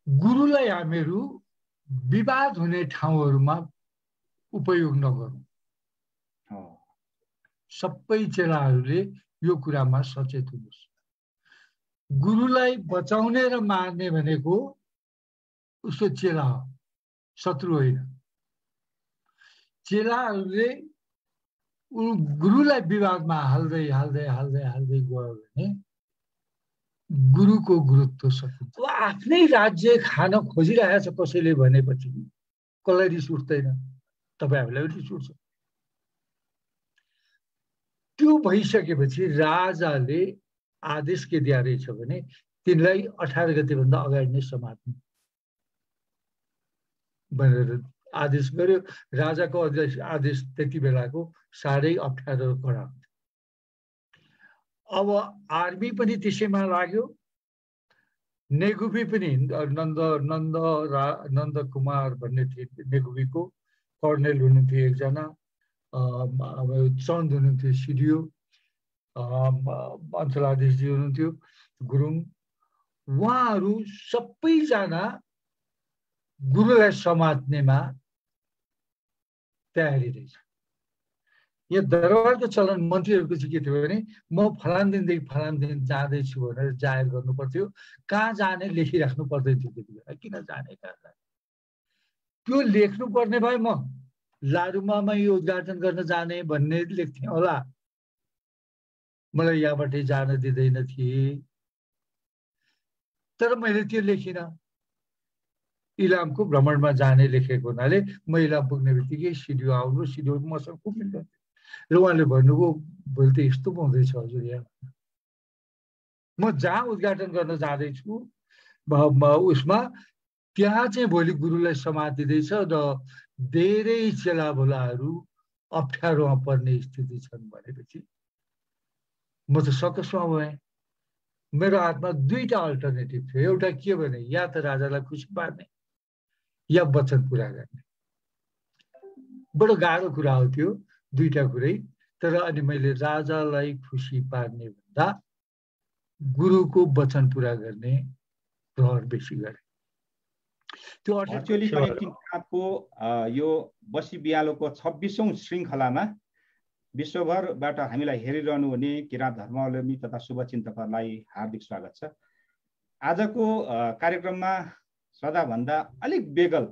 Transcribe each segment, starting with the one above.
गुरुलाई हामीहरू विवाद हुने ठाउँहरूमा उपयोग नगरौँ। सबै चेलाहरूले यो कुरामा सचेत हुनुहोस्। गुरुलाई बचाउने र मार्ने भनेको उसको चेला हो, शत्रु होइन। चेलाहरूले गुरुलाई विवादमा हाल्दै हाल्दै हाल्दै हाल्दै गयो भने गुरुको गुरुत्व सकिन्छ। अब आफ्नै राज्य खान खोजिरहेछ कसैले भनेपछि कसलाई रिस उठ्दैन? तपाईहरूलाई रिस उठ्छ। त्यो भइसकेपछि राजाले आदेश के दिया रहेछ भने तिनलाई 18 गतेभन्दा अगाडि नै समात्नु भनेर आदेश गर्यो। राजाको आदेश त्यति बेलाको साह्रै अप्ठ्यारो कडा हुन्छ। अब आर्मी पनि त्यसैमा लाग्यो। नेगुबी पनि नन्द कुमार भन्ने थिए, नेगुबीको कर्नेल हुनुहुन्थ्यो एकजना, चन्द हुनुहुन्थ्यो सिडिओ, अञ्चलाधीशजी हुनुहुन्थ्यो गुरुङ। उहाँहरू सबैजना गुरुलाई समात्नेमा तयारी रहेछ। यहाँ दरबारको चलन मन्त्रीहरूको चाहिँ के थियो भने म फलान दिनदेखि फलान दिन जाँदैछु भनेर जाहेर गर्नु पर्थ्यो। कहाँ जाने लेखिराख्नु पर्दैन थियो त्यति बेला। किन जाने कहाँ जाने त्यो लेख्नु पर्ने भए म लारुमामा यो उद्घाटन गर्न जाने भन्ने लेख्थेँ होला। मलाई यहाँबाटै जान दिँदैन थिए, तर मैले त्यो लेखिनँ। इलामको भ्रमणमा जाने लेखेको हुनाले म इलाम पुग्ने बित्तिकै सिडिओ आउनु, सिडिओ मसँग खुब मिल्दैन थियो र उहाँले भन्नुभयो भोलि त यस्तो पो हुँदैछ हजुर यहाँ, म जहाँ उद्घाटन गर्न जाँदैछु उसमा त्यहाँ चाहिँ भोलि गुरुलाई समातिँदैछ र धेरै चेलाबोलाहरू अप्ठ्यारोमा पर्ने स्थिति छन् भनेपछि म त सकसमा भएँ। मेरो हातमा दुईटा अल्टरनेटिभ थियो। एउटा के भने या त राजालाई खुसी पार्ने या वचन पुरा गर्ने। बडो गाह्रो कुरा हो त्यो दुईटा कुरै। तर अनि मैले राजालाई खुसी पार्ने भन्दा गुरुको वचन पुरा गर्ने प्रहर बेसी गरे। त्यो भर्चुअली कनेक्टिङ क्रान्तको यो बसी बिहालोको 26औं श्रृङ्खलामा विश्वभरबाट हामीलाई हेरिरहनु हुने किराँत धर्मावलम्बी तथा शुभचिन्तकहरूलाई हार्दिक स्वागत छ। आजको कार्यक्रममा सदाभन्दा अलिक बेगल,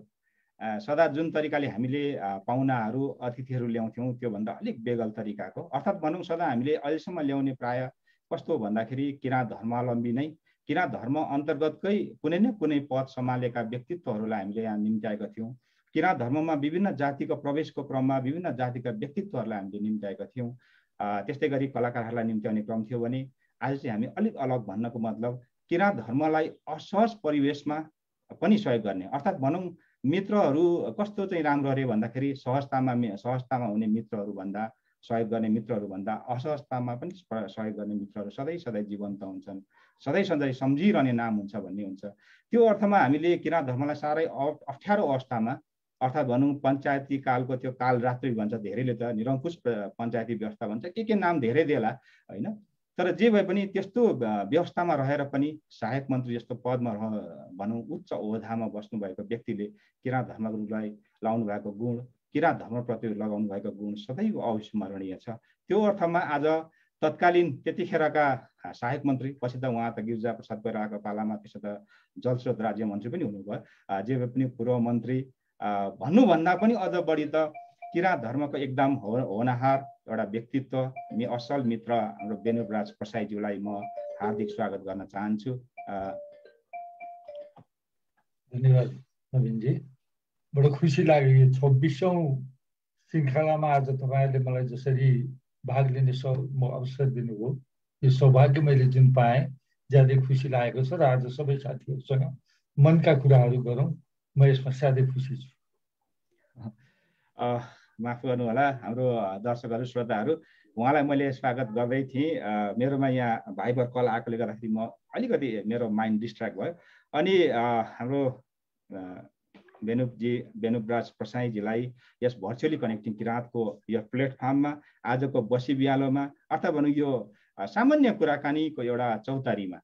सदा जुन तरिकाले हामीले पाहुनाहरू अतिथिहरू ल्याउँथ्यौँ त्योभन्दा अलिक बेगल तरिकाको, अर्थात् भनौँ सदा हामीले अहिलेसम्म ल्याउने प्राय कस्तो भन्दाखेरि किराँत धर्मावलम्बी नै, किराँत धर्म अन्तर्गतकै कुनै न कुनै पद सम्हालेका व्यक्तित्वहरूलाई हामीले यहाँ निम्त्याएका थियौँ। किराँत धर्ममा विभिन्न जातिको प्रवेशको क्रममा विभिन्न जातिका व्यक्तित्वहरूलाई हामीले निम्त्याएका थियौँ। त्यस्तै गरी कलाकारहरूलाई निम्त्याउने क्रम थियो भने आज चाहिँ हामी अलिक अलग भन्नको मतलब किराँत धर्मलाई असहज परिवेशमा पनि सहयोग गर्ने, अर्थात् भनौँ मित्रहरू कस्तो चाहिँ राम्रो अरे भन्दाखेरि सहजतामा हुने मित्रहरू भन्दा, सहयोग गर्ने मित्रहरू भन्दा असहजतामा पनि सहयोग गर्ने मित्रहरू सधैँ सधैँ जीवन्त हुन्छन्, सधैँ सधैँ सम्झिरहने नाम हुन्छ भन्ने हुन्छ। त्यो अर्थमा हामीले किराँत धर्मलाई साह्रै अप्ठ्यारो अवस्थामा, अर्थात् भनौँ पञ्चायती कालको त्यो कालरात्रि भन्छ, धेरैले त निरङ्कुश पञ्चायती व्यवस्था भन्छ, के नाम धेरै देला होइन। तर जे भए पनि त्यस्तो व्यवस्थामा रहेर पनि सहायक मन्त्री जस्तो पदमा भनौँ उच्च ओहदामा बस्नुभएको व्यक्तिले किराँत धर्मलाई लाउनु भएको गुण, किराँत धर्मप्रति लगाउनु भएको गुण सदैव अविस्मरणीय छ। त्यो अर्थमा आज तत्कालीन त्यतिखेरका सहायक मन्त्री, पछि त उहाँ त गिरिजा प्रसाद कोइरालाको पालामा त्यसो त जलस्रोत राज्य मन्त्री पनि हुनुभयो, जे भए पनि पूर्व मन्त्री भन्नुभन्दा पनि अझ बढी त किराँत धर्मको एकदम होनहार एउटा व्यक्तित्व, असल मित्र हाम्रो बेनुबराज प्रसाईज्यूलाई म हार्दिक स्वागत गर्न चाहन्छु। धन्यवाद नवीनजी, बडो खुसी लाग्यो। यो 26औं श्रृङ्खलामा आज तपाईँहरूले मलाई जसरी भाग लिने अवसर दिनुभयो, यो सौभाग्य मैले जुन पाएँ ज्यादै खुसी लागेको छ र आज सबै साथीहरूसँग मनका कुराहरू गरौँ, म यसमा साह्रै खुसी छु। माफ गर्नु होला हाम्रो दर्शकहरू श्रोताहरू, उहाँलाई मैले स्वागत गर्दै थिएँ। मेरोमा यहाँ भाइबर कल आएकोले गर्दाखेरि म अलिकति मेरो माइन्ड डिस्ट्र्याक्ट भयो। अनि हाम्रो बेनुबराज प्रसाईजीलाई यस भर्चुअली कनेक्टिङ किराँतको यो प्लेटफर्ममा आजको बसी बिहालोमा, अर्थात् भनौँ यो सामान्य कुराकानीको एउटा चौतारीमा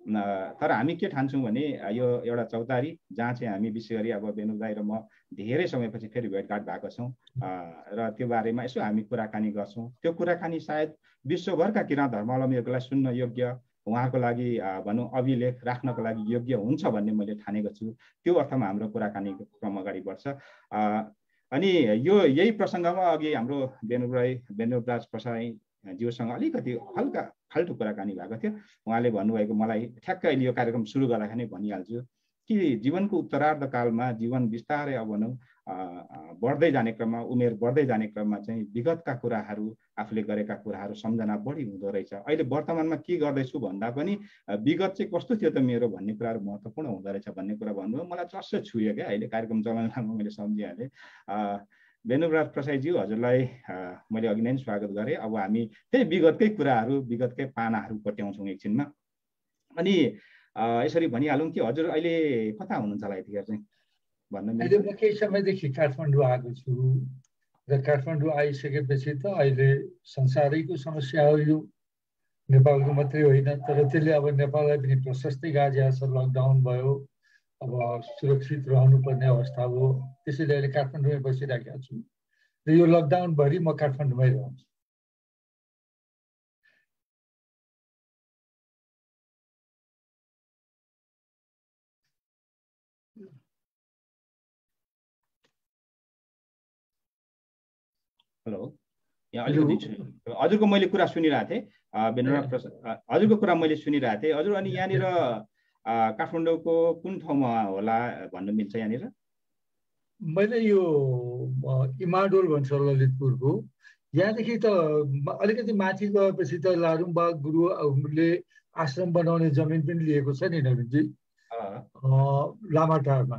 तर हामी के ठान्छौँ भने यो एउटा चौतारी जहाँ चाहिँ हामी विशेष गरी अब बेनु दाइ र म धेरै समयपछि फेरि भेटघाट भएको छौँ र त्यो बारेमा यसो हामी कुराकानी गर्छौँ। त्यो कुराकानी सायद विश्वभरका किराँत धर्मावलम्बीहरूलाई सुन्न योग्य, उहाँको लागि भनौँ अभिलेख राख्नको लागि योग्य हुन्छ भन्ने मैले ठानेको छु। त्यो अर्थमा हाम्रो कुराकानीको क्रम अगाडि बढ्छ। अनि यो यही प्रसङ्गमा अघि हाम्रो बेनुराज प्रसाई ज्यूसँग अलिकति हल्का फाल्टु कुराकानी भएको थियो। उहाँले भन्नुभएको मलाई ठ्याक्कै अहिले यो कार्यक्रम सुरु गर्दाखेरि भनिहाल्छु कि जीवनको उत्तरार्ध कालमा जीवन बिस्तारै अब भनौँ बढ्दै जाने क्रममा, उमेर बढ्दै जाने क्रममा चाहिँ विगतका कुराहरू, आफूले गरेका कुराहरू सम्झना बढी हुँदो रहेछ। अहिले वर्तमानमा के गर्दैछु भन्दा पनि विगत चाहिँ कस्तो थियो त मेरो भन्ने कुराहरू महत्त्वपूर्ण हुँदो रहेछ भन्ने कुरा भन्नुभयो। मलाई चस्सै छुयो क्या, अहिले कार्यक्रम चलाउनमा मैले सम्झिहालेँ। बेनुराज प्रसाईज्यू, हजुरलाई मैले अघि नै स्वागत गरेँ। अब हामी त्यही विगतकै कुराहरू, विगतकै पानाहरू कोट्याउँछौँ एकछिनमा। अनि यसरी भनिहालौँ कि हजुर अहिले कता हुनुहुन्छ होला यतिखेर चाहिँ भन्नु? अहिले म केही समयदेखि काठमाडौँ आएको छु र काठमाडौँ आइसकेपछि त अहिले संसारैको समस्या हो यो, नेपालको मात्रै होइन। तर त्यसले अब नेपाललाई पनि प्रशस्तै गाजिएको छ। लकडाउन भयो, अब सुरक्षित रहनुपर्ने अवस्था हो। त्यसैले अहिले काठमाडौँमै बसिराखेको छु र यो लकडाउनभरि म काठमाडौँमै रहन्छु। हेलो, यहाँ अलिकति हजुरको मैले कुरा सुनिरहेको थिएँ, बेनुराज प्रसाद हजुरको कुरा मैले सुनिरहेको थिएँ। हजुर अनि यहाँनिर काठमाडौँको कुन ठाउँमा होला भन्नु मिल्छ यहाँनिर? मैले यो इमाडोल भन्छ ललितपुरको। यहाँदेखि त अलिकति माथि गएपछि त लारुङबा गुरुले आश्रम बनाउने जमिन पनि लिएको छ नि नवीनजी, लामाटारमा।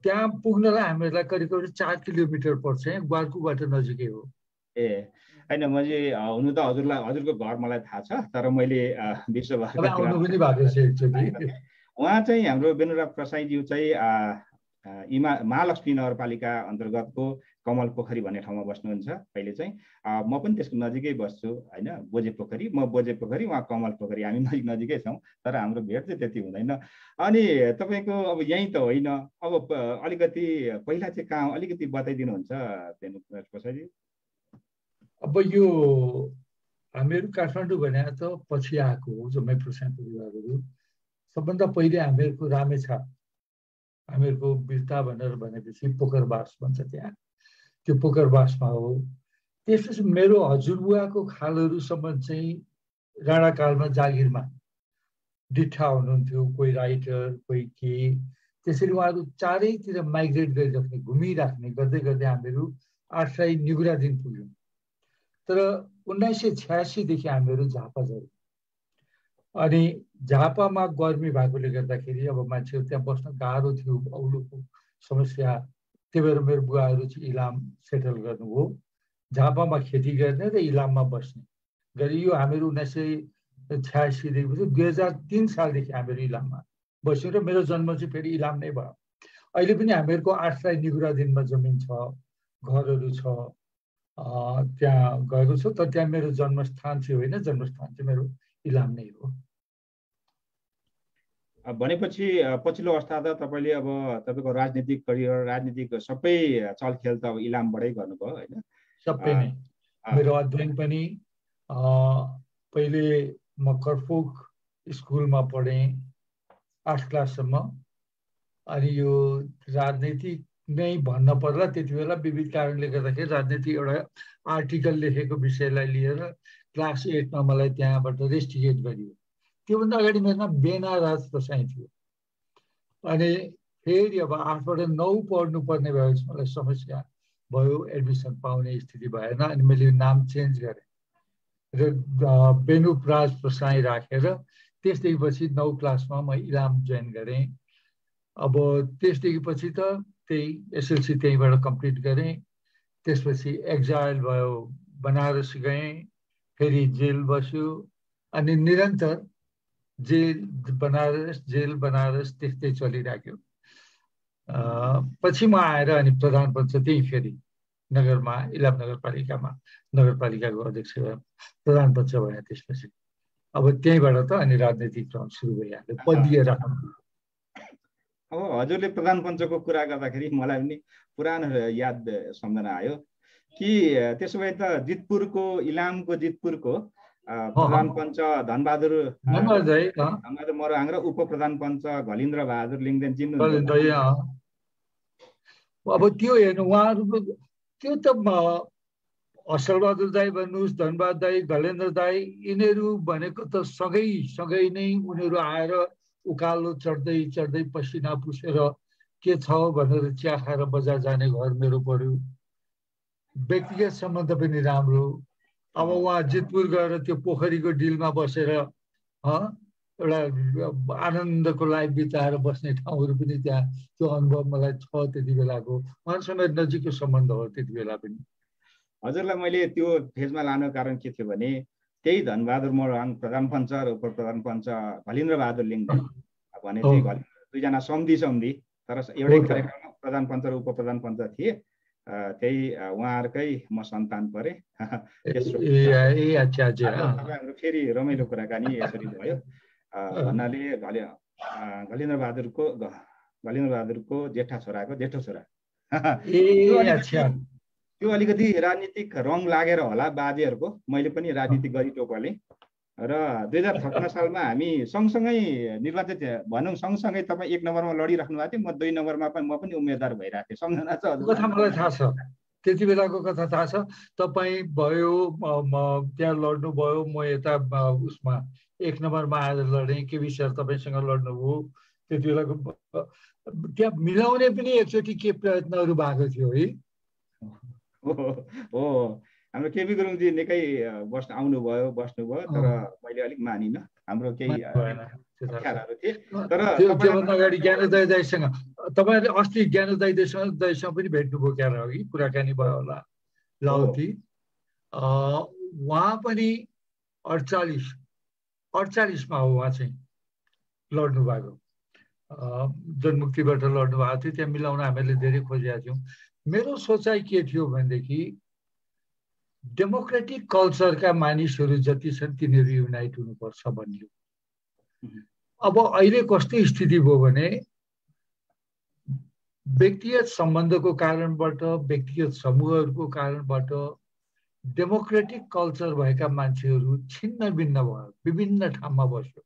त्यहाँ पुग्नलाई हामीहरूलाई करिब करिब 4 किलोमिटर पर्छ। यहाँ ग्वालकुबाट नजिकै हो। ए होइन, मैले हुनु त हजुरको घर मलाई थाहा छ, तर मैले विश्वभर आउनु पनि भएको छ एकचोटि। उहाँ चाहिँ हाम्रो बेनुराज प्रसाईज्यू चाहिँ महालक्ष्मी नगरपालिका अन्तर्गतको कमल पोखरी भन्ने ठाउँमा बस्नुहुन्छ अहिले चाहिँ। म पनि त्यसको नजिकै बस्छु होइन, बोजे पोखरी। म बोजे पोखरी, उहाँ कमल पोखरी, हामी नजिकै छौँ, तर हाम्रो भेट चाहिँ त्यति हुँदैन। अनि तपाईँको अब यहीँ त होइन, अब अलिकति पहिला चाहिँ कहाँ अलिकति बताइदिनुहुन्छ बेनुराज प्रसाईज्यू? अब यो हामीहरू काठमाडौँ भने त पछि आएको हो जम्मै प्रशान्त परिवारहरू। सबभन्दा पहिले हामीहरूको रामेछाप, हामीहरूको बिर्ता भनेर भनेपछि पोखरबास भन्छ त्यहाँ, त्यो पोखरबासमा हो। त्यसपछि मेरो हजुरबुवाको खालहरूसम्म चाहिँ राणाकालमा जागिरमा डिठा हुनुहुन्थ्यो, कोही राइटर, कोही के। त्यसरी उहाँहरू चारैतिर माइग्रेट गरिराख्ने, घुमिराख्ने गर्दै गर्दै हामीहरू आठराई निगुरादिन पुग्यौँ। तर 1986देखि हामीहरू झापा जायौँ। अनि झापामा गर्मी भएकोले गर्दाखेरि अब मान्छेहरू त्यहाँ बस्न गाह्रो थियो, औलोको समस्या। त्यही भएर मेरो बुवाहरू चाहिँ इलाम सेटल गर्नुभयो, झापामा खेती गर्ने र इलाममा बस्ने गरी। यो हामीहरू 1986देखि 2003 सालदेखि हामीहरू इलाममा बस्यौँ र मेरो जन्म चाहिँ फेरि इलाम नै भयो। अहिले पनि हामीहरूको आठराई निगुरादिनमा जमिन छ, घरहरू छ, त्यहाँ गएको छु। तर त्यहाँ मेरो जन्मस्थान चाहिँ होइन, जन्मस्थान चाहिँ मेरो इलाम नै हो। भनेपछि पछिल्लो अवस्था त तपाईँले अब तपाईँको राजनीतिक करियर, राजनीतिक सबै चलखेल त अब इलामबाटै गर्नुभयो होइन? सबै नै। मेरो अध्ययन पनि पहिले म करफोक स्कुलमा पढेँ 8 क्लाससम्म। अनि यो राजनीतिक नै भन्न पर्ला, त्यति बेला विविध कारणले गर्दाखेरि राजनीति एउटा आर्टिकल लेखेको विषयलाई लिएर क्लास 8मा मलाई त्यहाँबाट रेस्टिकेट गरियो। त्योभन्दा अगाडि मेरो नाम बेनाराज प्रसाई थियो। अनि फेरि अब 8बाट 9 पढ्नुपर्ने भएपछि मलाई समस्या भयो, एडमिसन पाउने स्थिति भएन। अनि मैले नाम चेन्ज गरेँ र बेनुराज प्रसाई राखेर त्यसदेखि पछि 9 क्लासमा म इलाम जोइन गरेँ। अब त्यसदेखि पछि त त्यही एसएलसी त्यहीँबाट कम्प्लिट गरेँ। त्यसपछि एक्जाइल भयो, बनारस गएँ, फेरि जेल बस्यो। अनि निरन्तर जेल बनारस त्यस्तै चलिराख्यो। पछि म आएर अनि प्रधान पञ्च त्यही फेरि इलाम नगरपालिकामा नगरपालिकाको अध्यक्ष प्रधान पञ्च भएँ त्यसपछि। अब त्यहीँबाट त अनि राजनीतिक क्रम सुरु भइहाल्यो पदिएर। अब हजुरले प्रधान पञ्चको कुरा गर्दाखेरि मलाई पनि पुरानो याद सम्झना आयो कि त्यसो भए त जितपुरको इलामको जितपुरको प्रधान पञ्च धनबहादुर मरवाङ र उप प्रधान पञ्च घलिन्द्र बहादुर लिङ्गदेन चिन्नुहुन्छ? अब त्यो हेर्नु उहाँहरूको त्यो त असलबहादुर दाई भन्नुहोस्, धनबहादुर दाई, घलेन्द्र दाई, यिनीहरू भनेको त सँगै नै उनीहरू आएर उकालो चढ्दै चढ्दै पसिना पुसेर के छ भनेर चिया खाएर बजार जाने घर मेरो पर्यो। व्यक्तिगत सम्बन्ध पनि राम्रो। अब उहाँ जितपुर गएर त्यो पोखरीको डिलमा बसेर एउटा आनन्दको लाइफ बिताएर बस्ने ठाउँहरू पनि त्यहाँ, त्यो अनुभव मलाई छ त्यति बेलाको। उहाँसँग नजिकको सम्बन्ध हो त्यति बेला पनि। हजुरलाई मैले त्यो फेजमा लानुको कारण के थियो भने त्यही धनबहादुर मरवाङ प्रधान पञ्च र उप प्रधान पञ्च घलिन्द्र बहादुर लिङ्गदेन भने चाहिँ दुईजना सम्धि तर एउटै कार्यक्रममा प्रधान पञ्च र उप प्रधान पञ्च थिए। त्यही उहाँहरूकै म सन्तान परे। हाम्रो फेरि रमाइलो कुराकानी यसरी भयो भन्नाले घलिन्द्र बहादुरको जेठा छोराको जेठो छोरा। त्यो अलिकति राजनीतिक रङ लागेर होला बाजेहरूको। मैले पनि राजनीति गरी टोकले र 2056 सालमा हामी सँगसँगै निर्वाचित भनौँ, सँगसँगै तपाईँ 1 नम्बरमा लडिराख्नु भएको थियो, म 2 नम्बरमा पनि म पनि उम्मेदवार भइरहेको थिएँ। सम्झना छ? कथा मलाई थाहा छ, त्यति बेलाको कथा थाहा छ। तपाईँ भयो त्यहाँ लड्नुभयो, म यता उसमा 1 नम्बरमा आएर लडेँ, केबी सर तपाईँसँग लड्नुभयो। त्यति बेलाको त्यहाँ मिलाउने पनि एकचोटि के प्रयत्नहरू भएको थियो है। हो हाम्रो केबी गुरुङजी निकै आउनुभयो, बस्नुभयो, तर मैले अलिक मानिनँ। हाम्रो केही कुराहरू थिए। तर त्योभन्दा अगाडि ज्ञानोदय दाईसँग तपाईँहरूले अस्ति ज्ञानोदय दाईसँग पनि भेट्नुभयो क्या अघि कुराकानी भयो होला लाउती। उहाँ पनि 48मा हो उहाँ चाहिँ लड्नु भएको, जनमुक्तिबाट लड्नु भएको थियो। त्यहाँ मिलाउन हामीले धेरै खोजेका थियौँ। मेरो सोचाइ के थियो भनेदेखि डेमोक्रेटिक कल्चरका मानिसहरू जति छन् तिनीहरू युनाइट हुनुपर्छ भन्यो। अब अहिले कस्तो स्थिति भयो भने व्यक्तिगत सम्बन्धको कारणबाट, व्यक्तिगत समूहहरूको कारणबाट डेमोक्रेटिक कल्चर भएका मान्छेहरू छिन्न भिन्न भयो, विभिन्न ठाउँमा बस्यो।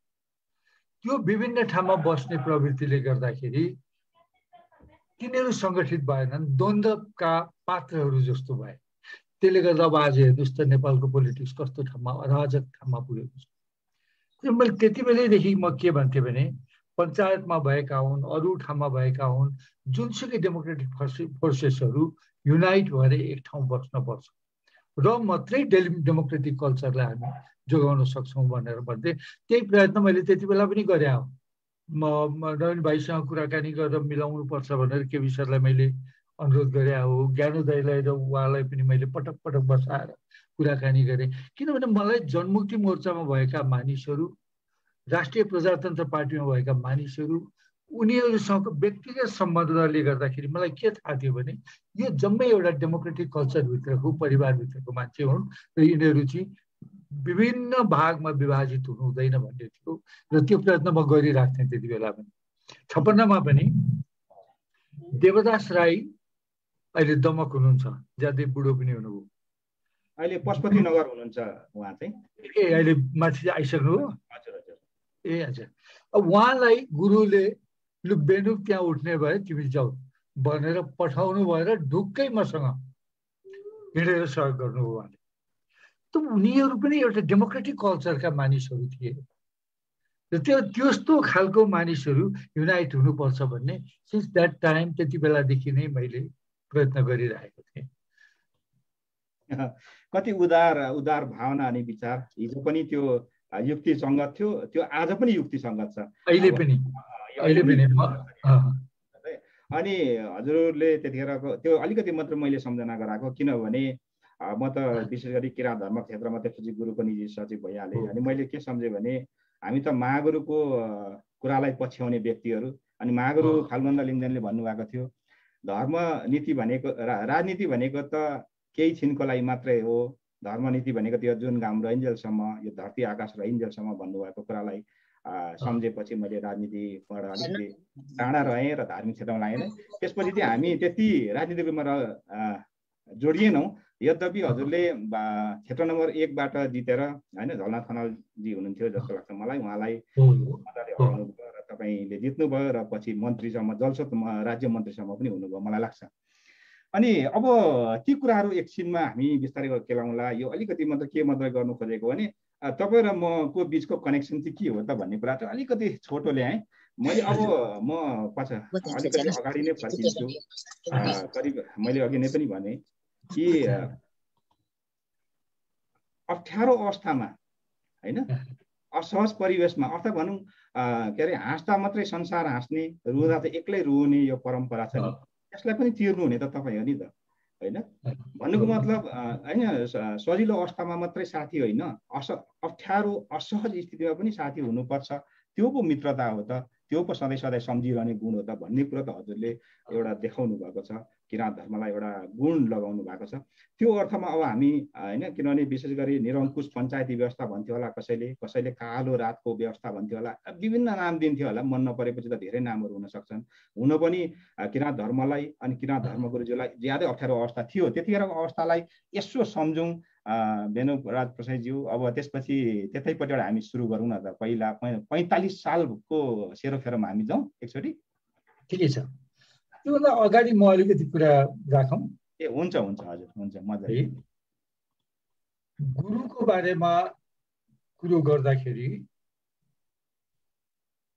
त्यो विभिन्न ठाउँमा बस्ने प्रवृत्तिले गर्दाखेरि तिनीहरू सङ्गठित भएनन्, द्वन्द्वका पात्रहरू जस्तो भए। त्यसले गर्दा अब आज हेर्नुहोस् त नेपालको पोलिटिक्स कस्तो ठाउँमा, अराजक ठाउँमा पुगेको छ। मैले त्यति बेलैदेखि म के भन्थेँ भने पञ्चायतमा भएका हुन्, अरू ठाउँमा भएका हुन्, जुनसुकै डेमोक्रेटिक फोर्सेसहरू युनाइट भएर एक ठाउँ बस्नुपर्छ र मात्रै डेमोक्रेटिक कल्चरलाई हामी जोगाउन सक्छौँ भनेर भन्थेँ। त्यही प्रयत्न मैले त्यति बेला पनि गरेँ हो। म नवीन भाइसँग कुराकानी गरेर मिलाउनु पर्छ भनेर केबी सरलाई मैले अनुरोध गरे हो। ज्ञानोदयलाई र उहाँलाई पनि मैले पटक पटक बसाएर कुराकानी गरेँ। किनभने मलाई जनमुक्ति मोर्चामा भएका मानिसहरू, राष्ट्रिय प्रजातन्त्र पार्टीमा भएका मानिसहरू, उनीहरूसँग व्यक्तिगत सम्बन्धले गर्दाखेरि मलाई के थाहा थियो भने यो जम्मै एउटा डेमोक्रेटिक कल्चरभित्रको परिवारभित्रको मान्छे हुन् र यिनीहरू चाहिँ विभिन्न भागमा विभाजित हुनु हुँदैन भन्ने थियो र त्यो प्रयत्न म गरिराख्थेँ त्यति बेला पनि। 56मा पनि देवदास राई अहिले दमक हुनुहुन्छ, ज्यादै बुढो पनि हुनुभयो, अहिले पशुपति नगर हुनुहुन्छ उहाँ चाहिँ। अहिले माथि आइसक्नु हो? हजुर। अब उहाँलाई गुरुले लु बेनुक त्यहाँ उठ्ने भए तिमी जाऊ भनेर पठाउनु भएर ढुक्कै मसँग हिँडेर सहयोग गर्नुभयो उहाँले। त उनीहरू पनि एउटा डेमोक्रेटिक कल्चरका मानिसहरू थिए र त्यस्तो खालको मानिसहरू युनाइट हुनुपर्छ भन्ने सिन्स द्याट टाइम त्यति बेलादेखि नै मैले प्रयत्न गरिरहेको थिएँ। कति उदार भावना अनि विचार हिजो पनि त्यो युक्तिसङ्गत थियो, त्यो आज पनि युक्तिसङ्गत छ, अहिले पनि। अनि हजुरले त्यतिखेरको त्यो अलिकति मात्र मैले सम्झना गराएको, किनभने म त विशेष गरी किराँत धर्म क्षेत्रमा त्यसपछि गुरुको निजी सचिव भइहालेँ। अनि मैले के सम्झेँ भने हामी त महागुरुको कुरालाई पछ्याउने व्यक्तिहरू। अनि महागुरु फाल्गुन्द लिङ्गदेनले भन्नुभएको थियो धर्म नीति भनेको, राजनीति भनेको त केही छिनको लागि मात्रै हो, धर्मनीति भनेको त्यो जुन घाम रहइन्जेलसम्म यो धरती आकाश रहइन्जेलसम्म भन्नुभएको कुरालाई सम्झेपछि मैले राजनीतिबाट अलिकति टाढा रहेँ र धार्मिक क्षेत्रमा लागेँ। त्यसपछि चाहिँ हामी त्यति राजनीतिक रूपमा जोडिएनौँ। यद्यपि हजुरले क्षेत्र नम्बर 1बाट जितेर होइन झलनाथ खनालजी हुनुहुन्थ्यो जस्तो लाग्छ मलाई, उहाँलाई मजाले हराउनु भयो र तपाईँले जित्नुभयो र पछि मन्त्रीसम्म जलस्रोत राज्य मन्त्रीसम्म पनि हुनुभयो मलाई लाग्छ। अनि अब ती कुराहरू एकछिनमा हामी बिस्तारै केलाउँला। यो अलिकति मात्र के मात्रै गर्नु खोजेको भने तपाईँ र मको बिचको कनेक्सन चाहिँ के हो त भन्ने कुरा चाहिँ अलिकति छोटो ल्याएँ मैले। अब म पछि अलिकति अगाडि नै फर्किन्छु। करिब मैले अघि नै पनि भने कि अप्ठ्यारो अवस्थामा होइन असहज परिवेशमा अर्थात् भनौँ के अरे हाँस्दा मात्रै संसार हाँस्ने, रुँदा त एक्लै रुने यो परम्परा छ नि, त्यसलाई पनि तिर्नु हुने त तपाईँ हो नि त होइन। भन्नुको मतलब होइन सजिलो अवस्थामा मात्रै साथी होइन, अप्ठ्यारो असहज स्थितिमा पनि साथी हुनुपर्छ। त्यो पो मित्रता हो त, त्यो पो सधैँ सधैँ सम्झिरहने गुण हो त भन्ने कुरो त हजुरले एउटा देखाउनु भएको छ, किराँत धर्मलाई एउटा गुण लगाउनु भएको छ। त्यो अर्थमा अब हामी होइन, किनभने विशेष गरी निरङ्कुश पञ्चायती व्यवस्था भन्थ्यो होला कसैले, कसैले कालो रातको व्यवस्था भन्थ्यो होला, विभिन्न नाम दिन्थ्यो होला। मन नपरेपछि त धेरै नामहरू हुन सक्छन्। हुन पनि किराँत धर्मलाई अनि किराँत धर्मगुरुजीलाई ज्यादै अप्ठ्यारो अवस्था थियो। त्यतिखेरको अवस्थालाई यसो सम्झौँ बेनुराज प्रसाईज्यू। अब त्यसपछि त्यतैपट्टिबाट हामी सुरु गरौँ न त। पहिला 45 सालको सेरोफेरोमा हामी जाउँ एकचोटि। ठिकै छ, त्योभन्दा अगाडि म अलिकति कुरा राखौँ। ए हुन्छ हुन्छ हजुर, हुन्छ मजाले। गुरुको बारेमा कुरो गर्दाखेरि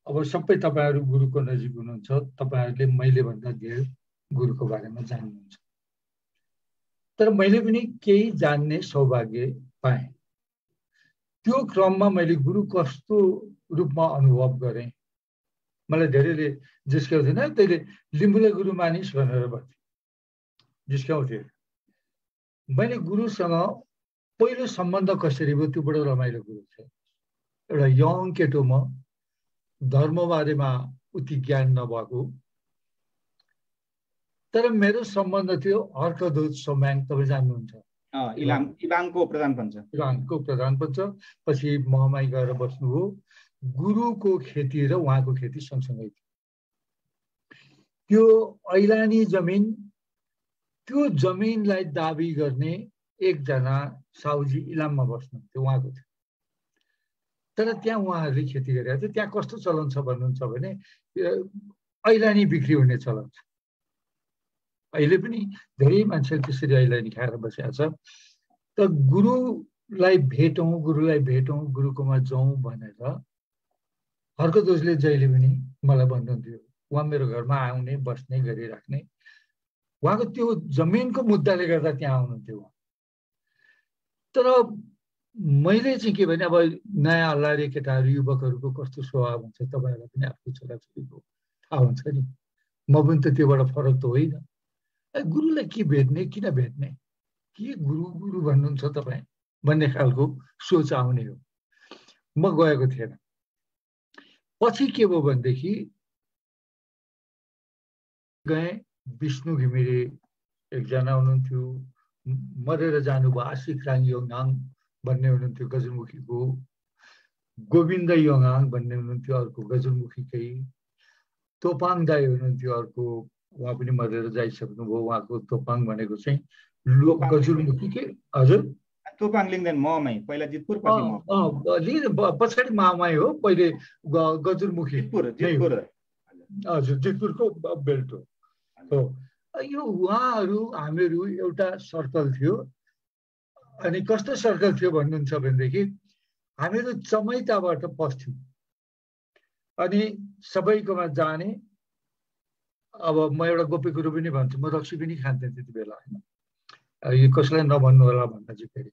अब सबै तपाईँहरू गुरुको नजिक हुनुहुन्छ, तपाईँहरूले मैले भन्दा धेरै गुरुको बारेमा जान्नुहुन्छ। तर मैले पनि केही जान्ने सौभाग्य पाएँ। त्यो क्रममा मैले गुरु कस्तो रूपमा अनुभव गरेँ। मलाई धेरैले जिस्क्याउँथेन, तैँले लिम्बुले गुरु मानिस भनेर भन्थे, जिस्क्याउँथे। मैले गुरुसँग पहिलो सम्बन्ध कसरी भयो त्यो बडो रमाइलो कुरो छ। एउटा यङ केटो म, धर्म बारेमा उति ज्ञान नभएको, तर मेरो सम्बन्ध थियो हर्कदूत सोम्याङ, तपाईँ जान्नुहुन्छ, इलामको प्रधानपञ्च, इलामको प्रधानपञ्च। पछि महमाई गएर बस्नुभयो। गुरुको खेती र उहाँको खेती सँगसँगै थियो। त्यो ऐलानी जमिन, त्यो जमिनलाई दाबी गर्ने एकजना साउजी इलाममा बस्नुहुन्थ्यो, उहाँको थियो। तर त्यहाँ उहाँहरूले खेती गरेका थियो। त्यहाँ कस्तो चलन छ भन्नुहुन्छ भने ऐलानी बिक्री हुने चलन छ। अहिले पनि धेरै मान्छेले त्यसरी ऐलानी खाएर बसेका छ। त गुरुलाई भेटौँ, गुरुकोमा जाउँ भनेर हर्कदोषले जहिले पनि मलाई भन्नुहुन्थ्यो। उहाँ मेरो घरमा आउने, बस्ने, गरिराख्ने। उहाँको त्यो जमिनको मुद्दाले गर्दा त्यहाँ आउनुहुन्थ्यो। तर मैले चाहिँ के भने, अब नयाँ अल्लारे केटाहरू, युवकहरूको कस्तो स्वभाव हुन्छ तपाईँहरूलाई पनि आफ्नो छोराछोरीको थाहा हुन्छ नि। म पनि त त्योबाट फरक त होइन। गुरुलाई के भेट्ने, किन भेट्ने, के गुरु गुरु भन्नुहुन्छ तपाईँ भन्ने खालको सोच आउने हो। म गएको थिएन। पछि के भयो भनेदेखि गएँ। विष्णु घिमिरे एकजना हुनुहुन्थ्यो, मरेर जानुभयो। आशिक राङ योङआङ भन्ने हुनुहुन्थ्यो गजलमुखीको। गोविन्द योङआङ भन्ने हुनुहुन्थ्यो अर्को गजलमुखीकै। तोपाङ दाई हुनुहुन्थ्यो अर्को, उहाँ पनि मरेर जाइसक्नुभयो। उहाँको तोपाङ भनेको चाहिँ गजलमुखीकै। हजुर, तोपाङ लिङ्गदेन महमाई, पहिला जितपुर पछाडि महमाई हो, पहिले गजलमुखी। हजुर, जितपुरको बेल्ट हो। यो उहाँहरू हामीहरू एउटा सर्कल थियो। अनि कस्तो सर्कल थियो भन्नुहुन्छ भनेदेखि हामीहरू चमैताबाट पस्थ्यौँ अनि सबैकोमा जाने। अब म एउटा गोप्य कुरो पनि भन्छु, म रक्सी पनि खान्थेँ त्यति बेला होइन। यो कसैलाई नभन्नु होला भन्न चाहिँ फेरि।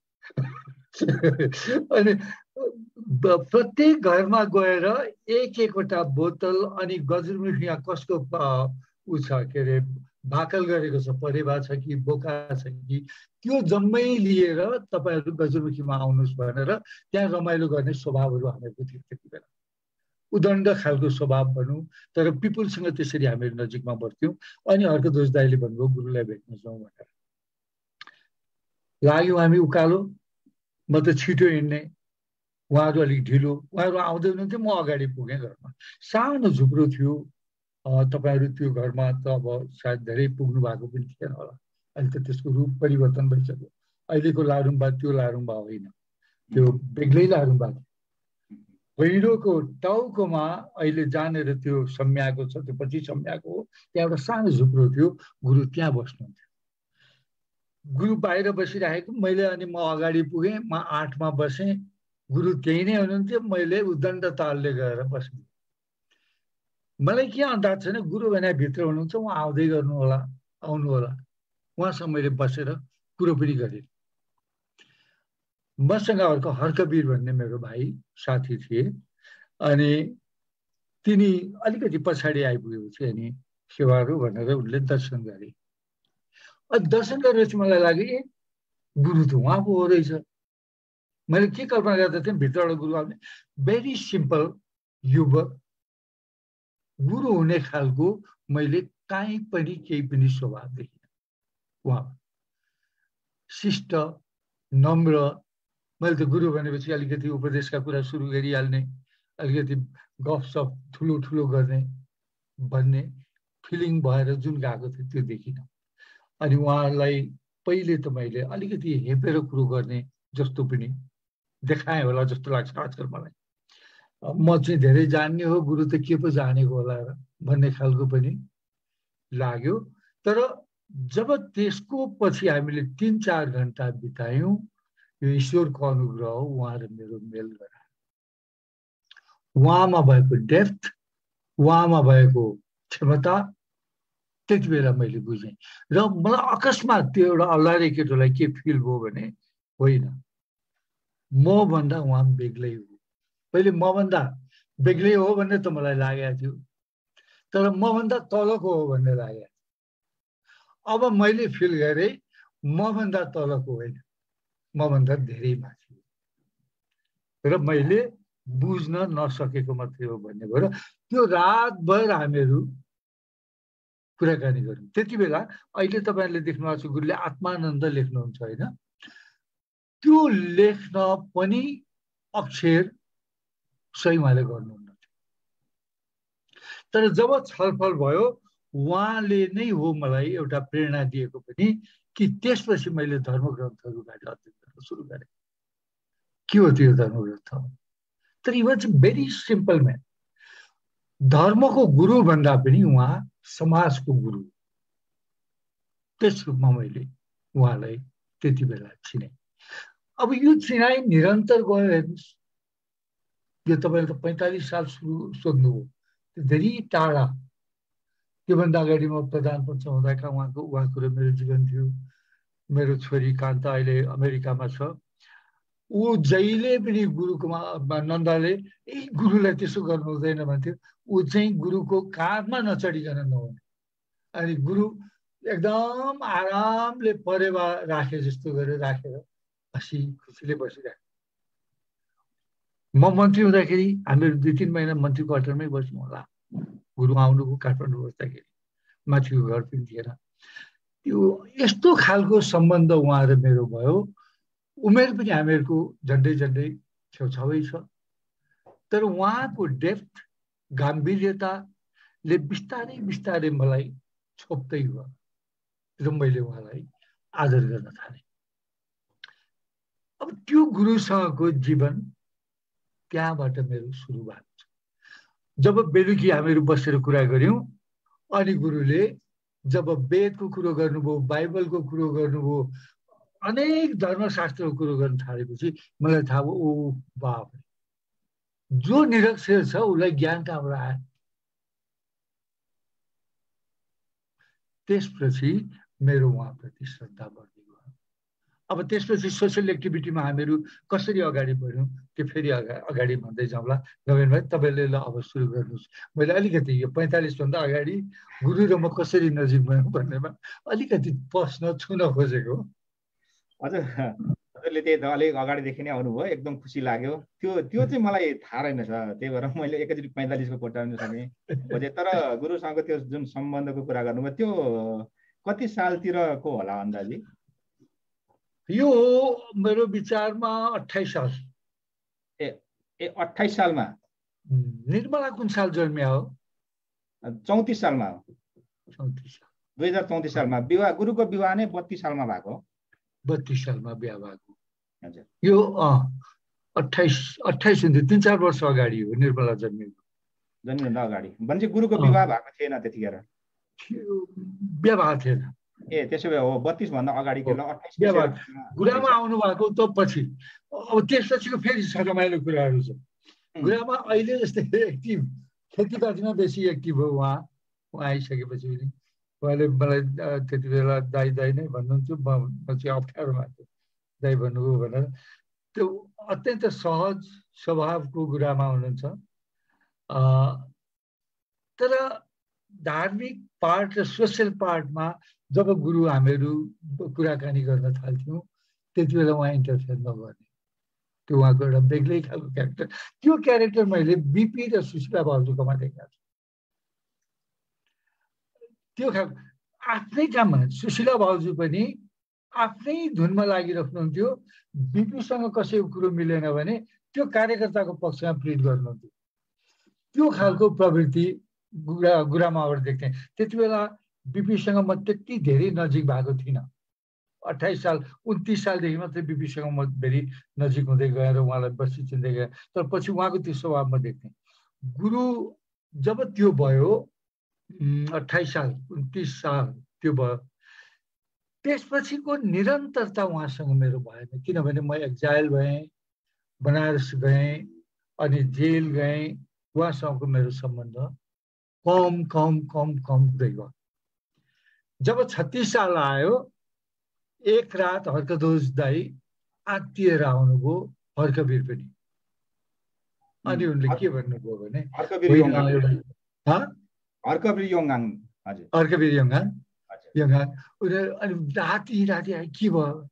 अनि प्रत्येक घरमा गएर एकवटा बोतल अनि गजलमुखी यहाँ कसको ऊ छ के अरे भाकल गरेको छ, परेवा छ कि बोका छ कि, त्यो जम्मै लिएर तपाईँहरू गजलमुखीमा आउनुहोस् भनेर त्यहाँ रमाइलो गर्ने स्वभावहरू हामीहरूको थियो त्यति बेला। उदण्ड खालको स्वभाव भनौँ, तर पिपुलसँग त्यसरी हामीहरू नजिकमा बस्थ्यौँ। अनि हर्कदोष दाइले भन्नुभयो गुरुलाई भेट्न जाउँ भनेर लाग्यौँ हामी उकालो। म त छिटो हिँड्ने, उहाँहरू अलिक ढिलो, उहाँहरू आउँदै हुनुहुन्थ्यो, म अगाडि पुगेँ घरमा। सानो झुप्रो थियो, तपाईँहरू त्यो घरमा त अब सायद धेरै पुग्नु भएको पनि थिएन होला, अहिले त त्यसको रूप परिवर्तन भइसक्यो। अहिलेको लारुम्बा त्यो लारुम्बा होइन, त्यो बेग्लै लारुम्बा थियो। पहिरोको टाउकोमा अहिले जानेर त्यो सम्याएको छ, त्यो पछि सम्याएको हो, त्यहाँ एउटा सानो झुप्रो थियो, गुरु त्यहाँ बस्नुहुन्थ्यो। गुरु बाहिर बसिरहेको, मैले अनि म अगाडि पुगेँ, म 8मा बसेँ, गुरु त्यही नै हुनुहुन्थ्यो, मैले उद्दण्ड तालले गएर बसेँ। मलाई के अन्दाज छैन, गुरु भने भित्र हुनुहुन्छ, उहाँ आउँदै गर्नु होला, आउनु होला। उहाँसँग मैले बसेर कुरो पनि गरेँ। मसँग अर्को हर्कवीर भन्ने मेरो भाइ साथी थिए, अनि तिनी अलिकति पछाडि आइपुगेपछि अनि सेवाहरू भनेर उनले दर्शन गरे। दर्शन गरेपछि मलाई लाग्यो ए गुरु त उहाँ पो हो रहेछ। मैले के कल्पना गर्दा थिएँ, भित्रबाट गुरु आउने, भेरी सिम्पल युवक, गुरु हुने खालको मैले काहीँ पनि केही पनि स्वभाव देखिनँ। उहाँ शिष्ट, नम्र। मैले त गुरु भनेपछि अलिकति उपदेशका कुरा सुरु गरिहाल्ने, अलिकति गफसफ ठुलो ठुलो गर्ने भन्ने फिलिङ भएर जुन गएको थियो त्यो देखिनँ। अनि उहाँलाई पहिले त मैले अलिकति हेपेर कुरो गर्ने जस्तो पनि देखाएँ होला जस्तो लाग्छ आजकल मलाई। म चाहिँ धेरै जान्ने हो, गुरु त के पो जानेको होला र भन्ने खालको पनि लाग्यो। तर जब त्यसको पछि हामीले 3-4 घन्टा बितायौँ, यो ईश्वरको अनुग्रह हो, उहाँ र मेरो मेल गरायो। उहाँमा भएको डेप्थ, उहाँमा भएको क्षमता त्यति बेला मैले बुझेँ। र मलाई अकस्मात त्यो एउटा अल्लारे केटोलाई के फिल भयो भने, होइन मभन्दा उहाँ बेग्लै हो। पहिले मभन्दा बेग्लै हो भन्ने त मलाई लागेको थियो, तर मभन्दा तलको हो भन्ने लाग्यो। अब मैले फिल गरेँ मभन्दा तलको होइन, मभन्दा धेरै माथि हो, र मैले बुझ्न नसकेको मात्रै हो भन्ने भयो। र त्यो रातभर हामीहरू कुराकानी गऱ्यौँ। त्यति बेला अहिले तपाईँहरूले देख्नु भएको छ, गुरुले आत्मानन्द लेख्नुहुन्छ होइन, त्यो लेख्न पनि अक्षर सही उहाँले गर्नुहुन्न। तर जब छलफल भयो, उहाँले नै हो मलाई एउटा प्रेरणा दिएको पनि, कि त्यसपछि मैले धर्मग्रन्थहरूबाट अध्ययन गर्न सुरु गरेँ। के हो त्यो धर्मग्रन्थ? तर he was very simple man. धर्मको गुरु भन्दा पनि उहाँ समाजको गुरु। त्यस रूपमा मैले उहाँलाई त्यति बेला चिने। अब यो चिनाइ निरन्तर गयो हेर्नुहोस्। यो तपाईँले त 45 साल सोध्नुभयो, धेरै टाढा। त्योभन्दा अगाडि म प्रधान पञ्च हुँदाका उहाँको र मेरो जीवन थियो। मेरो छोरी कान्ता अहिले अमेरिकामा छ। ऊ जहिले पनि गुरुकोमा, नन्दले गुरुलाई त्यसो गर्नु हुँदैन भन्थ्यो। ऊ चाहिँ गुरुको काँधमा नचढिकन नहुने, अनि गुरु एकदम आरामले परेवा राखे जस्तो गरेर राखेर हँसी खुसीले बसिरहेको। म मन्त्री हुँदाखेरि हामीहरू 2-3 महिना मन्त्री क्वार्टरमै बस्यौँ होला। गुरु आउनुभयो काठमाडौँ बस्दाखेरि, माथिको घर पनि थिएन। त्यो यस्तो खालको सम्बन्ध उहाँ र मेरो भयो। उमेर पनि हामीहरूको झन्डै झन्डै छेउछाउै छ, तर उहाँको डेप्थ, गाम्भीर्यताले बिस्तारै बिस्तारै मलाई छोप्दै गयो र मैले उहाँलाई आदर गर्न थालेँ। अब त्यो गुरुसँगको जीवन त्यहाँबाट मेरो सुरु भएको छ। जब बेलुकी हामीहरू बसेर कुरा गऱ्यौँ, अनि गुरुले जब वेदको कुरो गर्नुभयो, बाइबलको कुरो गर्नुभयो, अनेक धर्मशास्त्रको कुरो गर्न थालेपछि मलाई थाहा भयो, ओ बाप, जो निरक्षर छ उसलाई ज्ञान कहाँबाट आयो। त्यसपछि मेरो उहाँप्रति श्रद्धा बढ्दै गयो। अब त्यसपछि सोसियल एक्टिभिटीमा हामीहरू कसरी अगाडि बढ्यौँ त्यो फेरि अगाडि भन्दै जाउँला। नवीन भाइ तपाईँले ल अब सुरु गर्नुहोस्। मैले अलिकति यो 45 भन्दा अगाडि गुरु र म कसरी नजिक भयौँ भन्नेमा अलिकति पस्न छुन खोजेको। हजुर, हजुरले त्यही त अलिक अगाडिदेखि नै आउनुभयो, एकदम खुसी लाग्यो। त्यो चाहिँ मलाई थाहा रहेन छ, त्यही भएर मैले एकैचोटि 45 को कोटाउन सकेँ खोजेँ। तर गुरुसँगको त्यो जुन सम्बन्धको कुरा गर्नुभयो, त्यो कति सालतिरको होला अन्दाजी? यो मेरो विचारमा 28 साल। ए 28 सालमा। निर्मला कुन साल जन्मिया हो? 34 सालमा हो। 34 साल। 2034 सालमा विवाह, गुरुको विवाह नै 32 सालमा भएको। 32 सालमा बिहा भएको। हजुर। यो 28 हुन्थ्यो, 3-4 वर्ष अगाडि हो निर्मला जन्मेको। जन्मिनुभन्दा अगाडि भनेपछि गुरुको विवाह भएको थिएन त्यतिखेर? बिहा भएको थिएन। ए त्यसो भए हो 32 भन्दा अगाडिको ल 28 गुरामा आउनु भएको त पछि। अब त्यसपछिको फेरि रमाइलो कुराहरू छ। गुरामा अहिले जस्तै एक्टिभ, खेतीपातीमा बेसी एक्टिभ हो उहाँ आइसकेपछि पनि। उहाँले मलाई त्यति बेला दाइ नै भन्नुहुन्थ्यो, म चाहिँ अप्ठ्यारो मान्थेँ दाइ भन्नुभयो भनेर। त्यो अत्यन्त सहज स्वभावको गुरामा हुनुहुन्छ। तर धार्मिक पार्ट र सोसियल पार्टमा जब गुरु हामीहरू कुराकानी गर्न थाल्थ्यौँ त्यति बेला उहाँ इन्टरफेयर नगर्ने, त्यो उहाँको एउटा बेग्लै खालको क्यारेक्टर। त्यो क्यारेक्टर मैले बिपी र सुशीला भाउजूकोमा देखाएको छु। त्यो खालको आफ्नै काममा सुशीला भाउजू पनि आफ्नै धुनमा लागिराख्नुहुन्थ्यो। बिपीसँग कसैको कुरो मिलेन भने त्यो कार्यकर्ताको पक्षमा प्लिड गर्नुहुन्थ्यो। त्यो खालको प्रवृत्ति गुरामाबाट देख्थेँ। त्यति बेला बिपीसँग म त्यति धेरै नजिक भएको थिइनँ। 28 साल 29 सालदेखि मात्रै बिपीसँग म धेरै नजिक हुँदै गएर उहाँलाई बसी चिन्दै गएँ। तर पछि उहाँको त्यो स्वभाव म देख्थेँ। गुरु जब त्यो भयो 28 साल 29 साल त्यो भयो, त्यसपछिको निरन्तरता उहाँसँग मेरो भएन। किनभने म एक्जाइल भएँ, बनारस गएँ, अनि जेल गएँ। उहाँसँगको मेरो सम्बन्ध कम हुँदै गयो। जब 36 साल आयो, एक रात हर्कध्वज दाई आत्तिएर आउनुभयो, हर्कवीर पनि। अनि उनले के भन्नुभयो भने हर्कवीर योङगाङ अनि राति आए के भयो?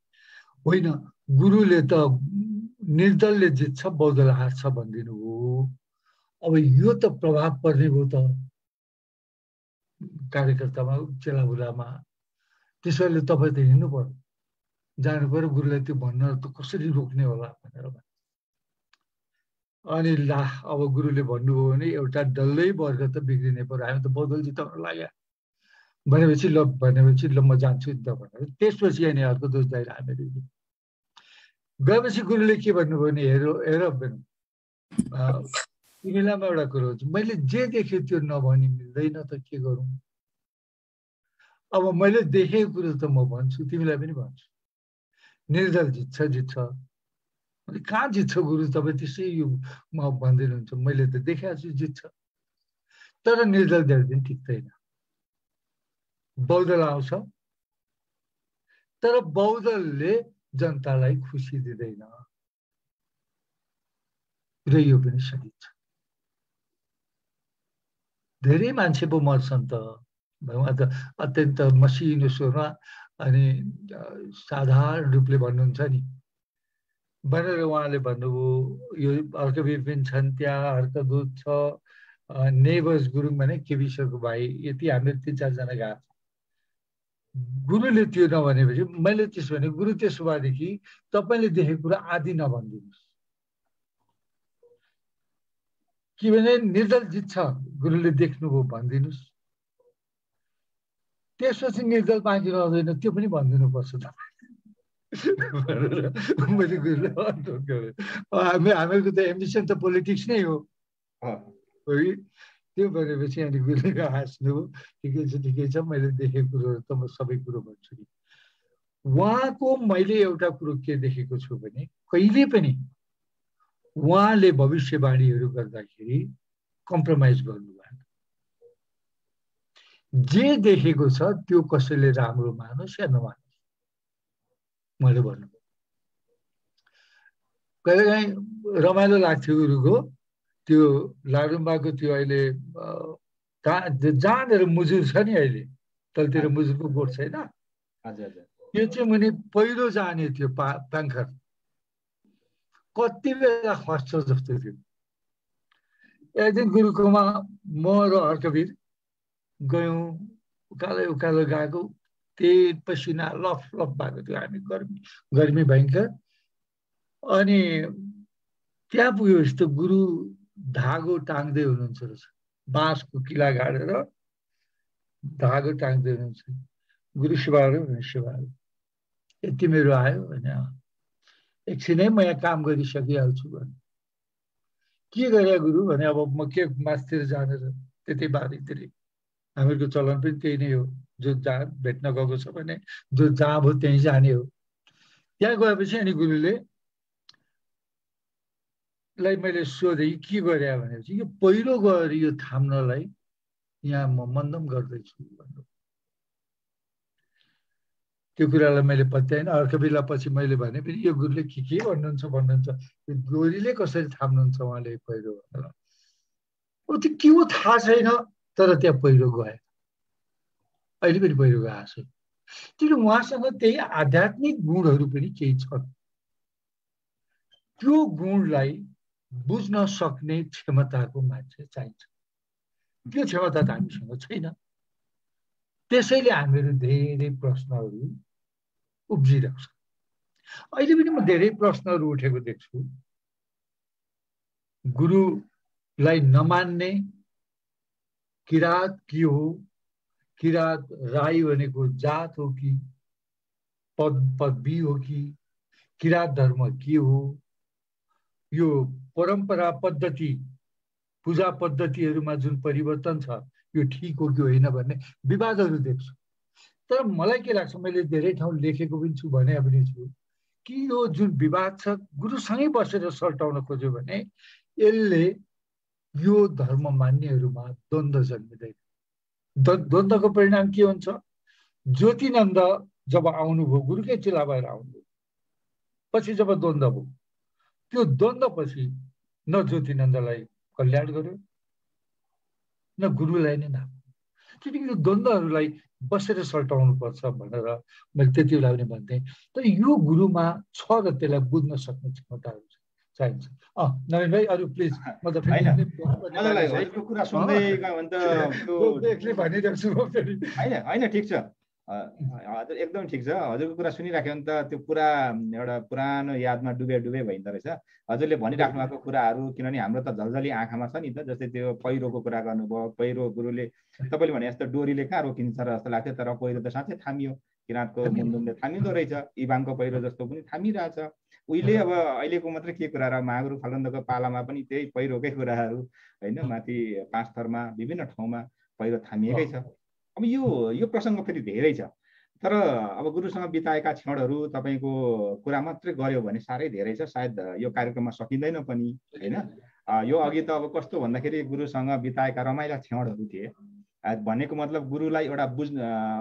होइन, गुरुले त निर्दलले जित्छ, बौद्धले हार्छ भनिदिनु हो। अब यो त प्रभाव पर्ने भयो त कार्यकर्तामा, चेलाबुलामा। त्यसैले तपाईँ त हिँड्नु पर्यो, जानु पर्यो, गुरुलाई त्यो भन्न त कसरी रोक्ने होला भनेर। अनि ला अब गुरुले भन्नुभयो भने एउटा डल्लै वर्ग त बिग्रिने पर्यो, हामी त बौद्धल जिताउन लाग्यो भनेपछि ल म जान्छु नि त भनेर। त्यसपछि अनि अर्को दोष दाइ हामीहरू गएपछि गुरुले के भन्नुभयो भने हेर तिमीलाईमा एउटा कुरो हुन्छ, मैले जे देखेँ त्यो नभनी मिल्दैन त के गरौँ। अब मैले देखेको कुरो त म भन्छु, तिमीलाई पनि भन्छु। निर्दल जित्छ। कहाँ जित्छ गुरु? तपाईँ त्यसै यो म भनिदिनुहुन्छ। मैले त देखाएको छु जित्छ, तर निर्दल धेरै दिन टिक्दैन। बौद्धल आउँछ, तर बौद्धलले जनतालाई खुसी दिँदैन, र यो पनि सही छ। धेरै मान्छे पो मर्छन् त, उहाँ त अत्यन्त मसिनो स्वरमा अनि साधारण रूपले भन्नुहुन्छ नि भनेर उहाँले भन्नुभयो। यो हर्कवीर पनि छन् त्यहाँ, हर्कदूत छ, नेबर्स गुरुङ भने केविसरको भाइ, यति हामीले 3-4 जना गएको छ। गुरुले त्यो नभनेपछि मैले त्यसो भने गुरु त्यसो भएदेखि तपाईँले देखेको कुरा आदि नभनिदिनुहोस्। के भने निर्दल जित्छ, गुरुले देख्नुभयो भनिदिनुहोस्। त्यसपछि निर्दल बाँकी रहँदैन, त्यो पनि भनिदिनुपर्छ मैले गुरुलाई अनुरोध गरेँ। हामीहरूको त एम्बिसन त पोलिटिक्स नै हो। त्यो भनेपछि अनि गुरुले हाँस्नुभयो, ठिकै छ मैले देखेको कुरो त म सबै कुरो भन्छु नि। उहाँको मैले एउटा कुरो के देखेको छु भने कहिले पनि उहाँले भविष्यवाणीहरू गर्दाखेरि कम्प्रोमाइज गर्नु भएन। जे देखेको छ त्यो कसैले राम्रो मानोस् या नमानोस्, मैले भन्नुभयो। कहिलेकाहीँ रमाइलो लाग्थ्यो गुरुको त्यो लाडुम्बाको त्यो अहिले जहाँनिर मुजुर छ नि, अहिले तलतिर मुजुरको गोठ छैन, त्यो चाहिँ मुनि पहिरो जाने थियो पाङ्खर। कति बेला खस्छ जस्तो थियो। एक दिन गुरुकोमा म र हर्कवीर गयौँ, उकालो गएको त्यही पसिना लफ लफ भएको थियो, हामी गर्मी भयङ्कर। अनि त्यहाँ पुग्यो यस्तो गुरु धागो टाङ्दै हुनुहुन्छ रहेछ, बाँसको किला गाडेर धागो टाङ्दै हुनुहुन्छ। गुरु शिवाहरू भने शिवाहरू यति मेरो आयो भने एकछिनै म यहाँ काम गरिसकिहाल्छु भने के गरे गुरु भने अब म के मासतिर जानेर त्यतै बारीतिर हामीहरूको चलन पनि त्यही नै हो, जो जहाँ भेट्न गएको छ भने जो जहाँ भयो त्यहीँ जाने हो। त्यहाँ गएपछि अनि गुरुले लाई मैले सोधेँ के गरे भनेपछि यो पहिरो गएर यो थाम्नलाई यहाँ म मन्दम गर्दैछु भन्नु। त्यो कुरालाई मैले पत्याएन। अर्को बेला पछि मैले भने पनि यो गुरुले के भन्नुहुन्छ यो डोरीले कसरी थाम्नुहुन्छ उहाँले पहिरो भनेर। ऊ त्यो के हो थाहा छैन, तर त्यहाँ पहिरो गयो, अहिले पनि पहिरो गएको छ। त्यो उहाँसँग त्यही आध्यात्मिक गुणहरू पनि केही छन्। त्यो गुणलाई बुझ्न सक्ने क्षमताको मान्छे चाहिन्छ। त्यो क्षमता त हामीसँग छैन। त्यसैले हामीहरू धेरै प्रश्नहरू उब्जिरहेको छ। अहिले पनि म धेरै प्रश्नहरू उठेको देख्छु। गुरुलाई नमान्ने किरात के हो, किरात राई भनेको जात हो कि पदवी हो कि किरात धर्म के हो, यो परम्परा पद्धति पूजा पद्धतिहरूमा जुन परिवर्तन छ यो ठिक हो कि होइन भन्ने विवादहरू देख्छु। तर मलाई के लाग्छ, मैले धेरै ठाउँ लेखेको पनि छु भने पनि छु कि यो जुन विवाद छ गुरुसँगै बसेर सल्टाउन खोज्यो भने यसले यो धर्म मान्नेहरूमा द्वन्द्व जन्मिँदैन। द्वन्द्वको परिणाम के हुन्छ? ज्योतिनन्द जब आउनुभयो गुरुकै चेला भएर आउनुभयो, पछि जब द्वन्द्व भयो, त्यो द्वन्द्व पछि न ज्योतिनन्दलाई कल्याण गर्यो न गुरुलाई नै नाम। किनकि यो द्वन्द्वहरूलाई बसेर सल्टाउनु पर्छ भनेर मैले त्यति बेला पनि भन्थेँ। तर यो गुरुमा छ र त्यसलाई बुझ्न सक्ने क्षमताहरू चाहिन्छ। नवीन भाइ अरू प्लिज। म त होइन ठिक छ, हजुर एकदम ठिक छ। हजुरको कुरा सुनिराख्यो भने त त्यो पुरा एउटा पुरानो यादमा डुबे भइँदो रहेछ हजुरले भनिराख्नु भएको कुराहरू। किनभने हाम्रो त झल्झली आँखामा छ नि त। जस्तै त्यो पहिरोको कुरा गर्नुभयो, पहिरो गुरुले तपाईँले भने जस्तो डोरीले कहाँ रोकिन्छ र जस्तो लाग्थ्यो, तर पहिरो त साँच्चै थामियो। किराँतको मुन्दुमले थामिँदो रहेछ, इबाङको पहिरो जस्तो पनि थामिरहेछ। उहिले अब अहिलेको मात्रै के कुरा र महागुरु फलन्दको पालामा पनि त्यही पहिरोकै कुराहरू होइन, माथि 5 थरमा विभिन्न ठाउँमा पहिरो थामिएकै छ। अब यो प्रसङ्ग फेरि धेरै छ। तर अब गुरुसँग बिताएका क्षणहरू तपाईँको कुरा मात्रै गऱ्यो भने साह्रै धेरै छ, सायद यो कार्यक्रममा सकिँदैन पनि होइन। यो अघि त अब कस्तो भन्दाखेरि गुरुसँग बिताएका रमाइला क्षणहरू थिए भनेको मतलब गुरुलाई एउटा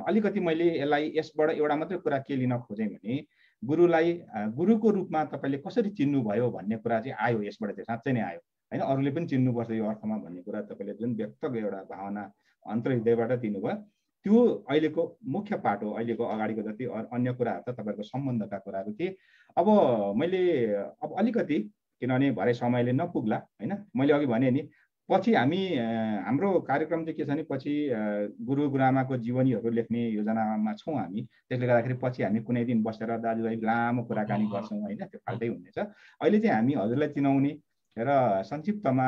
अलिकति मैले यसलाई यसबाट एउटा मात्रै कुरा के लिन खोजेँ भने गुरुलाई गुरुको रूपमा तपाईँले कसरी चिन्नुभयो भन्ने कुरा चाहिँ आयो यसबाट, चाहिँ साँच्चै नै आयो होइन। अरूले पनि चिन्नुपर्छ यो अर्थमा भन्ने कुरा तपाईँले जुन व्यक्त एउटा भावना अन्तर्हृदयबाट दिनुभयो त्यो अहिलेको मुख्य पाठ हो। अहिलेको अगाडिको जति अन्य कुराहरू त तपाईँको सम्बन्धका कुराहरू थिए। अब मैले अब अलिकति किनभने भरे समयले नपुग्ला होइन, मैले अघि भने नि पछि हाम्रो कार्यक्रम चाहिँ के छ भने पछि गुरु गुरुआमाको जीवनीहरू लेख्ने योजनामा छौँ हामी। त्यसले गर्दाखेरि पछि हामी कुनै दिन बसेर दाजुभाइ लामो कुराकानी गर्छौँ होइन, त्यो फाल्टै हुनेछ। अहिले चाहिँ हामी हजुरलाई चिनाउने र संक्षिप्तमा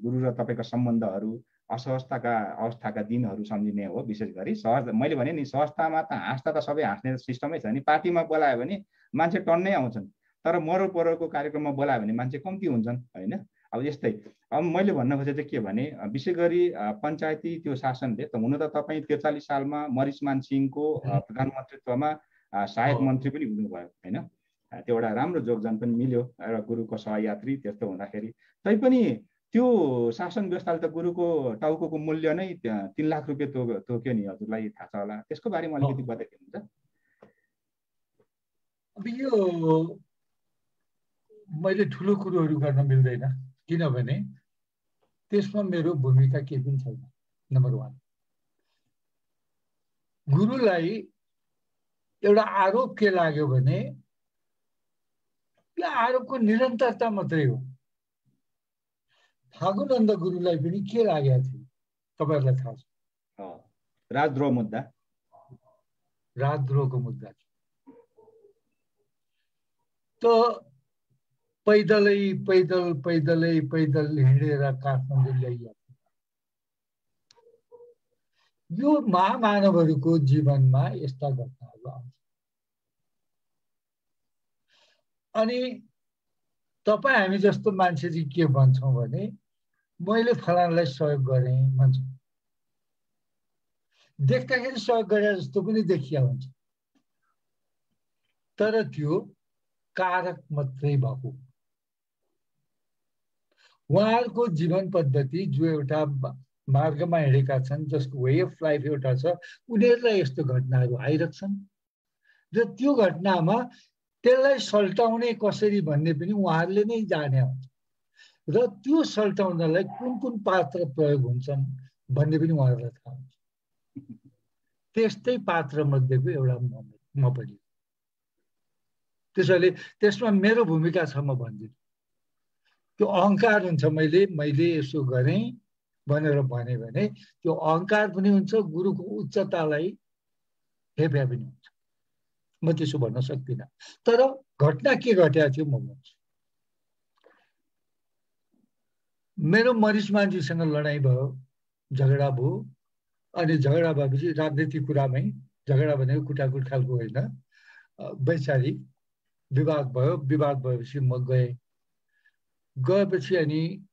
गुरु र तपाईँको सम्बन्धहरू असहजताका अवस्थाका दिनहरू सम्झिने हो। विशेष गरी सहज मैले भने नि सहजतामा त हाँस्दा त सबै हाँस्ने सिस्टमै छ नि। पार्टीमा बोलायो भने मान्छे टन्नै आउँछन्, तर मरौ परौको कार्यक्रममा बोलायो भने मान्छे कम्ती हुन्छन् होइन। अब यस्तै अब मैले भन्न खोजेँ चाहिँ के भने विशेष गरी पञ्चायती त्यो शासनले त हुन त तपाईँ 43 सालमा मरिचमान सिंहको प्रधानमन्त्रीत्वमा सहायक मन्त्री पनि हुनुभयो होइन। त्यो एउटा राम्रो योगदान पनि मिल्यो र गुरुको सहयात्री। त्यस्तो हुँदाखेरि तैपनि त्यो शासन व्यवस्थाले त गुरुको टाउको मूल्य नै 3 लाख रुपियाँ तोक्यो नि, हजुरलाई थाहा छ होला। त्यसको बारेमा अलिकति बताइदिनुहुन्छ। अब यो मैले ठुलो कुरोहरू गर्न मिल्दैन किनभने त्यसमा मेरो भूमिका केही पनि छैन। नम्बर 1, गुरुलाई एउटा आरोप के लाग्यो भने यो आरोपको निरन्तरता मात्रै हो। फागुनन्द गुरुलाई पनि के लागेको थियो तपाईँहरूलाई थाहा छ? राजद्रोह मुद्दा राजद्रोहको मुद्दा थियो। त पैदल हिँडेर काठमाडौँ ल्याइएको। यो महामानवहरूको जीवनमा यस्ता घटनाहरू आउँछ। अनि तपाईँ हामी जस्तो मान्छे चाहिँ के भन्छौँ भने मैले फलानालाई सहयोग गरेँ भन्छ। देख्दाखेरि सहयोग गरे जस्तो पनि देखिया हुन्छ, तर त्यो कारक मात्रै भएको। उहाँहरूको जीवन पद्धति जो एउटा मार्गमा हिँडेका छन्, जसको वे अफ लाइफ एउटा छ, उनीहरूलाई यस्तो घटनाहरू आइरहेछन् र त्यो घटनामा त्यसलाई सल्टाउने कसरी भन्ने पनि उहाँहरूले नै जाने हुन्छ र त्यो सल्टाउनलाई कुन कुन पात्र प्रयोग हुन्छन् भन्ने पनि उहाँहरूलाई थाहा हुन्छ। त्यस्तै पात्र मध्येको एउटा म पनि। त्यसैले त्यसमा मेरो भूमिका छ म भन्दिनँ। त्यो अहङ्कार हुन्छ, मैले यसो गरेँ भनेर भने त्यो अहङ्कार पनि हुन्छ, गुरुको उच्चतालाई हेप्या पनि हुन्छ। म त्यसो भन्न सक्दिनँ। तर घटना के घटेको थियो म भन्छु। मेरो मरिस मान्जीसँग लडाइँ भयो, झगडा भयो। अनि झगडा भएपछि राजनीतिक कुरामै, झगडा भनेको कुटाकुट खालको होइन, वैचारिक विवाद भयो। विवाद भएपछि म गएपछि अनि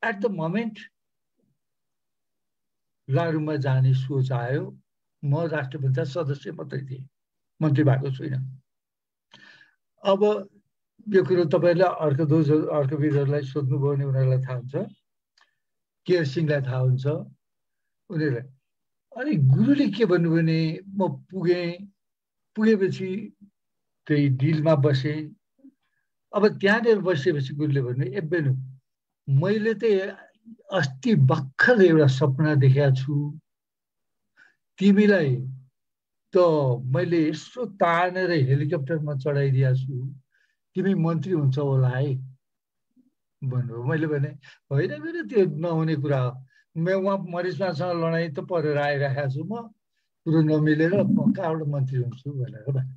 एट द मोमेन्ट लारुममा जाने सोच आयो। म राष्ट्रिय पञ्चायत सदस्य मात्रै थिएँ, मन्त्री भएको छुइनँ। अब यो कुरो तपाईँहरूलाई अर्कोविदहरूलाई सोध्नुभयो भने उनीहरूलाई थाहा हुन्छ, केयर सिंहलाई थाहा हुन्छ उनीहरूलाई। अनि गुरुले के भन्नु भने म पुगेपछि त्यही डिलमा बसेँ। अब त्यहाँनिर बसेपछि गुरुले भन्नु, ए बेनु मैले त अस्ति भर्खर एउटा सपना देखेको छु, तिमीलाई त मैले यसो तानेर हेलिकप्टरमा चढाइदिएको छु, तिमी मन्त्री हुन्छ होला है भन्नुभयो। मैले भने होइन मेरो त्यो नहुने कुरा हो, म उहाँ मरिसमासँग लडाइँ त परेर आइरहेको छु, म कुरो नमिलेर म कहाँबाट मन्त्री हुन्छु भनेर भने।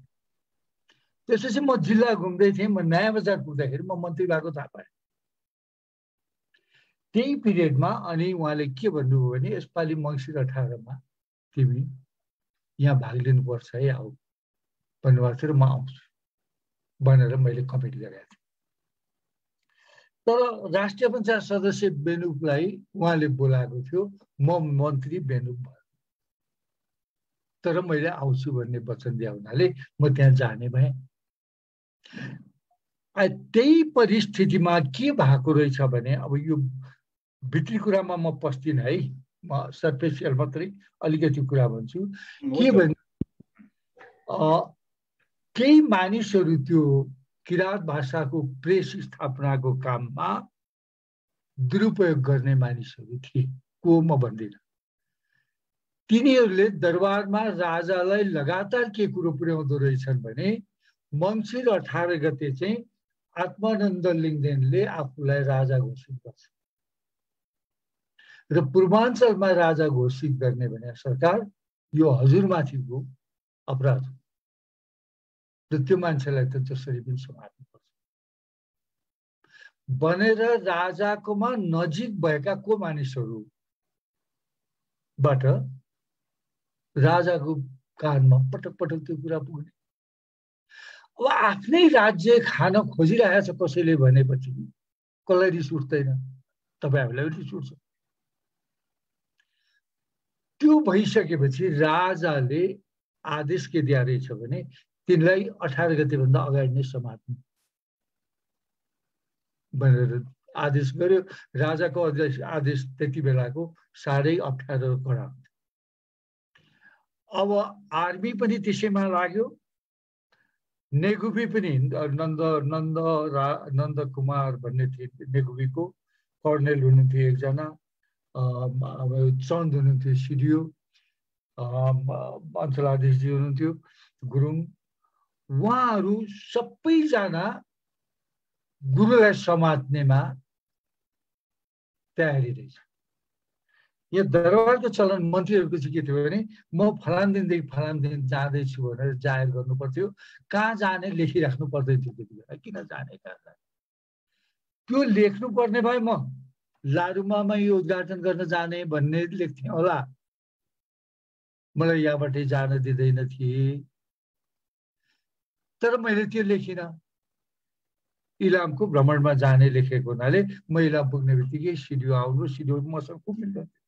त्यसपछि म जिल्ला घुम्दै थिएँ। म नयाँ बजार पुग्दाखेरि म मन्त्री भएको थाहा पाएँ। त्यही पिरियडमा अनि उहाँले के भन्नुभयो भने यसपालि मङ्सिर 18मा तिमी यहाँ भाग लिनुपर्छ है, आऊ भन्नुभएको थियो र म आउँछु भनेर मैले कमिट गरेको थिएँ। तर राष्ट्रिय पञ्चायत सदस्य बेनुपलाई उहाँले बोलाएको थियो, म मन्त्री बेनुप भयो, तर मैले आउँछु भन्ने वचन दिए हुनाले म त्यहाँ जाने भएँ। त्यही परिस्थितिमा के भएको रहेछ भने, अब यो भित्री कुरामा म पस्दिनँ है, म सर्फेसियल मात्रै अलिकति कुरा भन्छु। के भने केही मानिसहरू त्यो किराँत भाषाको प्रेस स्थापनाको काममा दुरुपयोग गर्ने मानिसहरू थिए, को म भन्दिनँ। तिनीहरूले दरबारमा राजालाई लगातार के कुरो पुर्याउँदो रहेछन् भने मङ्सिर 18 गते चाहिँ आत्मानन्द लिङ्गदेनले आफूलाई राजा घोषित गर्छ र पूर्वाञ्चलमा राजा घोषित गर्ने भने सरकार यो हजुरमाथिको अपराध हो र त्यो मान्छेलाई त जसरी पनि समात्नुपर्छ भनेर राजाकोमा नजिक भएका को मानिसहरूबाट राजाको कानमा पटक पटक त्यो कुरा पुग्ने। अब आफ्नै राज्य खान खोजिरहेछ कसैले भनेपछि कसलाई रिस उठ्दैन? तपाईँहरूलाई रिस उठ्छ। त्यो भइसकेपछि राजाले आदेश के दिया रहेछ भने तिनलाई 18 गतेभन्दा अगाडि नै समात्नु भनेर आदेश गर्यो। राजाको आदेश त्यति बेलाको साह्रै अप्ठ्यारो कडा। अब आर्मी पनि त्यसैमा लाग्यो। नेगुबी पनि नन्द कुमार भन्ने थिए, नेगुबीको कर्नेल हुनुहुन्थ्यो एकजना, चन्द हुनुहुन्थ्यो सिडिओ, अञ्चलाधीशजी हुनुहुन्थ्यो गुरुङ। उहाँहरू सबैजना गुरुलाई समात्नेमा तयारी रहेछ। यहाँ दरबारको चलन मन्त्रीहरूको चाहिँ के थियो भने म फलान दिनदेखि फलान दिन जाँदैछु भनेर जाहेर गर्नु पर्थ्यो। कहाँ जाने लेखिराख्नु पर्दैन थियो त्यति बेला, किन जाने कहाँ जाने त्यो लेख्नु पर्ने भए म लारुमामा यो उद्घाटन गर्न जाने भन्ने लेख्थेँ होला, मलाई यहाँबाटै जान दिँदैन थिए। तर मैले त्यो लेखिनँ। इलामको भ्रमणमा जाने लेखेको हुनाले म इलाम पुग्ने बित्तिकै सिडिओ आउनु, सिडिओ मसँग खुब मिल्दैन थियो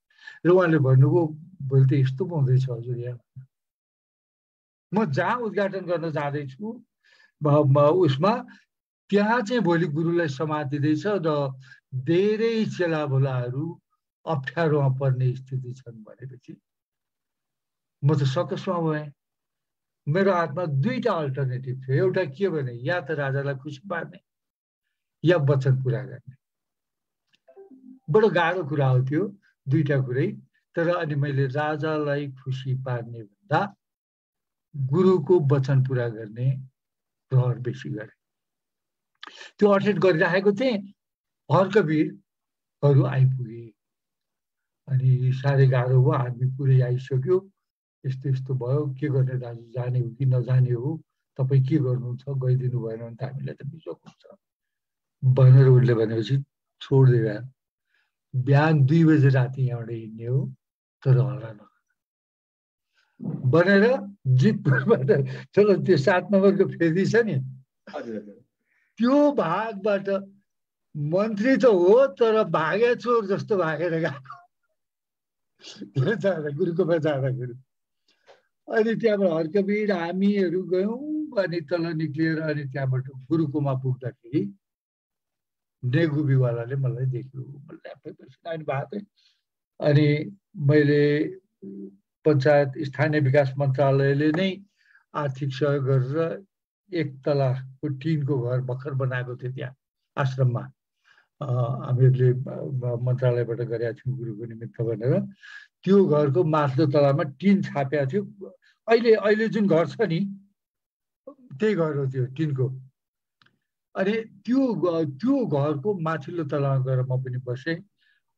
र उहाँले भन्नुभयो भोलि त यस्तो पो हुँदैछ हजुर यहाँ, म जहाँ उद्घाटन गर्न जाँदैछु उसमा त्यहाँ चाहिँ भोलि गुरुलाई समातिँदैछ र धेरै चेलाबोलाहरू अप्ठ्यारोमा पर्ने स्थिति छन् भनेपछि म त सकसमा भएँ। मेरो हातमा दुईटा अल्टरनेटिभ थियो। एउटा के भने या त राजालाई खुसी पार्ने या वचन पुरा गर्ने। बडो गाह्रो कुरा हो त्यो दुईटा कुरै। तर अनि मैले राजालाई खुसी पार्ने भन्दा गुरुको वचन पुरा गर्ने प्रहर बेसी गरेँ। त्यो अटेन्ड गरिराखेको थिएँ, हर्कवीरहरू आइपुगे। अनि साह्रै गाह्रो भयो, आर्मी पुरै आइसक्यो, यस्तो यस्तो भयो, के गर्ने दाजु, जाने हो कि नजाने हो, तपाईँ के गर्नुहुन्छ, गइदिनु भएन भने त हामीलाई त बिजोक हुन्छ भनेर उनले भनेपछि छोड्दै गयो। बिहान 2 बजे राति यहाँबाट हिँड्ने हो, तर हल्ला नगर भनेर जितपुरबाट चलो त्यो 7 नम्बरको फेदी छ नि त्यो भागबाट मन्त्री त हो तर भागे चोर जस्तो भागेर गएको गुरुकोमा जाँदाखेरि। अनि त्यहाँबाट हर्कवीर हामीहरू गयौँ। अनि तल निक्लिएर अनि त्यहाँबाट गुरुकोमा पुग्दाखेरि नेगुबीवालाले मलाई देख्यो, ल्यापै बसिरहनु भएको थियो। अनि मैले पञ्चायत स्थानीय विकास मन्त्रालयले नै आर्थिक सहयोग गरेर 1 तलाको टिनको घर भर्खर बनाएको थियो त्यहाँ आश्रममा, हामीहरूले मन्त्रालयबाट गरेका थियौँ गुरुको निमित्त भनेर। त्यो घरको माथिल्लो तलामा टिन छापेको थियो। अहिले जुन घर छ नि त्यही घर हो त्यो टिनको। अनि त्यो घरको माथिल्लो तलामा गएर म पनि बसेँ।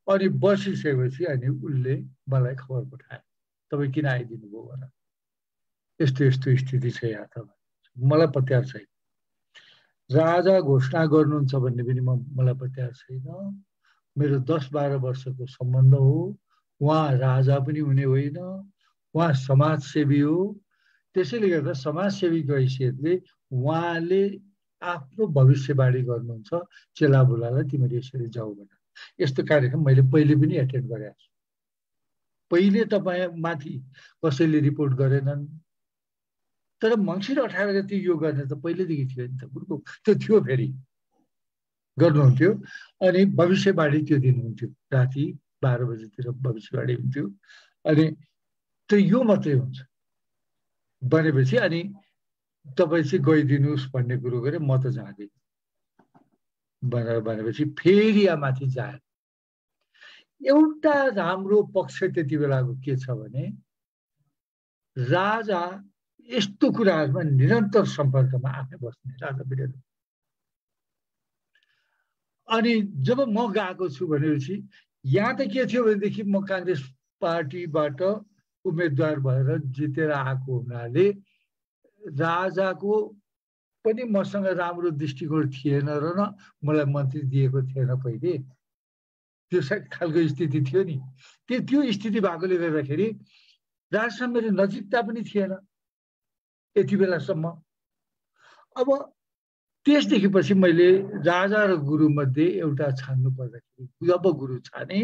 अनि बसिसकेपछि अनि उसले मलाई खबर पठायो, तपाईँ किन आइदिनु भयो भनेर, यस्तो यस्तो स्थिति छ यहाँ त। मलाई पत्यार छैन, राजा घोषणा गर्नुहुन्छ भन्ने पनि मलाई पत्यार छैन। मेरो 10-12 वर्षको सम्बन्ध हो। उहाँ राजा पनि हुने होइन, उहाँ समाजसेवी हो। त्यसैले गर्दा समाजसेवीको हैसियतले उहाँले आफ्नो भविष्यवाणी गर्नुहुन्छ, चेलाबुलालाई तिमीले यसरी जाऊ भनेर। यस्तो कार्यक्रम मैले पहिले पनि एटेन्ड गरेको छु। पहिले तपाईँ माथि कसैले रिपोर्ट गरेनन्, तर मङ्सिर 18 गते यो गर्ने त पहिलेदेखि थियो नि त। गुरुको त्यो थियो, फेरि गर्नुहुन्थ्यो। अनि भविष्यवाणी त्यो दिन हुन्थ्यो, राति 12 बजेतिर भविष्यवाणी हुन्थ्यो। अनि त्यो यो मात्रै हुन्छ भनेपछि अनि तपाईँ चाहिँ गइदिनुहोस् भन्ने कुरो गरेँ। म त जाँदिनँ भनेपछि फेरि यहाँ माथि जाए। एउटा राम्रो पक्ष त्यति बेलाको के छ भने राजा यस्तो कुराहरूमा निरन्तर सम्पर्कमा आफै बस्ने राजा वीरेन्द्र। अनि जब म गएको छु भनेपछि यहाँ त के थियो भनेदेखि म काङ्ग्रेस पार्टीबाट उम्मेदवार भएर जितेर आएको हुनाले राजाको पनि मसँग राम्रो दृष्टिकोण थिएन र न मलाई मन्त्री दिएको थिएन पहिले। त्यो खालको स्थिति थियो नि। त्यो स्थिति भएकोले गर्दाखेरि राजासँग मेरो नजिकता पनि थिएन यति बेलासम्म। अब त्यसदेखि पछि मैले राजा र गुरु मध्ये एउटा छान्नु पर्दाखेरि जब गुरु छाने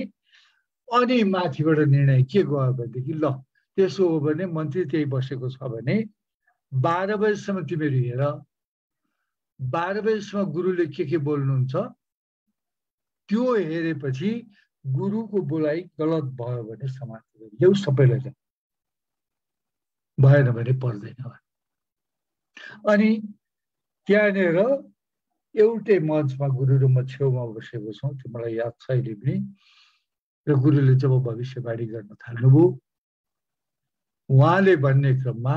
अनि माथिबाट निर्णय के गयो भनेदेखि ल त्यसो हो भने मन्त्री त्यही बसेको छ भने 12 बजेसम्म तिमीहरू हेर, 12 बजेसम्म गुरुले के बोल्नुहुन्छ त्यो हेरेपछि गुरुको बोलाइ गलत भयो भने समाप्त ल्याउ, सबैलाई ल्याउ, भएन भने पर्दैन। अनि त्यहाँनिर एउटै मञ्चमा गुरु र म छेउमा बसेको छौँ, त्यो मलाई याद छ अहिले पनि। र गुरुले जब भविष्यवाणी गर्न थाल्नुभयो उहाँले भन्ने क्रममा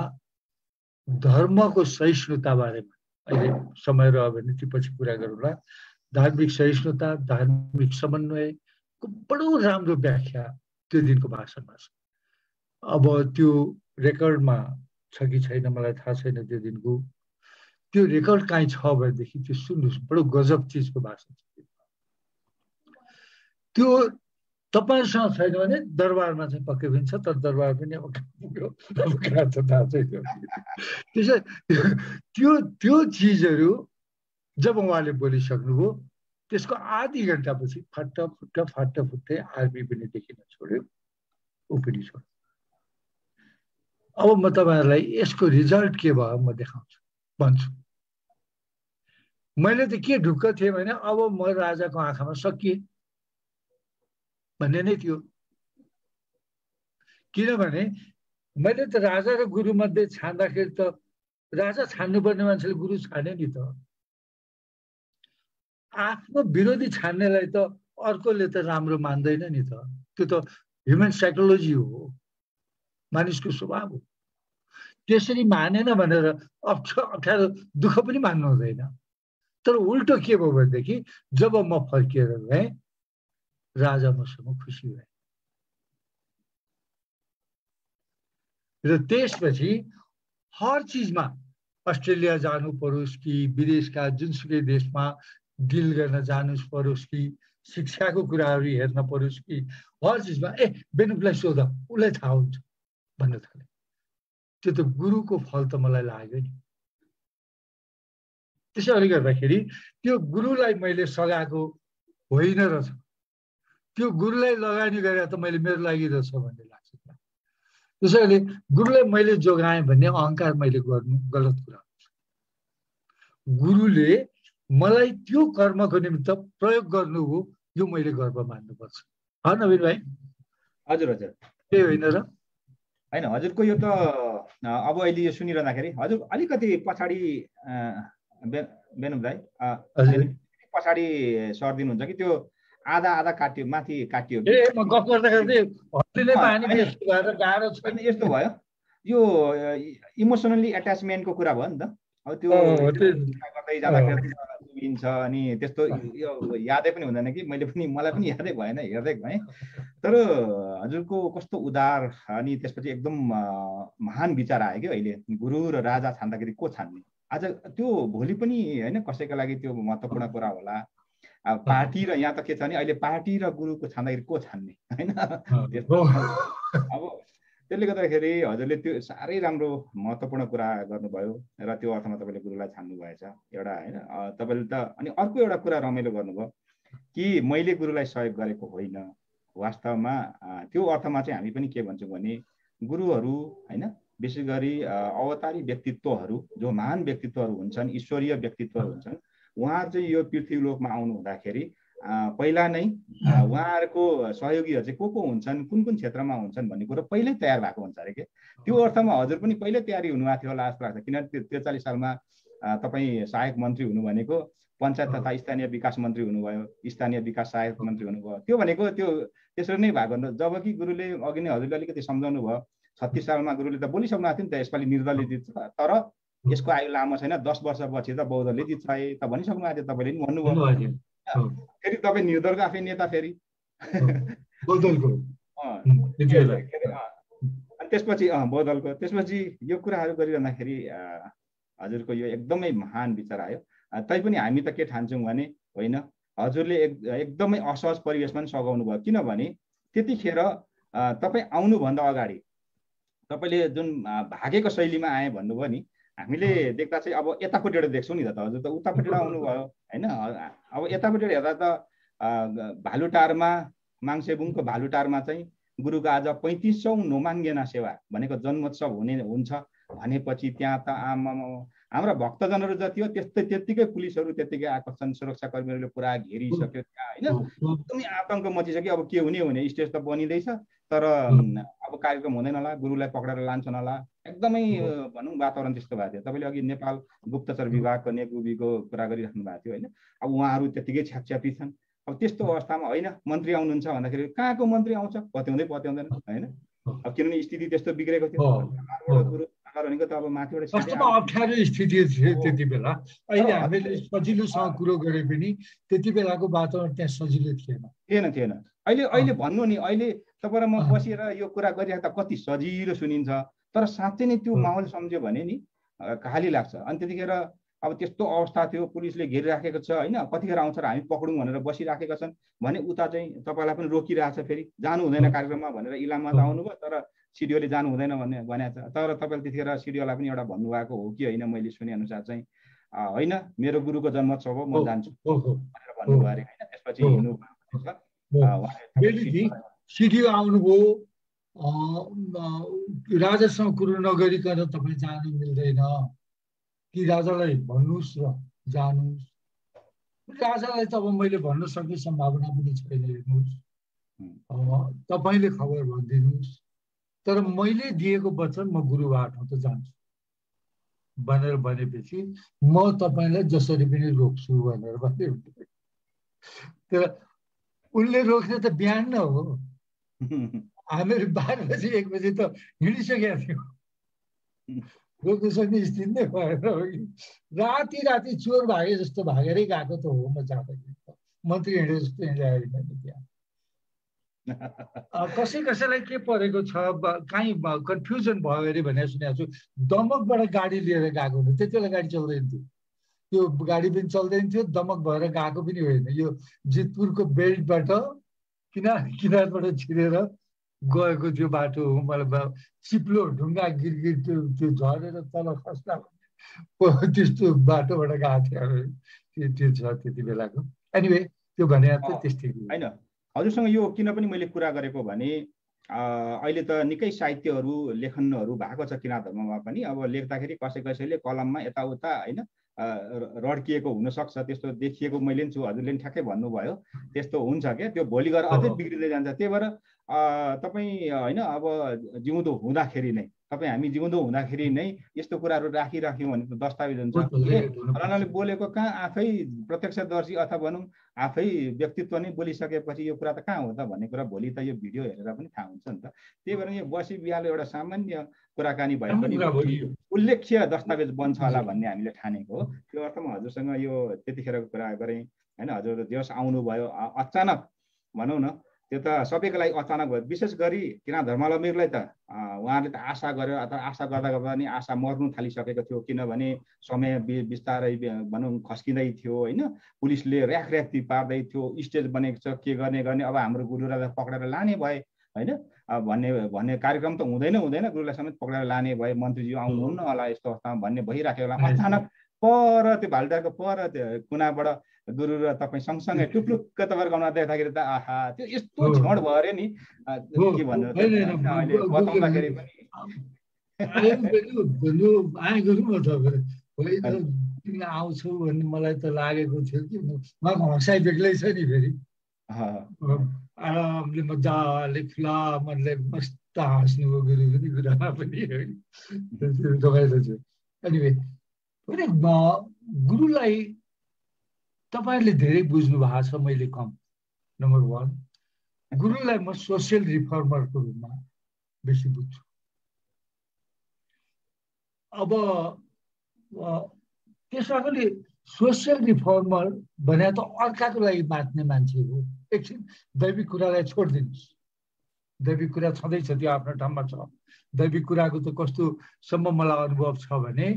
धर्मको सहिष्णुता बारेमा, अहिले समय रह्यो भने त्यो पछि कुरा गरौँला, धार्मिक सहिष्णुता, धार्मिक समन्वयको बडो राम्रो व्याख्या त्यो दिनको भाषणमा छ। अब त्यो रेकर्डमा छ कि छैन मलाई थाहा छैन त्यो दिनको। त्यो रेकर्ड काहीँ छ भनेदेखि त्यो सुन्नुहोस्, बडो गजब चिजको भाषण छ त्यो। तपाईसँग छैन भने दरबारमा चाहिँ पक्कै पनि छ, तर दरबार पनि अब पुग्यो, अब कहाँ छ थाहा छैन। त्यसै त्यो चिजहरू जब उहाँले बोलिसक्नुभयो त्यसको आधी घन्टापछि फट्टै आर्मी पनि देखिन छोड्यो, ऊ पनि छोड्यो। अब म तपाईँहरूलाई यसको रिजल्ट के भयो म देखाउँछु भन्छु। मैले त के ढुक्क थिएँ भने अब म राजाको आँखामा सकिएँ भन्ने नै थियो। किनभने मैले त राजा र गुरु मध्ये छान्दाखेरि त राजा छान्नुपर्ने मान्छेले गुरु छाने नि त। आफ्नो विरोधी छान्नेलाई त अर्कोले त राम्रो मान्दैन नि त। त्यो त ह्युमन साइकोलोजी हो, मानिसको स्वभाव हो। त्यसरी मानेन भनेर अप्ठ्यारो दुःख पनि मान्नु हुँदैन। तर उल्टो के भयो भनेदेखि जब म फर्किएर गएँ राजा मसँग खुसी भए र त्यसपछि हर चिजमा अस्ट्रेलिया जानु परोस् कि विदेशका जुनसुकै देशमा डिल गर्न जानु परोस् कि शिक्षाको कुराहरू हेर्न परोस् कि हर चिजमा बेनुपलाई सोध, उसलाई थाहा हुन्छ भन्न थाले। त्यो त गुरुको फल त मलाई लाग्यो नि। त्यसैले गर्दाखेरि त्यो गुरुलाई मैले सघाएको होइन रहेछ, त्यो गुरुलाई लगानी गरेर त मैले मेरो लागि रहेछ भन्ने लाग्छ। त्यसैले गुरुलाई मैले जोगाएँ भन्ने अहङ्कार मैले गर्नु गलत कुरा हुन्छ। गुरुले मलाई त्यो कर्मको निमित्त प्रयोग गर्नु हो, यो मैले गर्व मान्नुपर्छ। नवीन भाइ? हजुर हजुर, त्यही होइन र? होइन हजुरको यो त अब अहिले यो सुनिरहँदाखेरि हजुर अलिकति पछाडि बेनुप दाइ पछाडि सर्दिनुहुन्छ कि त्यो आधा आधा काट्यो, माथि काट्यो। म गफ गर्दाखेरि यस्तो भयो, यो इमोसनली एट्याचमेन्टको कुरा भयो नि त। अब त्यो गर्दै जाँदाखेरि दिन्छ अनि त्यस्तो यो यादै पनि हुँदैन कि मलाई पनि यादै भएन, हेर्दै भएँ। तर हजुरको कस्तो उदार अनि त्यसपछि एकदम महान विचार आयो कि अहिले गुरु र राजा छान्दाखेरि को छान्ने। आज त्यो भोलि पनि होइन कसैको लागि त्यो महत्त्वपूर्ण कुरा होला। पार्टी र यहाँ त के छ भने अहिले पार्टी र गुरुको छान्दाखेरि को छान्ने होइन। अब त्यसले गर्दाखेरि हजुरले त्यो साह्रै राम्रो महत्त्वपूर्ण कुरा गर्नुभयो र त्यो अर्थमा तपाईँले गुरुलाई छान्नु भएछ एउटा होइन। तपाईँले त अनि अर्को एउटा कुरा रमाइलो गर्नुभयो कि मैले गुरुलाई सहयोग गरेको होइन। वास्तवमा त्यो अर्थमा चाहिँ हामी पनि के भन्छौँ भने गुरुहरू होइन विशेष गरी अवतारी व्यक्तित्वहरू जो महान व्यक्तित्वहरू हुन्छन्, ईश्वरीय व्यक्तित्वहरू हुन्छन्, उहाँहरू चाहिँ यो पृथ्वी लोकमा आउनु हुँदाखेरि पहिला नै उहाँहरूको सहयोगीहरू चाहिँ को हुन्छन्, कुन कुन क्षेत्रमा हुन्छन् भन्ने कुरो पहिल्यै तयार भएको हुन्छ अरे के। त्यो अर्थमा हजुर पनि पहिल्यै तयारी हुनुभएको थियो होला जस्तो लाग्छ। किनभने 43 सालमा तपाईँ सहायक मन्त्री हुनु भनेको पञ्चायत तथा स्थानीय विकास मन्त्री हुनुभयो, स्थानीय विकास सहायक मन्त्री हुनुभयो। त्यो भनेको त्यो त्यसरी नै भएको। जबकि गुरुले अघि नै हजुरले अलिकति सम्झाउनु भयो 36 सालमा गुरुले त बोलिसक्नु भएको थियो नि त यसपालि निर्दलीय जित्छ, तर यसको आयु लामो छैन, 10 वर्षपछि त बहुदलले जित्छ है त भनिसक्नु भएको थियो। तपाईँले पनि भन्नुभयो। फेरि तपाईँ निर्दलको आफै नेता, फेरि त्यसपछि बहुदलको। त्यसपछि यो कुराहरू गरिरहँदाखेरि हजुरको यो एकदमै महान विचार आयो। तैपनि हामी त के ठान्छौँ भने होइन, हजुरले एकदमै असहज परिवेशमा पनि सघाउनु भयो। किनभने त्यतिखेर तपाईँ आउनुभन्दा अगाडि तपाईँले जुन भागेको शैलीमा आएँ भन्नुभयो नि, हामीले देख्दा चाहिँ अब यतापट्टिबाट देख्छौँ नि त। हजुर त उतापट्टिबाट आउनुभयो होइन। अब यतापट्टिबाट हेर्दा त भालुटारमा माङसेबुङको भालुटारमा चाहिँ गुरुको आज 3500 नोमाङ्गेना सेवा भनेको जन्मोत्सव हुन्छ भनेपछि त्यहाँ त हाम्रा भक्तजनहरू जति हो त्यत्तिकै पुलिसहरू त्यत्तिकै आएको छन्, सुरक्षाकर्मीहरूले पुरा घेरिसक्यो त्यहाँ होइन। एकदमै आतङ्क मचिसक्यो। अब के हुने स्टेज त बनिँदैछ तर अब कार्यक्रम हुँदैन होला, गुरुलाई पक्रेर लान्छन् होला, एकदमै भनौँ वातावरण त्यस्तो भएको थियो। तपाईँले अघि नेपाल गुप्तचर विभागको नेकुबीको कुरा गरिराख्नु भएको थियो होइन। अब उहाँहरू त्यत्तिकै छ्यापछ्यापी छन्। अब त्यस्तो अवस्थामा होइन मन्त्री आउनुहुन्छ भन्दाखेरि कहाँको मन्त्री आउँछ, पत्याउँदैन होइन। अब किनभने स्थिति त्यस्तो बिग्रेको थियो। भनेको त अब माथिबाट वास्तवमा अप्ठ्यारो स्थिति थियो त्यति बेला। अहिले हामीले सजिलोसँग कुरो गरे पनि त्यति बेलाको वातावरण त्यहाँ सजिलो थिएन। अहिले भन्नु नि, अहिले तपाईँ र म बसेर यो कुरा गरिराख्दा कति सजिलो सुनिन्छ, तर साँच्चै नै त्यो माहौल सम्झ्यो भने नि खाली लाग्छ। अनि त्यतिखेर अब त्यस्तो अवस्था थियो, पुलिसले घेरिराखेको छ होइन, कतिखेर आउँछ र हामी पकडौँ भनेर बसिराखेका छन् भने उता चाहिँ तपाईँलाई पनि रोकिरहेछ, फेरि जानु हुँदैन कार्यक्रममा भनेर इलाममा त आउनुभयो, तर सिडिओले जानु हुँदैन भनेको छ। तर तपाईँले त्यतिखेर सिडिओलाई पनि एउटा भन्नुभएको हो कि होइन, मैले सुने अनुसार चाहिँ होइन मेरो गुरुको जन्मोत्सव हो, म जान्छु भनेर भन्नुभयो अरे होइन। त्यसपछि हिँड्नु सिडिओ आउनुभयो, राजासँग कुरो नगरिकन तपाईँ जानु मिल्दैन कि राजालाई भन्नुहोस् र जानुहोस्। राजालाई त अब मैले भन्न सक्ने सम्भावना पनि छैन, हेर्नुहोस् तपाईँले खबर भनिदिनुहोस्, तर मैले दिएको वचन म गुरुबाट त जान्छु भनेर भनेपछि म तपाईँलाई जसरी पनि रोक्छु भनेर भने। तर उनले रोक्ने त बिहान न हो, हामीहरू 12 बजी 1 बजी त हिँडिसकेका थियौँ, रोक्न सक्ने स्थिति नै भएन हो कि। राति चोर भागे जस्तो भागेरै गएको त हो म जाँदाखेरि, मन्त्री हिँडे जस्तो हिँडेको होइन त्यहाँ। कसैलाई के परेको छ कहीँ कन्फ्युजन भयो अरे भनेर सुनेको छु। दमकबाट गाडी लिएर गएको हो, त्यति बेला गाडी चल्दैन थियो, त्यो गाडी पनि चल्दैन थियो, दमक भएर गएको पनि होइन। यो जितपुरको बेल्टबाट किनारबाट छिरेर गएको त्यो बाटो हो। मतलब चिप्लो ढुङ्गा गिरगिर त्यो झरेर तल खस्दा त्यस्तो बाटोबाट गएको थियो त्यो छ त्यति बेलाको। एनिवे त्यो भने त्यस्तै होइन। हजुरसँग यो किन पनि मैले कुरा गरेको भने अहिले त निकै साहित्यहरू लेखनहरू भएको छ किराँत धर्ममा पनि। अब लेख्दाखेरि कसैले कलममा यताउता होइन रड्किएको हुनसक्छ, त्यस्तो देखिएको मैले पनि छु, हजुरले पनि ठ्याक्कै भन्नुभयो त्यस्तो हुन्छ क्या, त्यो भोलि गएर अझै बिग्रिँदै जान्छ। त्यही भएर तपाईँ होइन अब जिउँदो हुँदाखेरि नै हामी जिउँदो हुँदाखेरि नै यस्तो कुराहरू राखिराख्यौँ भने त दस्तावेज हुन्छ। फलानाले बोलेको कहाँ आफै प्रत्यक्षदर्शी अथवा भनौँ आफै व्यक्तित्व नै बोलिसकेपछि यो कुरा त कहाँ हो त भन्ने कुरा भोलि त यो भिडियो हेरेर पनि थाहा हुन्छ नि त। त्यही भएर यो बसी बिहालो एउटा सामान्य कुराकानी भए पनि उल्लेख्य दस्तावेज बन्छ होला भन्ने हामीले ठानेको हो। त्यो अर्थमा हजुरसँग यो त्यतिखेरको कुरा गरेँ होइन। हजुर दिवस आउनुभयो अचानक भनौँ न, त्यो त सबैको लागि अचानक भयो। विशेष गरी किराँत धर्मावलम्बीलाई त उहाँहरूले त आशा गर्यो, अथवा आशा गर्दा पनि आशा मर्नु थालिसकेको थियो, किनभने समय बिस्तारै भनौँ खस्किँदै थियो होइन। पुलिसले र्याखी पार्दै थियो, स्टेज बनेको छ, के गर्ने अब हाम्रो गुरुलाई पक्रेर लाने भए होइन भन्ने कार्यक्रम त हुँदैन गुरुलाई समेत पक्रेर लाने भए, मन्त्रीज्यू आउनुहुन्न होला यस्तो अवस्थामा भन्ने भइराख्यो होला। अचानक पर त्यो भालुटारको पर त्यो कुनाबाट गुरु र तपाईँ सँगसँगै टुप्लुक्क तपाईँ गाउन देख्दाखेरि त आहा त्यो यस्तो झड भयो अरे नि, के भन्नु बताउँदाखेरि पनि आउँछु भन्ने मलाई त लागेको थियो कि उहाँको हँसाइ बेग्लै छ नि। फेरि आरामले मजाले खुला मनले मस्त हाँस्नुभयो गुरु पनि कुरामा पनि रमाइलो थियो। एनिवे गुरुलाई तपाईँहरूले धेरै बुझ्नु भएको छ, मैले कम। नम्बर 1 गुरुलाई म सोसियल रिफर्मरको रूपमा बेसी बुझ्छु। अब त्यसमा पनि सोसियल रिफर्मर भने त अर्काको लागि बाँच्ने मान्छे हो। एकछिन दैविक कुरालाई छोडिदिनुहोस्, दैविक कुरा छँदैछ, त्यो आफ्नो ठाउँमा छ। दैविक कुराको त कस्तोसम्म मलाई अनुभव छ भने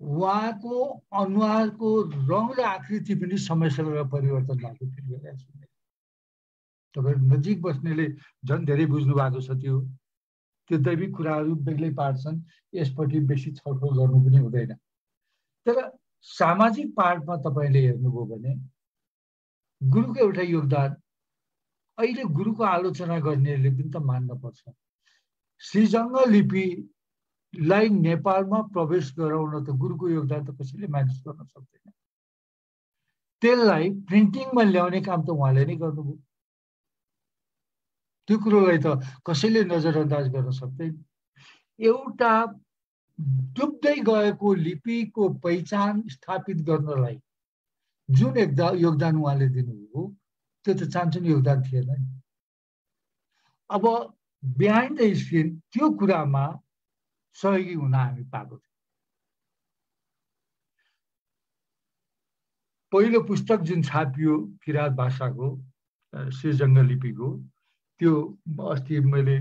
उहाँको अनुहारको रङ र आकृति पनि समयसँग परिवर्तन भएको फिल गरेको छु। तपाईँ नजिक बस्नेले झन् धेरै बुझ्नु भएको छ। त्यो दैविक कुराहरू बेग्लै पार्छन्, यसपट्टि बेसी छलफल गर्नु पनि हुँदैन। तर सामाजिक पार्टमा तपाईँले हेर्नुभयो भने गुरुको एउटा योगदान अहिले गुरुको आलोचना गर्नेहरूले पनि त मान्न पर्छ। श्रीजङ्ग लिपिलाई नेपालमा प्रवेश गराउन त गुरुको योगदान त कसैले म्यानेज गर्न सक्दैन। त्यसलाई प्रिन्टिङमा ल्याउने काम त उहाँले नै गर्नुभयो। त्यो कुरोलाई त कसैले नजरअन्दाज गर्न सक्दैन। एउटा डुब्दै गएको लिपिको पहिचान स्थापित गर्नलाई जुन योगदान उहाँले दिनुभयो त्यो त चान्चुन योगदान थिएन नि। अब बिहाइन्ड द स्क्रिन त्यो कुरामा सहयोगी हुन हामी पाएको थियौँ। पहिलो पुस्तक जुन छापियो किराँत भाषाको श्रीजङ्ग लिपिको, त्यो अस्ति मैले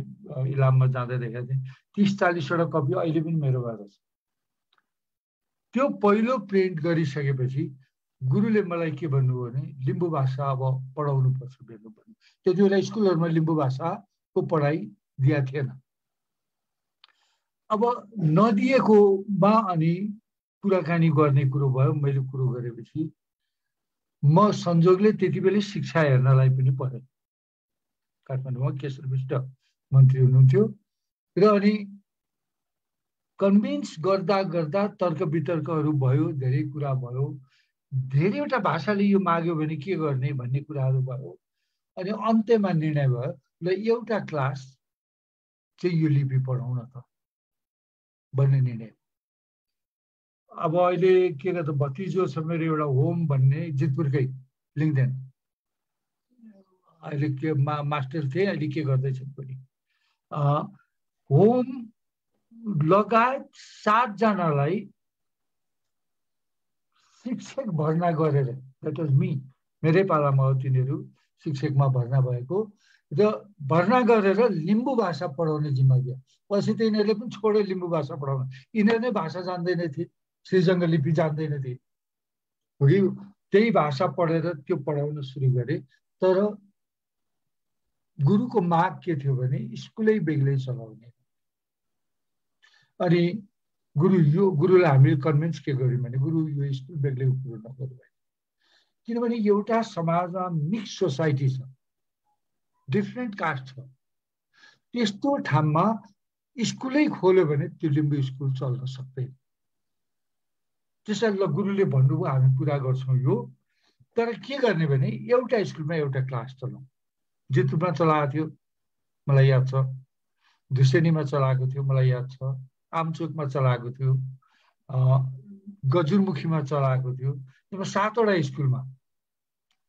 इलाममा जाँदै देखेको थिएँ। 30-40वटा कपी अहिले पनि मेरो घरमा छ। त्यो पहिलो प्रिन्ट गरिसकेपछि गुरुले मलाई के भन्नुभयो भने लिम्बू भाषा अब पढाउनु पर्छ भन्नु पर्यो। त्यति बेला स्कुलहरुमा लिम्बू भाषाको पढाइ दिया थिएन। अब नदिएकोमा अनि कुराकानी गर्ने कुरो भयो। मैले कुरो गरेपछि म संजोगले त्यति बेला शिक्षा हेर्नलाई पनि परेँ। काठमाडौँमा केशर विष्ट मन्त्री हुनुहुन्थ्यो र अनि कन्भिन्स गर्दा गर्दा तर्क वितर्कहरू भयो, धेरै कुरा भयो। धेरैवटा भाषाले यो माग्यो भने के गर्ने भन्ने कुराहरू भयो। अनि अन्त्यमा निर्णय भयो ल एउटा क्लास चाहिँ यो लिपि पढाउन त भन्ने निर्णय। अब अहिले के गर्दा भतिजो छ मेरो एउटा होम भन्ने जितपुरकै लिङ्गदेन, अहिले के मास्टर थिए, अहिले के गर्दैछ पनि। होम लगायत 7 जनालाई शिक्षक भर्ना गरेर, द्याट वाज मी, मेरै पालामा हो तिनीहरू शिक्षकमा भर्ना भएको, र भर्ना गरेर लिम्बू भाषा पढाउने जिम्मा दियो। पछि त यिनीहरूले पनि छोड्यो लिम्बू भाषा पढाउन। यिनीहरू नै भाषा जान्दैन थिए, श्रीजङ्ग लिपि जान्दैन थिए। त्यही भाषा पढेर त्यो पढाउन सुरु गरे। तर गुरुको माग के थियो भने स्कुलै बेग्लै चलाउने। अनि गुरुलाई हामीले कन्भिन्स के गर्यौँ भने गुरु यो स्कुल बेग्लै कुरो नगर्नु भयो। किनभने एउटा समाजमा मिक्स सोसाइटी छ, डिफ्रेन्ट कास्ट छ। त्यस्तो ठाउँमा स्कुलै खोल्यो भने त्यो लिम्बू स्कुल चल्न सक्दैन। त्यसैले गुरुले भन्नुभयो हामी पुरा गर्छौँ यो, तर के गर्ने भने एउटा स्कुलमा एउटा क्लास चलाउँ। जितपुरमा चलाएको थियो मलाई याद छ, धुसेनीमा चलाएको थियो मलाई याद छ, आमचोकमा चलाएको थियो, गजुरमुखीमा चलाएको थियो। 7वटा स्कुलमा।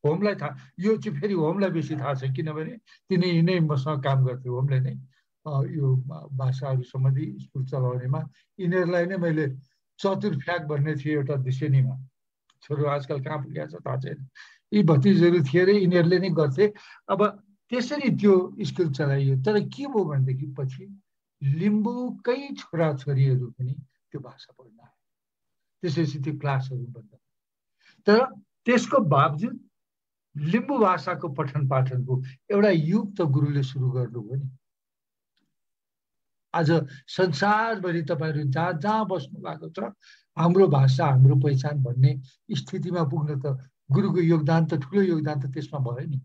होमलाई थाहा, यो चाहिँ फेरि होमलाई बेसी थाहा छ किनभने तिनी नै मसँग काम गर्थ्यो। होमले नै यो भाषाहरू सम्बन्धी स्कुल चलाउनेमा यिनीहरूलाई नै मैले चतुर्फ्याक भन्ने थियो एउटा धुसेनीमा, छोरो आजकल कहाँ पुगेको छ थाहा छैन, यी भतिजहरू थिए र यिनीहरूले नै गर्थे। अब त्यसरी त्यो स्कुल चलाइयो। तर के भयो भनेदेखि पछि लिम्बूकै छोराछोरीहरू पनि त्यो भाषा पढ्न आए। त्यसपछि त्यो क्लासहरू बन्द। तर त्यसको बावजुद लिम्बू भाषाको पठन पाठनको एउटा युग त गुरुले सुरु गर्नुभयो नि। आज संसारभरि तपाईँहरू जहाँ जहाँ बस्नु भएको छ हाम्रो भाषा हाम्रो पहिचान भन्ने स्थितिमा पुग्न त गुरुको योगदान त ठुलो योगदान त त्यसमा भयो नि।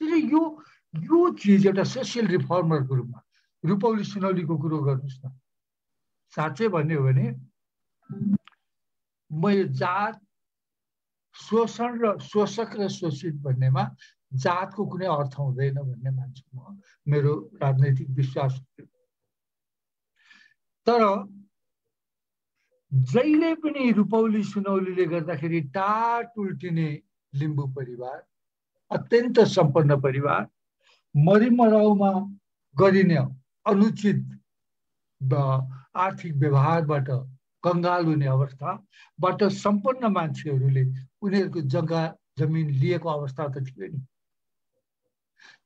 यो चिज एउटा सोसियल रिफर्मरको रूपमा रूपौली सुनौलीको कुरो गर्नुहोस् न। साँच्चै भन्ने हो भने म यो जात शोषण र शोषक र शोषित भन्नेमा जातको कुनै अर्थ हुँदैन भन्ने मान्छु म, मेरो राजनैतिक विश्वास। तर जहिले पनि रूपौली सुनौलीले गर्दाखेरि टाट उल्टिने लिम्बू परिवार, अत्यन्त सम्पन्न परिवार, मरिमराउमा गरिने अनुचित आर्थिक व्यवहारबाट कंगाल हुने अवस्थाबाट सम्पन्न मान्छेहरूले उनीहरूको जग्गा जमिन लिएको अवस्था त थियो नि।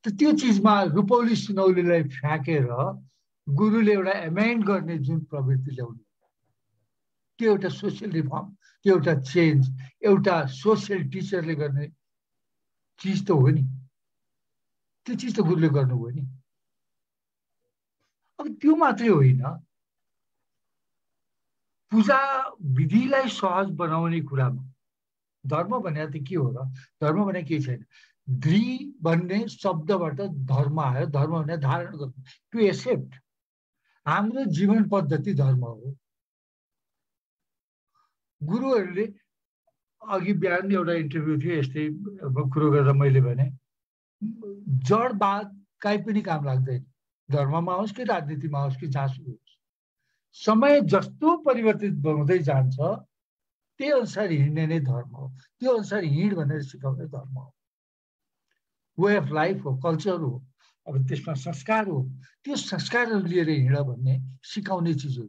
त्यो चिजमा रूपौली सुनौलीलाई फ्याँकेर गुरुले एउटा एमेन्ड गर्ने जुन प्रवृत्ति ल्याउनु, त्यो एउटा सोसियल रिफर्म, त्यो एउटा चेन्ज, एउटा सोसियल टिचरले गर्ने चिज त हो नि। त्यो चिज त गुरुले गर्नुभयो नि। अब त्यो मात्रै होइन, पूजा विधिलाई सहज बनाउने कुरामा धर्म भने त के हो र? धर्म भने केही छैन। द्रि भन्ने शब्दबाट धर्म आयो। धर्म भने धारण गर्नु, टु एक्सेप्ट। हाम्रो जीवन पद्धति धर्म हो। गुरुहरूले अघि बिहान एउटा इन्टरभ्यू थियो यस्तै कुरो गर्दा मैले भने जडबाद काहीँ पनि काम लाग्दैन। धर्ममा होस् कि राजनीतिमा होस् कि जहाँसुकै होस्, समय जस्तो परिवर्तित हुँदै जान्छ त्यही अनुसार हिँड्ने नै धर्म हो। त्यो अनुसार हिँड भनेर सिकाउने धर्म हो, वे अफ लाइफ हो, कल्चर हो। अब त्यसमा संस्कार हो, त्यो संस्कारहरू लिएर हिँड भन्ने सिकाउने चिज हो।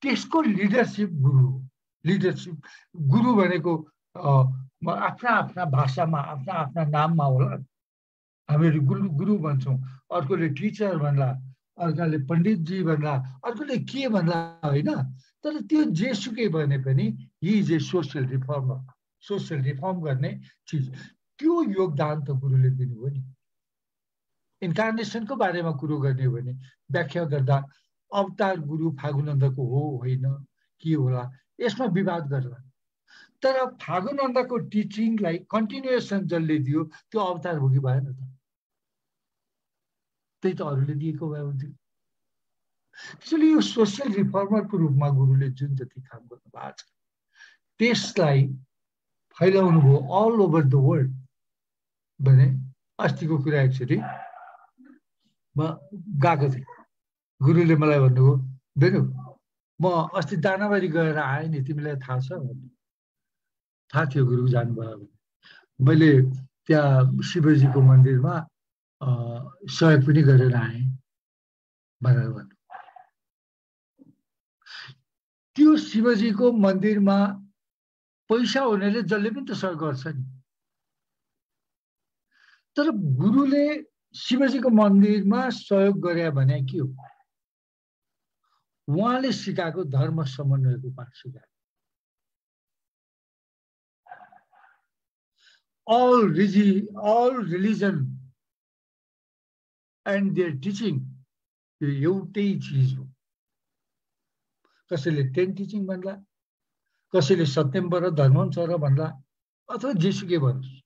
त्यसको लिडरसिप गुरु हो। लिडरसिप गुरु भनेको आफ्ना आफ्ना भाषामा आफ्ना आफ्ना नाममा होला। हामीहरू गुरु गुरु भन्छौँ, अर्कोले टिचर भन्ला, अर्काले पण्डितजी भन्ला, अर्कोले के भन्ला होइन। तर त्यो जेसुकै भने पनि he is a social reformer, social reform गर्ने चिज। त्यो योगदान त गुरुले दिनुभयो नि। इन्कार्नेसनको बारेमा कुरो गर्ने हो भने व्याख्या गर्दा अवतार गुरु फागुनन्दको हो होइन के होला यसमा विवाद गर्ला। तर फागुनन्दको टिचिङलाई कन्टिन्युएसन जसले दियो त्यो अवतार हो कि भएन त? त्यही त अरूले दिएको भए हुन्थ्यो। त्यसैले यो सोसियल रिफर्मरको रूपमा गुरुले जुन जति काम गर्नु भएको छ त्यसलाई फैलाउनु भयो अल ओभर द वर्ल्ड भने। अस्तिको कुरा एक्चुअली म गएको थिएँ, गुरुले मलाई भन्नुभयो बेनु म अस्ति दानाबारी गएर आएँ नि, तिमीलाई थाहा छ? थाहा थियो गुरु जानुभयो भने। मैले त्यहाँ शिवजीको मन्दिरमा सहयोग पनि गरेर आएँ भनेर भन्नु। त्यो शिवजीको मन्दिरमा पैसा हुनेले जसले पनि त सहयोग गर्छ नि। तर गुरुले शिवजीको मन्दिरमा सहयोग गरे भने के हो? उहाँले सिकाएको धर्म समन्वयको पाठ सिकायो। all religion and their teaching यो एउटै चिज हो। कसैले 10 टिचिङ भन्ला, कसैले सत्यम वर धर्मम छ र भन्ला, अथवा जेसुकै भन्नुहोस्।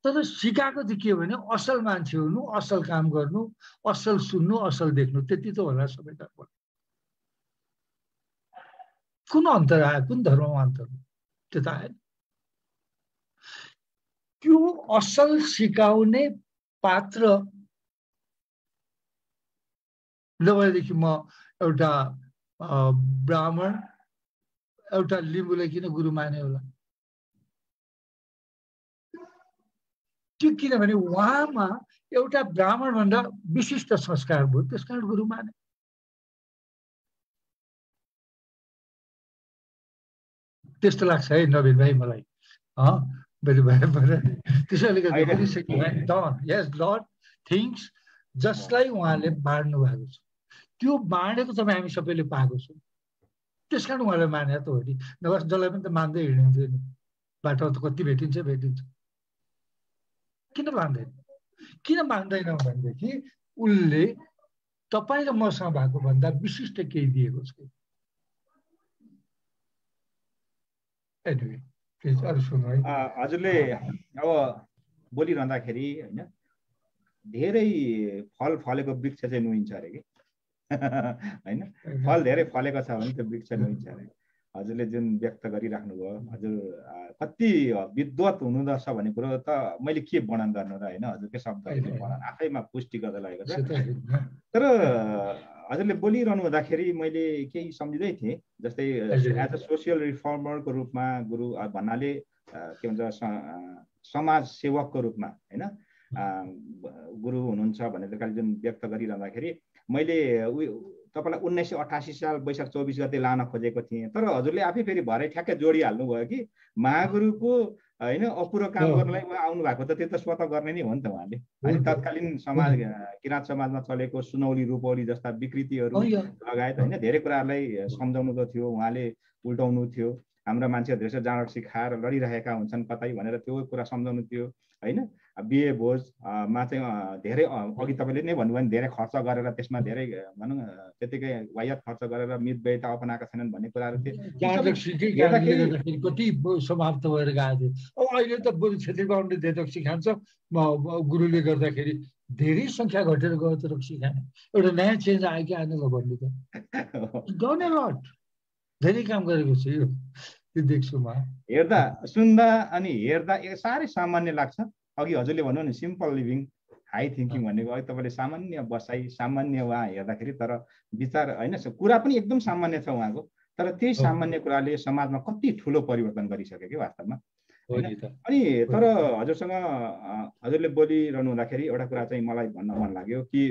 तर सिकाएको चाहिँ के भने असल मान्छे हुनु, असल काम गर्नु, असल सुन्नु, असल देख्नु, त्यति त होला सबै धर्म। कुन अन्तर आयो? कुन धर्ममा अन्तर? त्यो त आएन। त्यो असल सिकाउने पात्र नभएदेखि म एउटा ब्राह्मण एउटा लिम्बूलाई किन गुरु माने होला? त्यो किनभने उहाँमा एउटा ब्राह्मण भन्दा विशिष्ट संस्कार भयो, त्यस कारण गुरु माने। त्यस्तो लाग्छ है नवीन भाइ मलाई। त्यसैले लर्ड थिङ्स जसलाई उहाँले बाँड्नु भएको छ त्यो बाँडेको तपाईँ हामी सबैले पाएको छौँ, त्यस कारण उहाँलाई माने त हो नि। नभए जसलाई पनि त मान्दै हिँडिन्थ्यो नि, बाटो त कति भेटिन्छ। किन मान्दैन? किन मान्दैन भनेदेखि उसले तपाईँ र मसँग भएको भन्दा विशिष्ट केही दिएको छ। हजुरले अब बोलिरहँदाखेरि होइन धेरै फल फलेको वृक्ष चाहिँ नुहाइन्छ अरे कि होइन? फल धेरै फलेको छ भने त्यो वृक्ष नुहाइन्छ अरे। हजुरले जुन व्यक्त गरिराख्नु भयो, हजुर कति विद्वत हुनुहुँदछ भन्ने कुरो त मैले के वर्णन गर्नु र होइन, हजुरकै शब्दहरूले वर्णन आफैमा पुष्टि गर्दै लागेको छ। तर हजुरले बोलिरहनु हुँदाखेरि मैले केही सम्झिँदै थिएँ, जस्तै एज अ सोसियल रिफर्मरको रूपमा गुरु भन्नाले के भन्छ समाज सेवकको रूपमा होइन गुरु हुनुहुन्छ भनेर खालि जुन व्यक्त गरिरहँदाखेरि मैले तपाईँलाई 1988 साल वैशाख 24 गते लान खोजेको थिएँ। तर हजुरले आफै फेरि भरे ठ्याक्कै जोडिहाल्नु भयो कि महागुरुको होइन अपुरो काम गर्नलाई उहाँ आउनु भएको त त्यो त स्वतः गर्ने नै हो नि त उहाँले। होइन तत्कालीन समाज किराँत समाजमा चलेको सुनौली रूपौली जस्ता विकृतिहरू लगायत होइन धेरै कुराहरूलाई सम्झाउनुको थियो, उहाँले उल्टाउनु थियो। हाम्रा मान्छेहरू धेरै जाँड सिकाएर लडिरहेका हुन्छन् कतै भनेर त्यो कुरा सम्झाउनु थियो होइन। बिहे भोजमा चाहिँ धेरै अघि तपाईँले नै भन्नुभयो नि धेरै खर्च गरेर त्यसमा धेरै भनौँ त्यतिकै वाह्यात खर्च गरेर मितव्ययता अपनाएका छैनन् भन्ने कुराहरू थिए। कति समाप्त भएर गएको थियो। अब अहिले त बरु छेत्री बाहुनले धेरै रक्सी खान्छ, गुरुले गर्दाखेरि धेरै सङ्ख्या घटेर गयो त रक्सी खाने। एउटा नयाँ चेन्ज आयो कि आएन भन्नु त डन ए लट धेरै काम गरेको छु यो त्यो देख्छु म। हेर्दा सुन्दा अनि हेर्दा साह्रै सामान्य लाग्छ। अघि हजुरले भन्नु नि सिम्पल लिभिङ हाई थिङ्किङ भनेको अघि तपाईँले सामान्य बसाइ सामान्य उहाँ हेर्दाखेरि, तर विचार होइन कुरा पनि एकदम सामान्य छ उहाँको, तर त्यही सामान्य कुराले समाजमा कति ठुलो परिवर्तन गरिसक्यो कि वास्तवमा। अनि तर हजुरसँग हजुरले बोलिरहनु हुँदाखेरि एउटा कुरा चाहिँ मलाई भन्न मन लाग्यो कि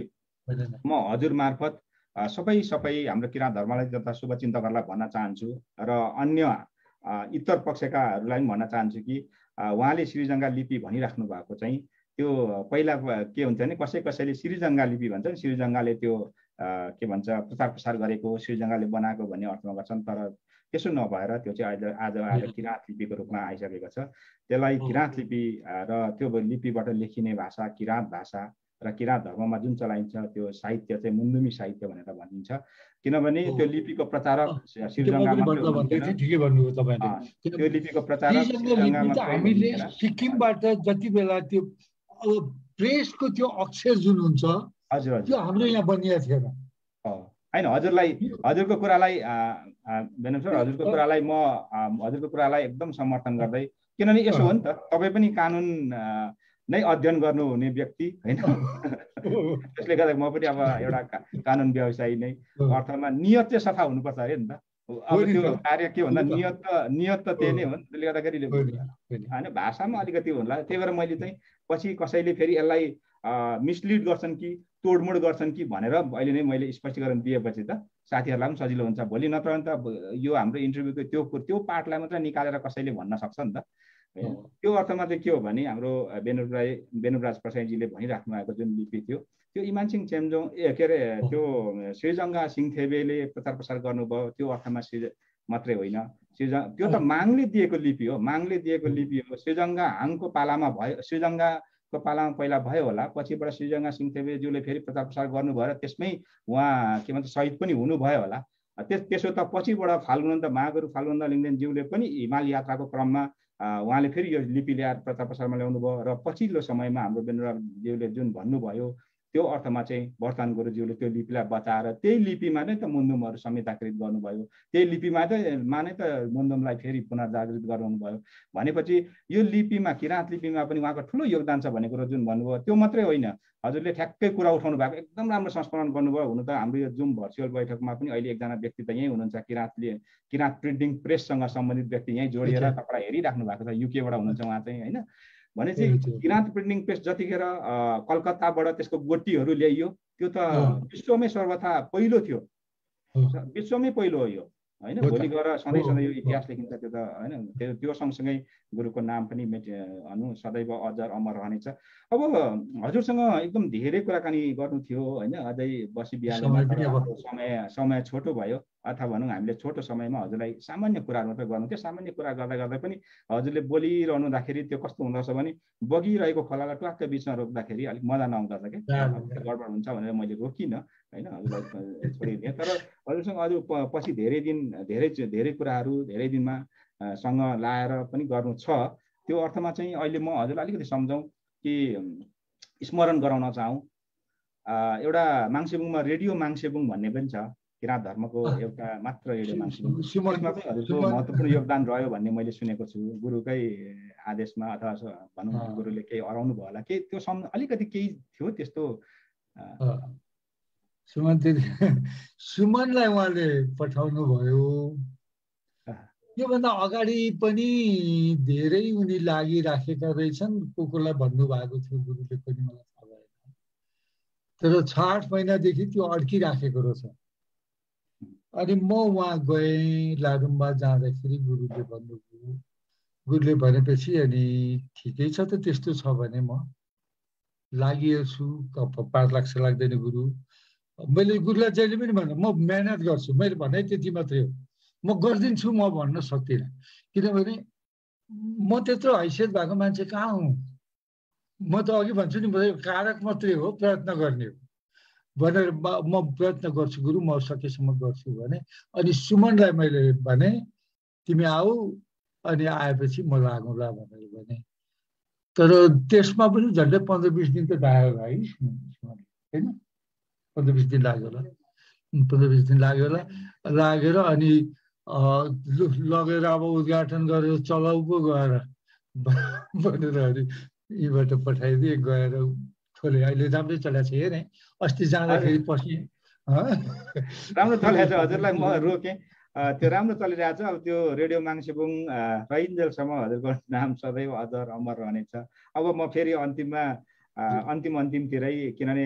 म हजुर मार्फत सबै हाम्रो किराँत धर्मावलम्बी तथा शुभचिन्तकहरूलाई भन्न चाहन्छु र अन्य इतर पक्षकाहरूलाई पनि भन्न चाहन्छु कि उहाँले श्रीजङ्गा लिपि भनिराख्नु भएको चाहिँ त्यो पहिला के हुन्छ भने कसैले श्रीजङ्गा लिपि भन्छ नि, श्रीजङ्गाले त्यो के भन्छ प्रचार प्रसार गरेको, श्रीजङ्गाले बनाएको भन्ने अर्थमा गर्छन्। तर त्यसो नभएर त्यो चाहिँ आज आएर किराँत लिपिको रूपमा आइसकेको छ। त्यसलाई किराँत लिपि र त्यो लिपिबाट लेखिने भाषा किराँत भाषा र किराँत धर्ममा जुन चलाइन्छ त्यो साहित्य चाहिँ मुन्दुमी साहित्य भनेर भनिन्छ। किनभने त्यो लिपिको प्रचारक श्रीजङ्गा मात्र हुनुहुन्थेन, त्यो लिपिको प्रचारक श्रीजङ्गा मात्र हामीले सिक्किमबाट जति बेला त्यो प्रेसको त्यो अक्षर जुन हुन्छ त्यो हाम्रो यहाँ बनिएको थिएन। हैन, हजुरको कुरालाई बेनम सर, हजुरको कुरालाई एकदम समर्थन गर्दै, किनभने यसो हो नि त, तपाईँ पनि कानुन नै अध्ययन गर्नुहुने व्यक्ति हैन, त्यसले गर्दा म पनि अब एउटा कानुन व्यवसायी नै अर्थमा नियत चाहिँ सफा हुनुपर्छ अरे नि त। अब त्यो कार्य के भन्दा नियत त त्यही नै हो नि। त्यसले गर्दाखेरि होइन भाषामा अलिकति होला। त्यही भएर मैले चाहिँ पछि कसैले फेरि यसलाई मिसलिड गर्छन् कि तोडमोड गर्छन् कि भनेर अहिले नै मैले स्पष्टीकरण दिएपछि त साथीहरूलाई पनि सजिलो हुन्छ। भोलि नत्र भने त यो हाम्रो इन्टरभ्यूको त्यो पार्टलाई मात्र निकालेर कसैले भन्न सक्छ नि त। त्यो अर्थमा चाहिँ के हो भने हाम्रो बेनुराज प्रसाईजीले भनिराख्नु भएको जुन लिपि थियो त्यो इमानसिंह चेम्जोङ के अरे त्यो श्रीजङ्गा सिंहथेबेले प्रचार प्रसार गर्नुभयो, त्यो अर्थमा मात्रै होइन, त्यो त माङले दिएको लिपि हो, श्रीजङ्गा हाङको पालामा भयो, श्रीजङ्गाको पालामा पहिला भयो होला, पछिबाट श्रीजङ्गा सिंहथेबेज्यूले फेरि प्रचार प्रसार गर्नुभयो र त्यसमै उहाँ के भन्छ शहीद पनि हुनुभयो होला। त्यसो त पछिबाट महागुरु फाल्गुनन्द लिङ्गदेनज्यूले पनि हिमाल यात्राको क्रममा उहाँले फेरि यो लिपि ल्याएर प्रचार प्रसारमा ल्याउनु भयो र पछिल्लो समयमा हाम्रो बेनुराज्यूले जुन भन्नुभयो त्यो अर्थमा चाहिँ वर्तमान गुरुज्यूले त्यो लिपिलाई बचाएर त्यही लिपिमा नै त मुन्दुमहरू संहिताकृत गर्नुभयो, त्यही लिपिमा नै त मुन्दुमलाई फेरि पुनर्जागृत गराउनु भयो। भनेपछि यो लिपिमा किराँत लिपिमा पनि उहाँको ठुलो योगदान छ भन्ने कुरो जुन भन्नुभयो त्यो मात्रै होइन, हजुरले ठ्याक्कै कुरा उठाउनु भएको एकदम राम्रो संस्मरण गर्नुभयो। हुन त हाम्रो यो जुम भर्चुअल बैठकमा पनि अहिले एकजना व्यक्ति त यहीँ हुनुहुन्छ, किराँत प्रिन्टिङ प्रेससँग सम्बन्धित व्यक्ति यहीँ जोडिएर तपाईँलाई हेरिराख्नु भएको छ, युकेबाट हुनुहुन्छ उहाँ चाहिँ होइन। भने चाहिँ किराँत प्रिन्टिङ प्रेस जतिखेर कलकत्ताबाट त्यसको गोटीहरू ल्याइयो त्यो त विश्वमै सर्वथा पहिलो थियो, विश्वमै पहिलो हो यो होइन। भोलि गएर सधैँ यो इतिहास लेखिन्छ त्यो त होइन। त्यो सँगसँगै गुरुको नाम पनि सदैव अजर अमर रहनेछ। अब हजुरसँग एकदम धेरै कुराकानी गर्नु थियो होइन, अझै बसी बिहालमा समय छोटो भयो, अथवा भनौँ हामीले छोटो समयमा हजुरलाई सामान्य कुराहरू मात्रै गर्नु थियो। सामान्य कुरा गर्दा पनि हजुरले बोलिरहनु हुँदाखेरि त्यो कस्तो हुँदछ भने बगिरहेको खोलालाई ट्वाक्क बिचमा रोक्दाखेरि अलिक मजा नआउँदछ क्या, गडबड हुन्छ भनेर मैले रोकिनँ होइन, हजुरलाई छोडिदिएँ। तर हजुरसँग अझ पछि धेरै कुराहरू धेरै दिनमा सँग लाएर पनि गर्नु छ। त्यो अर्थमा चाहिँ अहिले म हजुरलाई अलिकति सम्झौँ कि स्मरण गराउन चाहौँ, एउटा माङसेबुङमा रेडियो माङसेबुङ भन्ने पनि छ, किराँत धर्मको एउटा मात्र रेडियो माङसेबुङ, त्यसमा चाहिँ हजुरको महत्त्वपूर्ण योगदान रह्यो भन्ने मैले सुनेको छु। गुरुकै आदेशमा अथवा भनौँ गुरुले केही अराउनु भयो होला, केही त्यो अलिकति केही थियो त्यस्तो? सुमनलाई उहाँले पठाउनु भयो, योभन्दा अगाडि पनि धेरै उनी लागिराखेका रहेछन्, कोलाई भन्नुभएको थियो गुरुले पनि, मलाई थाहा भएन। तर 6-8 महिनादेखि त्यो अड्किराखेको रहेछ। अनि म उहाँ गएँ लारुम्बा जाँदाखेरि गुरुले भन्नुभयो, गुरुले भनेपछि अनि ठिकै छ त, त्यस्तो छ भने म लागिएछु, 5 लाख लाग्दैन गुरु। मैले गुरुलाई जहिले पनि भने म मेहनत गर्छु, मैले भने त्यति मात्रै हो, म गरिदिन्छु म भन्न सक्दिनँ, किनभने म त्यत्रो हैसियत भएको मान्छे कहाँ हुँ। म त अघि भन्छु नि, कारक मात्रै हो, प्रयत्न गर्ने हो भनेर म प्रयत्न गर्छु गुरु, म सकेसम्म गर्छु भने। अनि सुमनलाई मैले भने तिमी आऊ, अनि आएपछि म लागौँला भनेर भने। तर त्यसमा पनि झन्डै 15-20 दिन त लाग्यो है होइन, 15-20 दिन लाग्यो होला, 15-20 दिन लागेर अनि लगेर अब उद्घाटन गरेर चलाउ पो गएर भनेर अनि यहीँबाट पठाइदिए, गएर खोले। अहिले राम्रै चलेको छ हेरेँ, अस्ति जाँदाखेरि पछि राम्रो चलेको छ। हजुरलाई म रोकेँ, त्यो राम्रो चलिरहेछ। अब त्यो रेडियो माङ्सेबुङ रहिन्जेलसम्म हजुरको नाम सदैव अजर अमर रहनेछ। अब म फेरि अन्तिममा अन्तिमतिरै, किनभने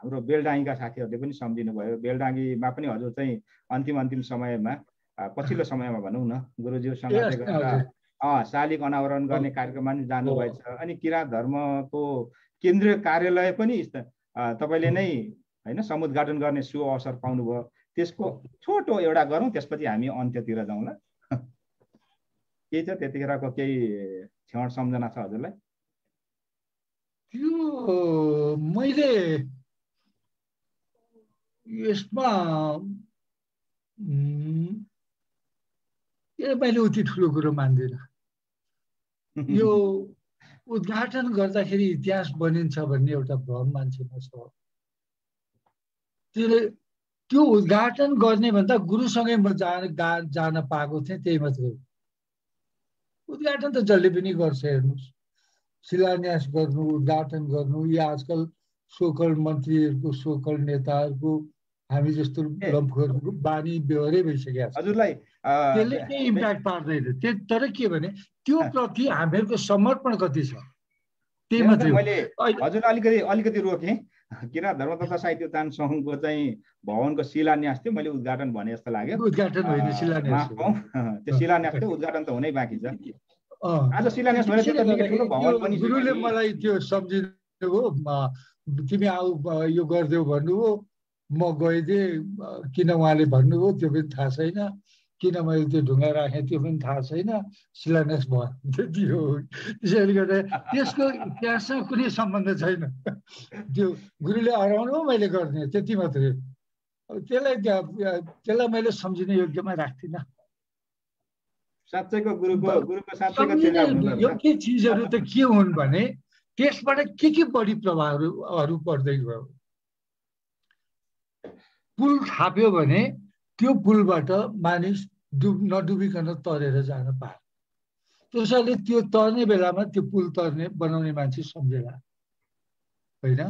हाम्रो बेलडाङ्गीका साथीहरूले पनि सम्झिनु भयो, बेलडाङ्गीमा पनि हजुर चाहिँ अन्तिम समयमा, पछिल्लो समयमा भनौँ न, गुरुज्यूसँग चाहिँ गएर शालिग अनावरण गर्ने कार्यक्रममा पनि जानुभएछ। अनि किराँत धर्मको केन्द्रीय कार्यालय पनि तपाईँले नै होइन समुद्घाटन गर्ने अवसर पाउनुभयो। त्यसको छोटो एउटा गरौँ, त्यसपछि हामी अन्त्यतिर जाउँला। के छ त्यतिखेरको केही क्षण सम्झना छ हजुरलाई? त्यो मैले यसमा मैले उति ठुलो कुरो मान्दिनँ। यो उद्घाटन गर्दाखेरि इतिहास बनिन्छ भन्ने एउटा भ्रम मान्छेमा छ। त्यो उद्घाटन गर्ने भन्दा गुरुसँगै म जान पाएको थिएँ, त्यही मात्रै। उद्घाटन त जसले पनि गर्छ, हेर्नुहोस्, शिलान्यास गर्नु, उद्घाटन गर्नु, या आजकल सोकल मन्त्रीहरूको, सोकल नेताहरूको हामी जस्तो लम्फहरूको बानी बेहोरै भइसकेको छ। हजुरलाई त्यसले केही इम्प्याक्ट पार्दैन। तर के भने त्यो प्रति हामीहरूको समर्पण कति छ, त्यही मात्रै। मैले हजुर अलिकति रोकेँ। किराँत धर्म तथा साहित्य दान सङ्घको चाहिँ भवनको शिलान्यास थियो, मैले उद्घाटन भने जस्तो लाग्यो। उद्घाटन होइन, शिलान्यास। त्यो शिलान्यास थियो, उद्घाटन त हुनै बाँकी छ। आज शिलान्यास भने त्यो त निकै ठुलो भवन पनि छ। गुरुले मलाई त्यो सम्झिनु हो, तिमी आऊ यो गरिदेऊ भन्नुभयो, म गइदिएँ। किन उहाँले भन्नुभयो त्यो पनि थाहा छैन, किन मैले त्यो ढुङ्गा राखेँ त्यो पनि थाहा छैन। शिलान्यास भयो त्यति हो। त्यसैले गर्दा त्यसको इतिहाससँग कुनै सम्बन्ध छैन। त्यो गुरुले हराउनु हो, मैले गर्ने, त्यति मात्रै। त्यसलाई मैले सम्झिने योग्यमा राख्दिनँ। साँच्चैको गुरुको साँच्चैको चेला हुनुहुन्छ। यो के चिजहरू त के हुन् भने त्यसबाट के बढी प्रभावहरू पर्दै गयो। पुल थाप्यो भने त्यो पुलबाट मानिस नडुबिकन तरेर जान पाए। त्यसैले त्यो तर्ने बेलामा त्यो पुल बनाउने मान्छे सम्झेला, होइन?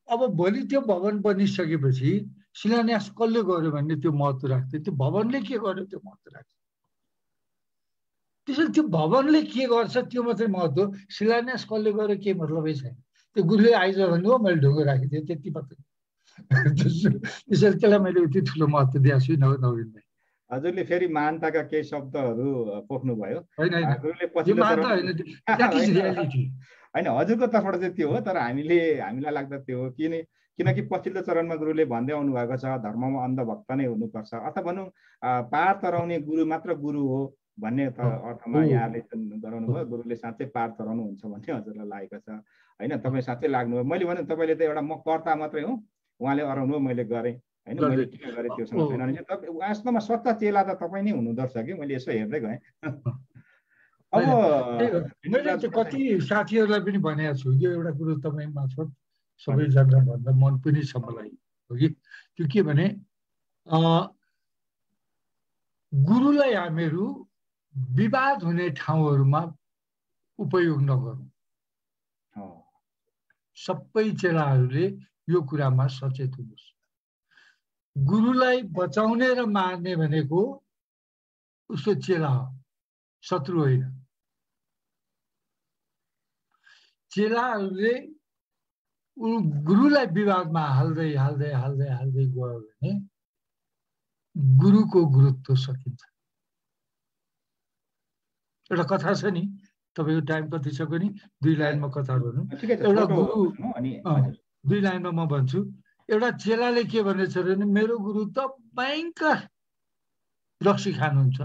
अब भोलि त्यो भवन बनिसकेपछि शिलान्यास कसले गर्यो भन्ने त्यो महत्त्व राख्थ्यो। त्यो भवनले के गर्यो त्यो महत्त्व राख्थ्यो। त्यसैले त्यो भवनले के गर्छ त्यो मात्रै महत्त्व, शिलान्यास कसले गर्यो केही मतलबै छैन। त्यो गुरुले आइज भन्नु हो, मैले ढुङ्गो राखिदिएँ, त्यति मात्रै। त्यसैले त्यसलाई मैले उति ठुलो महत्त्व दिएको छु। नवीन भाइ, हजुरले फेरि महानताका केही शब्दहरू पोख्नुभयो। होइन, हजुरको तर्फबाट चाहिँ त्यो हो, तर हामीलाई लाग्दा त्यो हो। किनकि पछिल्लो चरणमा गुरुले भन्दै आउनु भएको छ, धर्ममा अन्धभक्त नै हुनुपर्छ, अथवा भनौँ पार तराउने गुरु मात्र गुरु हो भन्ने अर्थमा यहाँले गराउनु भयो। गुरुले साँच्चै पार तराउनुहुन्छ भन्ने हजुरलाई लागेको छ, होइन? तपाईँ साँच्चै लाग्नुभयो। मैले भने तपाईँले त एउटा म कर्ता मात्रै हो, उहाँले अराउनु हो, मैले गरेँ, होइन? मैले किन गरेँ त्योसँग छैन भने वास्तवमा सच्चा चेला त तपाईँ नै हुनुहुँदो रहेछ कि मैले यसो हेर्दै गएँ। अब मैले कति साथीहरूलाई पनि भनेको छु, यो एउटा कुरो तपाईँ मार्फत सबैजना भन्दा मन पनि छ मलाई, हो कि त्यो के भने गुरुलाई हामीहरू विवाद हुने ठाउँहरूमा उपयोग नगरौँ। सबै चेलाहरूले यो कुरामा सचेत हुनुहोस्। गुरुलाई बचाउने र मार्ने भनेको उसको चेला हो, शत्रु होइन। चेलाहरूले गुरुलाई विवादमा हाल्दै हाल्दै हाल्दै हाल्दै गयो भने गुरुको गुरुत्व सकिन्छ। एउटा कथा छ नि, तपाईँको टाइम कति छ नि, 2 लाइनमा कथा भनौँ। एउटा गुरु, 2 लाइनमा म भन्छु। एउटा चेलाले के भनेछ भने मेरो गुरु त भयङ्कर रक्सी खानुहुन्छ।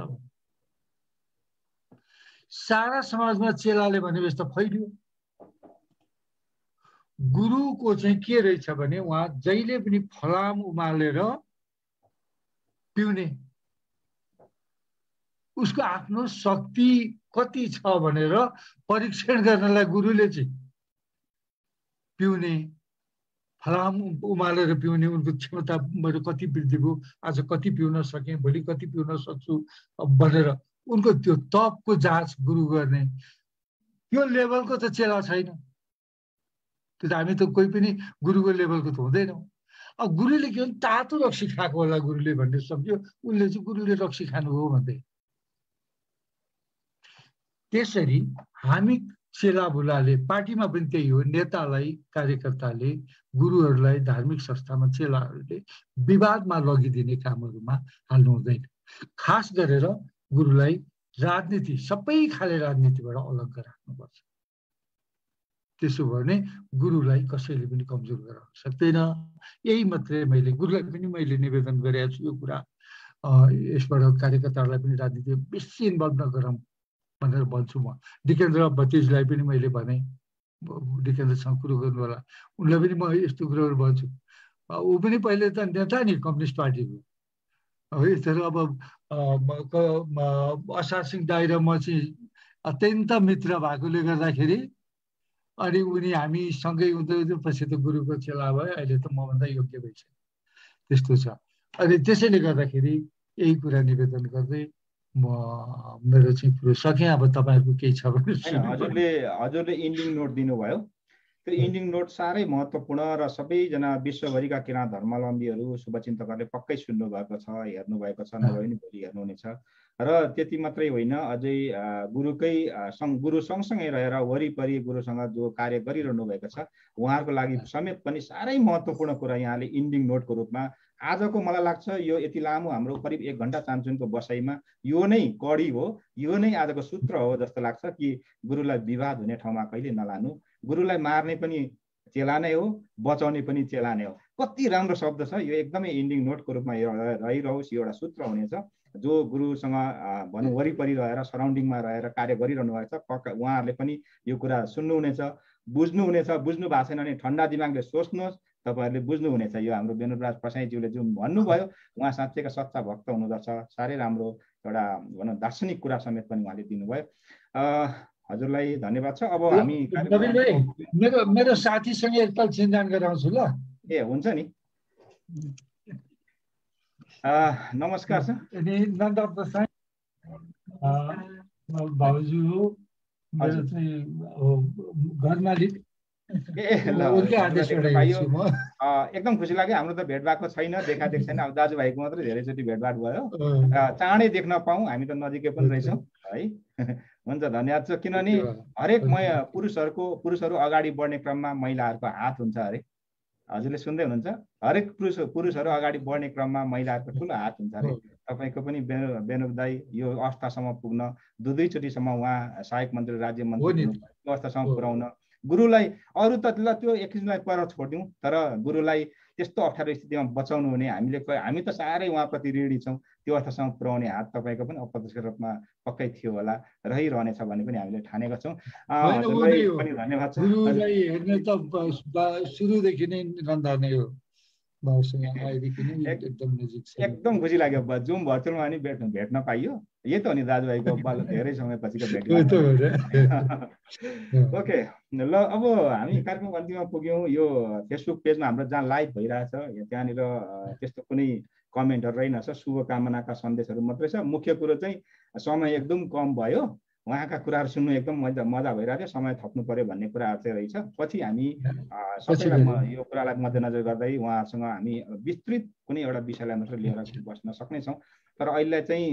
सारा समाजमा चेलाले भनेपछि त फैलियो। गुरुको चाहिँ के रहेछ भने उहाँ जहिले पनि फलाम उमालेर पिउने, उसको आफ्नो शक्ति कति छ भनेर परीक्षण गर्नलाई गुरुले चाहिँ पिउने, फलाम उमालेर पिउने, उनको क्षमता मेरो कति वृद्धि भयो, आज कति पिउन सकेँ, भोलि कति पिउन सक्छु भनेर उनको त्यो तपको जाँच गुरु गर्ने, त्यो लेभलको त चेला छैन। त्यो त हामी त कोही पनि गुरुको लेभलको त हुँदैनौँ। अब गुरुले के भन्छ तातो रक्सी खाएको होला गुरुले भन्ने सम्झ्यो, उसले चाहिँ गुरुले रक्सी खानु हो भन्दै। त्यसरी हामी चेलाबुलाले पार्टीमा पनि त्यही हो, नेतालाई कार्यकर्ताले गुरुहरूलाई धार्मिक संस्थामा चेलाहरूले विवादमा लगिदिने कामहरूमा हाल्नु हुँदैन। खास गरेर गुरुलाई राजनीति सबै खाले राजनीतिबाट अलग राख्नुपर्छ। त्यसो भने गुरुलाई कसैले पनि कमजोर गराउन सक्दैन। यही मात्रै गुरुलाई पनि मैले निवेदन गरेको छु यो कुरा। यसबाट कार्यकर्ताहरूलाई पनि राजनीति बेसी इन्भल्भ नगरौँ भनेर भन्छु म। डिकेन्द्र भतिजलाई पनि मैले भने, डिकेन्द्रसँग कुरो गर्नु होला, उनलाई पनि म यस्तो कुरोहरू भन्छु। ऊ पनि पहिले त नेता नि कम्युनिस्ट पार्टीको है, तर अब असार सिंह दाई र म चाहिँ अत्यन्त मित्र भएकोले गर्दाखेरि अनि उनी हामी सँगै हुँदै पछि त गुरुको चेला भयो, अहिले त मभन्दा योग्य भइसक्यो, त्यस्तो छ। अनि त्यसैले गर्दाखेरि यही कुरा निवेदन गर्दै म मेरो चाहिँ कुरो सकेँ। अब तपाईँहरूको केही छ भने हजुरले इन्डिङ नोट दिनुभयो। त्यो इन्डिङ नोट साह्रै महत्त्वपूर्ण र सबैजना विश्वभरिका किराँत धर्मावलम्बीहरू शुभचिन्तकहरूले पक्कै सुन्नुभएको छ, हेर्नुभएको छ, नभए पनि भोलि हेर्नुहुनेछ। र त्यति मात्रै होइन, अझै गुरु सँगसँगै रहेर वरिपरि गुरुसँग जो कार्य गरिरहनु भएको छ उहाँहरूको लागि समेत पनि साह्रै महत्त्वपूर्ण कुरा यहाँले इन्डिङ नोटको रूपमा आजको मलाई लाग्छ यो यति लामो हाम्रो करिब 1 घण्टा चान्चुनको बसाइमा यो नै कडी हो, यो नै आजको सूत्र हो जस्तो लाग्छ कि गुरुलाई विवाद हुने ठाउँमा कहिले नलानु, गुरुलाई मार्ने पनि चेला नै हो, बचाउने पनि चेला नै हो। कति राम्रो शब्द छ यो, एकदमै इन्डिङ नोटको रूपमा रहिरहोस्, एउटा सूत्र हुनेछ। जो गुरुसँग भनौँ वरिपरि रहेर सराउन्डिङमा रहेर कार्य गरिरहनु भएको छ उहाँहरूले पनि यो कुरा सुन्नुहुनेछ, बुझ्नुहुनेछ। बुझ्नु भएको छैन भने ठन्डा दिमागले सोच्नुहोस्, तपाईँहरूले बुझ्नुहुनेछ। यो हाम्रो बेनुराज प्रसाईज्यूले जुन भन्नुभयो, उहाँ साँच्चैका सच्चा भक्त हुनुहुँदछ, साह्रै राम्रो एउटा भनौँ दार्शनिक कुरा समेत पनि उहाँले दिनुभयो। हजुरलाई धन्यवाद छ। अब हामी मेरो साथीसँग एकताल चिन्जान गराउँछु ल। ए हुन्छ नि, नमस्कार सर। नन्द प्रसाई भाउजू हो, मेरो चाहिँ घर मालिक। एकदम खुसी लाग्यो। हाम्रो त भेट भएको छैन, देखादेख छैन। अब दाजुभाइको मात्रै धेरैचोटि भेटभाट भयो, चाँडै देख्न पाऊँ, हामी त नजिकै पनि रहेछौँ है। हुन्छ, धन्यवाद छ। किनभने हरेक पुरुषहरू अगाडि बढ्ने क्रममा महिलाहरूको हात हुन्छ अरे, हजुरले सुन्दै हुनुहुन्छ? हरेक पुरुषहरू अगाडि बढ्ने क्रममा महिलाहरूको ठुलो हात हुन्छ अरे। तपाईँको पनि बेनुप दाई यो अवस्थासम्म पुग्न, दुईचोटिसम्म उहाँ सहायक मन्त्री, राज्य मन्त्री अवस्थासम्म पुर्याउन, गुरुलाई अरू त त्यो एक किसिमलाई पर छोडिदिउँ, तर गुरुलाई त्यस्तो अप्ठ्यारो स्थितिमा बचाउनु हुने हामी त साह्रै उहाँप्रति ऋणी छौँ। त्यो अवस्थासम्म पुर्याउने हात तपाईँको पनि अप्रत्यक्ष रूपमा पक्कै थियो होला, रहिरहनेछ भन्ने पनि हामीले ठानेका छौँ। पनि धन्यवाद छ। गुरुलाई हेर्ने त सुरुदेखि नै नन्दा नै हो, एकदम खुसी लाग्यो। जुम भर्चुअलमा पनि भेट्न पाइयो, यही त हो नि दाजुभाइको धेरै समयपछिको भेट। ओके ल, अब हामी कार्यक्रम अन्तिममा पुग्यौँ। यो फेसबुक पेजमा हाम्रो जहाँ लाइभ भइरहेछ त्यहाँनिर त्यस्तो कुनै कमेन्टहरू रहेनछ, शुभकामनाका सन्देशहरू मात्रै छ। मुख्य कुरो चाहिँ समय एकदम कम भयो, उहाँका कुराहरू सुन्नु एकदम मजा भइरहेको थियो, समय थप्नु पर्यो भन्ने कुराहरू चाहिँ रहेछ। पछि हामी सबैलाई यो कुरालाई मध्यनजर गर्दै उहाँहरूसँग हामी विस्तृत कुनै एउटा विषयलाई मात्र लिएर बस्न सक्नेछौँ। तर अहिले चाहिँ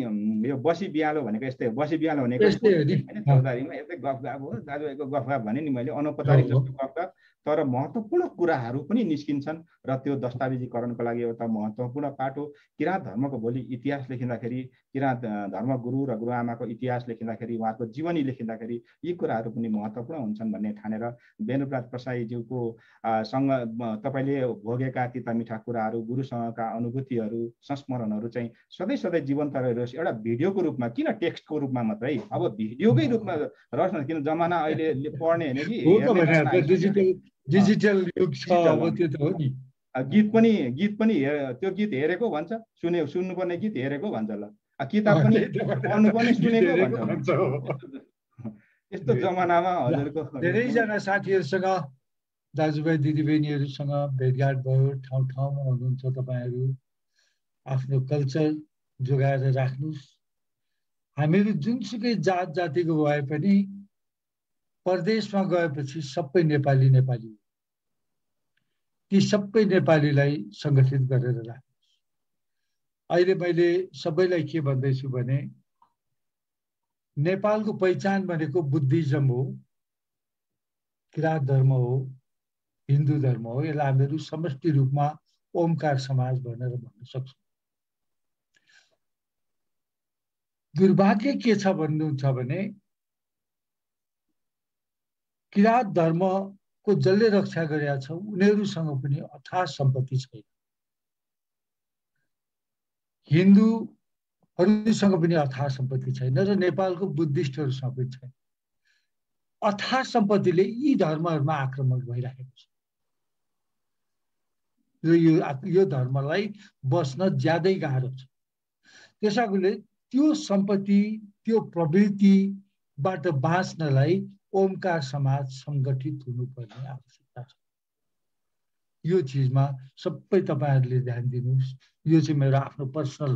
यो बसी बिहालो भनेको यस्तै हो। बसी बिहालो भनेको होइन, चौधारीमा यस्तै गफगाफ हो, दाजुभाइको गफगाफ भने नि मैले, अनौपचारिक जस्तो गफगाफ, तर महत्त्वपूर्ण कुराहरू पनि निस्किन्छन् र त्यो दस्तावेजीकरणको लागि एउटा महत्त्वपूर्ण पाटो। किराँत धर्मको भोलि इतिहास लेखिँदाखेरि, किराँत धर्म गुरु र गुरुआमाको इतिहास लेखिँदाखेरि, उहाँको जीवनी लेखिँदाखेरि यी कुराहरू पनि महत्त्वपूर्ण हुन्छन् भन्ने ठानेर बेनुराज प्रसाईज्यूको सँग तपाईँले भोगेका तिता मिठा कुराहरू, गुरुसँगका अनुभूतिहरू, संस्मरणहरू चाहिँ सधैँ जीवन्त रहिरहोस्। एउटा भिडियोको रूपमा, किन टेक्स्टको रूपमा मात्रै, अब भिडियोकै रूपमा रहोस् न, किन जमाना अहिले पढ्ने होइन कि डिजिटल युग छ अब, त्यो त हो नि। गीत पनि त्यो गीत हेरेको भन्छ, सुन्नुपर्ने गीत हेरेको भन्छ, ल किताब पनि पढ्नुपर्ने सुनेको भन्छ। यस्तो जमानामा हजुरको धेरैजना साथीहरूसँग, दाजुभाइ दिदीबहिनीहरूसँग भेटघाट भयो, ठाउँ ठाउँमा हुनुहुन्छ तपाईँहरू, आफ्नो कल्चर जोगाएर राख्नुहोस्। हामीहरू जुनसुकै जात जातिको भए पनि परदेशमा गएपछि सबै नेपाली। ती सबै नेपालीलाई सङ्गठित गरेर राख्नुहोस्। अहिले मैले सबैलाई के भन्दैछु भने नेपालको पहिचान भनेको बुद्धिज्म हो, किराँत धर्म हो, हिन्दू धर्म हो। यसलाई हामीहरू समष्टि रूपमा ओमकार समाज भनेर भन्न सक्छौँ। दुर्भाग्य के छ भन्नुहुन्छ भने किराँत धर्मको जसले रक्षा गरेका छ उनीहरूसँग पनि अथाह सम्पत्ति छैन, हिन्दूहरूसँग पनि अथाह सम्पत्ति छैन र नेपालको बुद्धिस्टहरूसँग पनि छैन। अथाह सम्पत्तिले यी धर्महरूमा आक्रमण भइरहेको छ र यो धर्मलाई बस्न ज्यादै गाह्रो छ। त्यसैले त्यो सम्पत्ति, त्यो प्रवृत्तिबाट बाँच्नलाई ओमकार समाज सङ्गठित हुनुपर्ने आवश्यकता छ। यो चिजमा सबै तपाईँहरूले ध्यान दिनुहोस्। यो चाहिँ मेरो आफ्नो पर्सनल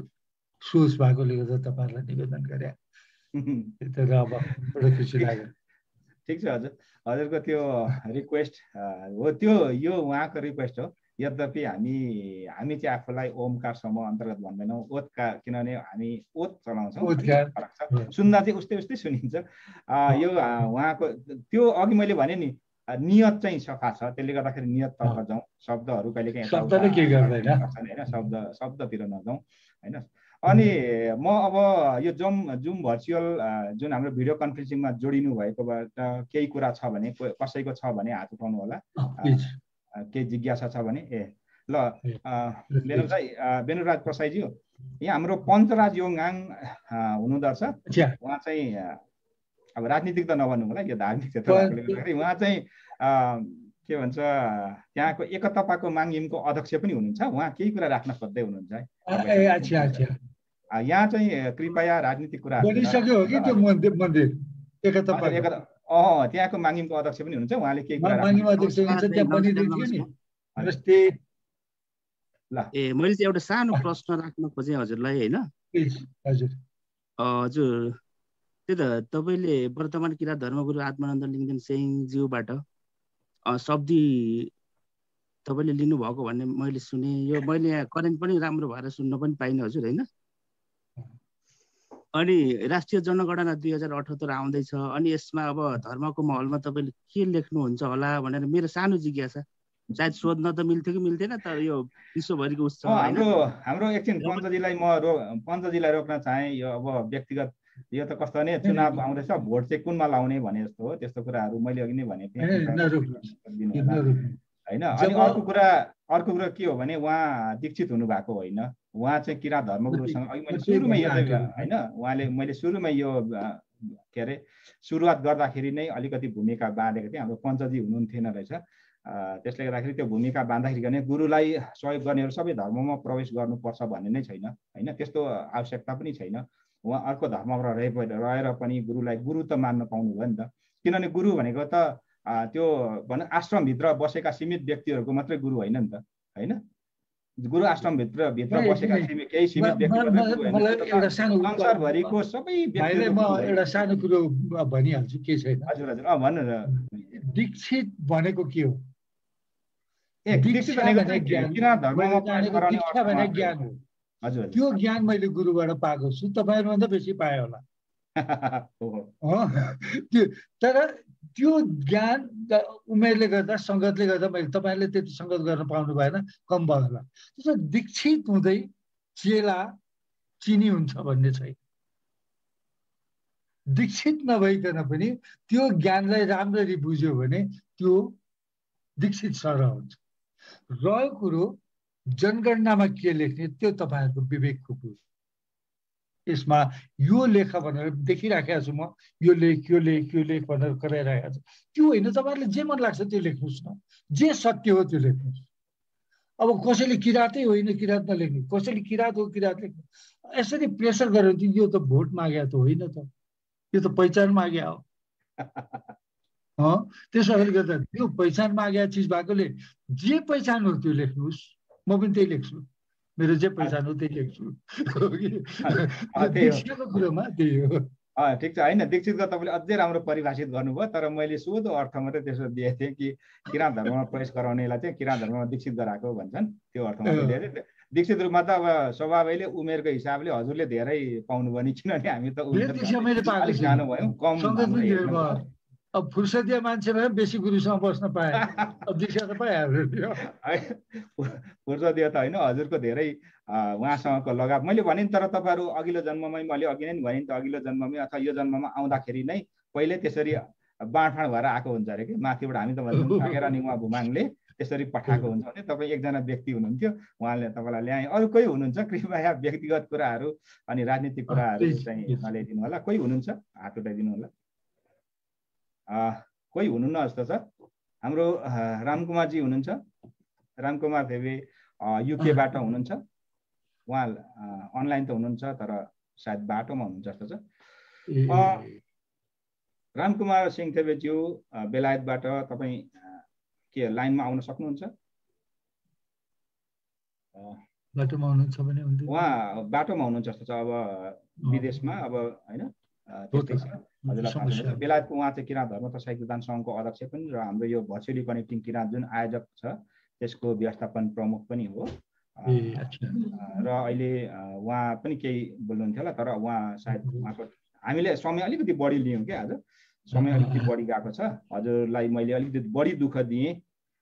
सोच भएकोले गर्दा तपाईँहरूलाई निवेदन गरे। तर अब बडो खुसी लाग्यो। ठिक छ हजुर, हजुरको त्यो रिक्वेस्ट हो, त्यो यो उहाँको रिक्वेस्ट हो। यद्यपि हामी चाहिँ आफूलाई ओमकार समूह अन्तर्गत भन्दैनौँ, ओतका, किनभने हामी ओत चलाउँछौँ, सुन्दा चाहिँ उस्तै उस्तै सुनिन्छ। यो उहाँको त्यो अघि मैले भने नि नियत चाहिँ सफा छ, त्यसले गर्दाखेरि नियततर्फ जाउँ, शब्दहरू कहिलेकाहीँ होइन, शब्दतिर नजाउँ होइन। अनि म अब यो जुम भर्चुअल जुन हाम्रो भिडियो कन्फरेन्सिङमा जोडिनु भएकोबाट केही कुरा छ भने, कसैको छ भने हात उठाउनु होला, केही जिज्ञासा छ भने। ल बेनुराज प्रसाईज्यू, यहाँ हाम्रो पञ्चराज योङगाङ हुनुहुँदो रहेछ। उहाँ चाहिँ अब राजनीतिक त नभन्नु होला, यो धार्मिक क्षेत्र भएकोले गर्दाखेरि उहाँ चाहिँ के भन्छ त्यहाँको एकतापाको माङिमको अध्यक्ष पनि हुनुहुन्छ। उहाँ केही कुरा राख्न खोज्दै हुनुहुन्छ है। यहाँ चाहिँ कृपया राजनीतिक कुरा त्यहाँको माङिमको अध्यक्ष पनि हुनुहुन्छ, उहाँले केही कुरा मैले चाहिँ एउटा सानो प्रश्न राख्न खोजेँ हजुरलाई होइन। हजुर त्यही त तपाईँले वर्तमान किराँत धर्मगुरु आत्मानन्द लिङ्गदेन सेङज्यूबाट शब्दी तपाईँले लिनुभएको भन्ने मैले सुने। यो मैले यहाँ करेन्ट पनि राम्रो भएर सुन्न पनि पाइनँ हजुर होइन। अनि राष्ट्रिय जनगणना 2078 आउँदैछ, अनि यसमा अब धर्मको महलमा तपाईँले के लेख्नुहुन्छ होला भनेर मेरो सानो जिज्ञासा। सायद सोध्न त मिल्थ्यो कि मिल्थेन, तर यो विश्वभरिको उत्सव हाम्रो एकछिन पञ्चजीलाई रोक्न चाहे। यो अब व्यक्तिगत यो त कस्तो भने चुनाव आउँदैछ, भोट चाहिँ कुनमा लाउने भने जस्तो हो। त्यस्तो कुराहरू मैले अघि नै भनेको थिएँ होइन। अनि अर्को कुरा के हो भने उहाँ दीक्षित हुनु भएको होइन, उहाँ चाहिँ किराँत धर्मगुरुसँग अघि मैले सुरुमै यो होइन, उहाँले मैले सुरुमै यो के अरे सुरुवात गर्दाखेरि नै अलिकति भूमिका बाँधेको थिएँ। हाम्रो पञ्चजी हुनुहुन्थेन रहेछ, त्यसले गर्दाखेरि त्यो भूमिका बाँध्दाखेरि भने गुरुलाई सहयोग गर्नेहरू सबै धर्ममा प्रवेश गर्नुपर्छ भन्ने नै छैन होइन, त्यस्तो आवश्यकता पनि छैन। उहाँ अर्को धर्ममा रहेर पनि गुरुलाई गुरु त मान्न पाउनु भयो नि त। किनभने गुरु भनेको त त्यो भनौँ आश्रमभित्र बसेका सीमित व्यक्तिहरूको मात्रै गुरु होइन नि त होइन। गुरु आश्रमभित्र बसेका केही सीमित संसारभरिको सबै व्यक्तिले म एउटा सानो कुरो भनिहाल्छु, के छैन। हजुर हजुर भन्नु न। दीक्षित भनेको के हो? दीक्षित भनेको ज्ञान हो। हजुर, त्यो ज्ञान मैले गुरुबाट पाएको छु, तपाईँहरूभन्दा बेसी पाएँ होला। तर त्यो ज्ञान उमेरले गर्दा, सङ्गतले गर्दा मैले तपाईँहरूले त्यति सङ्गत गर्न पाउनु भएन, कम भयो होला। त्यसो दीक्षित हुँदै चेला चिनी हुन्छ भन्ने छैन। दीक्षित नभइकन पनि त्यो ज्ञानलाई राम्ररी बुझ्यो भने त्यो दीक्षित सरह हुन्छ। रहेको कुरो जनगणनामा के लेख्ने त्यो तपाईँहरूको विवेकको कुरो। यसमा यो लेख भनेर देखिराखेको छु म, यो लेख भनेर कराइरहेको छु, त्यो होइन। तपाईँहरूले जे मन लाग्छ त्यो लेख्नुहोस् न, जे सत्य हो त्यो लेख्नुहोस्। अब कसैले किराँतै होइन किराँत नलेख्ने, कसैले किराँत हो किराँत लेख्ने, यसरी प्रेसर गर्यो भने यो त भोट मागे त होइन त, यो त पहिचान मागे हो। त्यसो गर्दा त्यो पहिचान मागे चिज भएकोले जे पहिचान हो त्यो लेख्नुहोस्। म पनि त्यही लेख्छु, मेरो जे पहिचान हो त्यही लेख्छु। देखिएको कुरोमा त्यही हो। ठिक छ होइन, दीक्षितको तपाईँले अझै राम्रो परिभाषित गर्नुभयो, तर मैले सोधो अर्थ मात्रै त्यसो दिएको थिएँ कि किराँत धर्ममा प्रवेश गराउनेलाई चाहिँ किराँत धर्ममा दीक्षित गराएको भन्छन्, त्यो अर्थ मात्रै दिएको थिएँ। दीक्षित रूपमा त अब स्वभावैले उमेरको हिसाबले हजुरले धेरै पाउनुभयो नि, किनभने हामी त अलिक सानो भयौँ, कम। अब फुर्सदिया मान्छे भए बेसी गुरुसँग बस्न पाए, अब दीक्षा त पाइहाल्यो। फुर्सदिया त होइन, हजुरको धेरै उहाँसँगको लगाव मैले भने नि, तर तपाईँहरू अघिल्लो जन्ममै मैले अघि नै भने नि त, अघिल्लो जन्ममै अथवा यो जन्ममा आउँदाखेरि नै पहिले त्यसरी बाँडफाँड भएर आएको हुन्छ अरे कि माथिबाट। हामी त भन्छौँ कागेर अनि उहाँ भुमाङले त्यसरी पठाएको हुन्छ भने तपाईँ एकजना व्यक्ति हुनुहुन्थ्यो, उहाँले तपाईँलाई ल्याए। अरू कोही हुनुहुन्छ कृपया व्यक्तिगत कुराहरू अनि राजनीतिक कुराहरू चाहिँ नल्याइदिनु होला। कोही हुनुहुन्छ हात उठाइदिनु होला। कोही हुनुहुन्न जस्तो छ। हाम्रो रामकुमारजी हुनुहुन्छ, रामकुमार देवी युकेबाट हुनुहुन्छ, उहाँ अनलाइन त हुनुहुन्छ तर सायद बाटोमा हुनुहुन्छ जस्तो छ। रामकुमार सिंह थेबेज्यू बेलायतबाट तपाईँ के लाइनमा आउन सक्नुहुन्छ? बाटोमा हुनुहुन्छ भने उहाँ बाटोमा हुनुहुन्छ जस्तो छ, अब विदेशमा अब होइन त्यस्तै छ। हजुरलाई थाहा छ बेलायतको उहाँ चाहिँ किराँत धर्म तथा योगदान सङ्घको अध्यक्ष पनि र हाम्रो यो भर्चुअली कनेक्टिङ किराँत जुन आयोजक छ त्यसको व्यवस्थापन प्रमुख पनि हो। र अहिले उहाँ पनि केही बोल्नुहुन्थ्यो होला, तर उहाँ सायद उहाँको हामीले समय अलिकति बढी लियौँ क्या, आज समय अलिकति बढी गएको छ। हजुरलाई मैले अलिकति बढी दुःख दिएँ,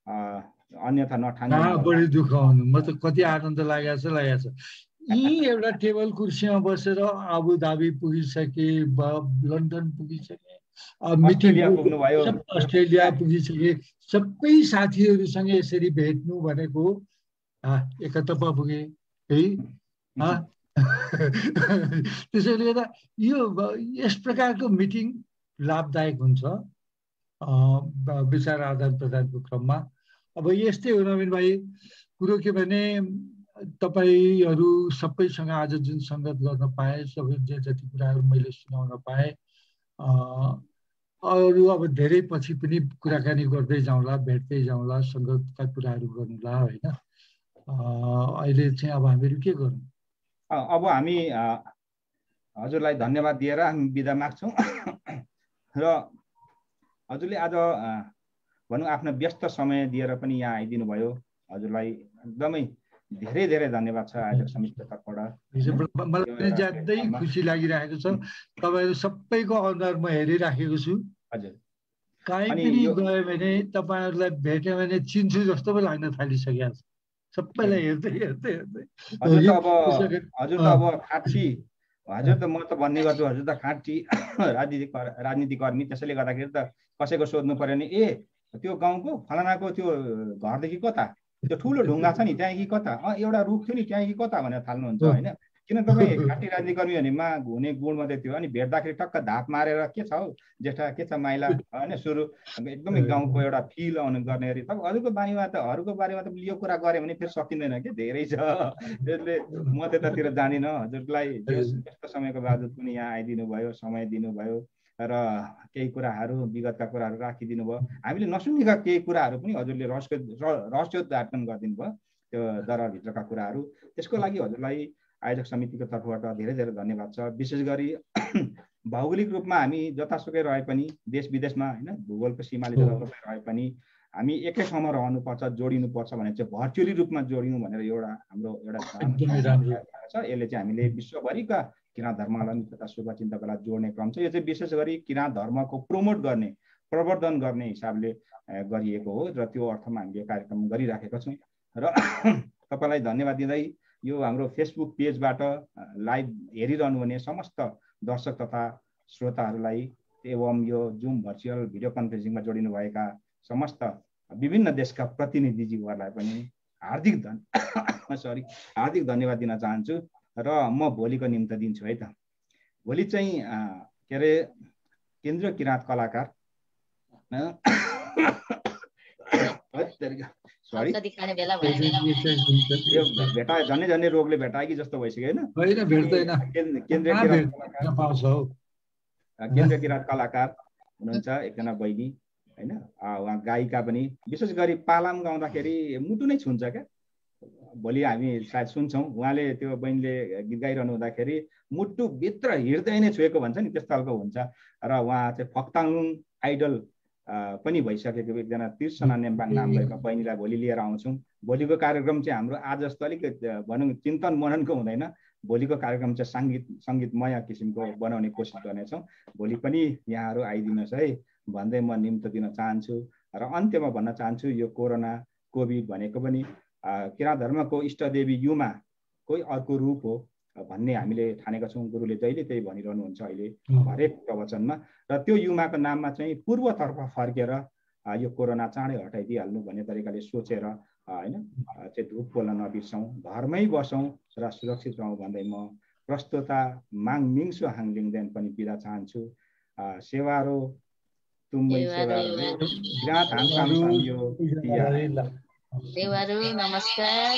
अन्यथा नठान्नु। बढी दुःख हुनु, म त कति आनन्द लागेको छ। यी एउटा टेबल कुर्सीमा बसेर अबुधाबी पुगिसके, लन्डन पुगिसके, अस्ट्रेलिया पुगिसके, सबै साथीहरूसँग यसरी भेट्नु भनेको एकतर्फ पुगे है। त्यसैले गर्दा यो यस प्रकारको मिटिङ लाभदायक हुन्छ विचार आदान प्रदानको क्रममा। अब यस्तै हो नवीन भाइ, कुरो के भने तपाईँहरू सबैसँग आज जुन सङ्गत गर्न पाएँ, सबै जति कुराहरू मैले सुनाउन पाएँ, अरू अब धेरै पछि पनि कुराकानी गर्दै जाउँला, भेट्दै जाउँला, सङ्गतका कुराहरू गर्नुला होइन। अहिले चाहिँ अब हामीहरू के गर्नु? अब हामी हजुरलाई धन्यवाद दिएर हामी बिदा माग्छौँ र हजुरले आज भनौँ आफ्नो व्यस्त समय दिएर पनि यहाँ आइदिनु भयो। हजुरलाई एकदमै धेरै धेरै धन्यवाद छ आयोजक समितिको तर्फबाट। मलाई ज्यादै खुसी लागिरहेको छ। तपाईँहरू सबैको अनुहार म हेरिराखेको छु। हजुर, कहीँ पनि गयो भने तपाईँहरूलाई भेट्यो भने चिन्छु जस्तो पो लाग्न थालिसकेको छ सबैलाई हेर्दै हेर्दै हेर्दै। हजुर त अब खाँटी, हजुर त म त भन्ने गर्छु हजुर त खाँटी राजनीतिक कर्मी। त्यसैले गर्दाखेरि त कसैको सोध्नु पर्यो नि, ए त्यो गाउँको फलानाको त्यो घरदेखि कता, त्यो ठुलो ढुङ्गा छ नि त्यहाँदेखि कता, एउटा रुख थियो नि त्यहाँदेखि कता भनेर थाल्नुहुन्छ होइन। किन तपाईँ खाँटी राजनीति कर्मी भनेमा हुने गुण मात्रै थियो। अनि भेट्दाखेरि टक्क धाप मारेर के छ हौ जेठा, के छ माइला होइन, सुरु एकदमै गाउँको एउटा फिल गर्ने गरी। तब अरूको बारेमा त यो कुरा गऱ्यो भने फेरि सकिँदैन कि, धेरै छ। त्यसले म त्यतातिर जानिनँ। हजुरलाई यस्तो समयको बावजुद पनि यहाँ आइदिनु भयो, समय दिनुभयो र केही कुराहरू विगतका कुराहरू राखिदिनु भयो। हामीले नसुनेका केही कुराहरू पनि हजुरले रहस्योद्घाटन गरिदिनु भयो, त्यो दरभित्रका कुराहरू। त्यसको लागि हजुरलाई आयोजक समितिको तर्फबाट धेरै धेरै धन्यवाद छ। विशेष गरी भौगोलिक रूपमा हामी जतासुकै रहे पनि, देश विदेशमा होइन, भूगोलको सीमाले जतासुकै रहे पनि हामी एकै ठाउँमा रहनुपर्छ, जोडिनुपर्छ भने चाहिँ भर्चुअली रूपमा जोडिनु भनेर एउटा हाम्रो एउटा छ। यसले चाहिँ हामीले विश्वभरिका किराँत धर्मावलम्बी तथा शुभचिन्तकलाई जोड्ने क्रम छ। यो चाहिँ विशेष गरी किराँत धर्मको प्रमोट गर्ने, प्रवर्धन गर्ने हिसाबले गरिएको हो र त्यो अर्थमा हामीले कार्यक्रम गरिराखेका छौँ। र तपाईँलाई धन्यवाद दिँदै यो हाम्रो फेसबुक पेजबाट लाइभ हेरिरहनु हुने समस्त दर्शक तथा श्रोताहरूलाई एवं यो जुम भर्चुअल भिडियो कन्फरेन्सिङमा जोडिनु भएका समस्त विभिन्न देशका प्रतिनिधिज्यूहरूलाई पनि हार्दिक धन्यवाद दिन चाहन्छु। र म भोलिको निम्ति दिन्छु है त। भोलि चाहिँ के अरे केन्द्रीय किराँत कलाकार झन्डै रोगले भेटायो कि जस्तो भइसक्यो होइन। केन्द्रीय किराँत कलाकार हुनुहुन्छ एकजना बहिनी होइन, उहाँ गायिका पनि। विशेष गरी पालाम गाउँदाखेरि मुटु नै छुन्छ क्या, भोलि हामी सायद सुन्छौँ। उहाँले त्यो बहिनीले गीत गाइरहनु हुँदाखेरि मुटुभित्र हृदय नै छोएको भन्छ नि, त्यस्तो खालको हुन्छ। र उहाँ चाहिँ फक्ताङलुङ आइडल पनि भइसकेको एकजना तिर्सना नेम्बाङ नाम भएको बहिनीलाई भोलि लिएर आउँछौँ। भोलिको कार्यक्रम चाहिँ हाम्रो आज जस्तो अलिक भनौँ चिन्तन मननको हुँदैन। भोलिको कार्यक्रम चाहिँ सङ्गीतमय किसिमको बनाउने कोसिस गर्नेछौँ। भोलि पनि यहाँहरू आइदिनुहोस् है भन्दै म निम्तो दिन चाहन्छु। र अन्त्यमा भन्न चाहन्छु, यो कोरोना कोभिड भनेको पनि किराँत धर्मको इष्टदेवी युमाकै अर्को रूप हो भन्ने हामीले ठानेका छौँ। गुरुले जहिले त्यही भनिरहनुहुन्छ अहिले हरेक प्रवचनमा। र त्यो युमाको नाममा चाहिँ पूर्वतर्फ फर्केर यो कोरोना चाँडै हटाइदिइहाल्नु भन्ने तरिकाले सोचेर होइन चाहिँ धुप पोल्न नबिर्सौँ, घरमै बसौँ र सुरक्षित रहौँ भन्दै म प्रस्तुता माङ मिङ्सो हाङलिङदेन पनि बिदा चाहन्छु। सेवारो तुम्मै सेवारो किराँत हाङ साम साम यो देवारू नमस्कार।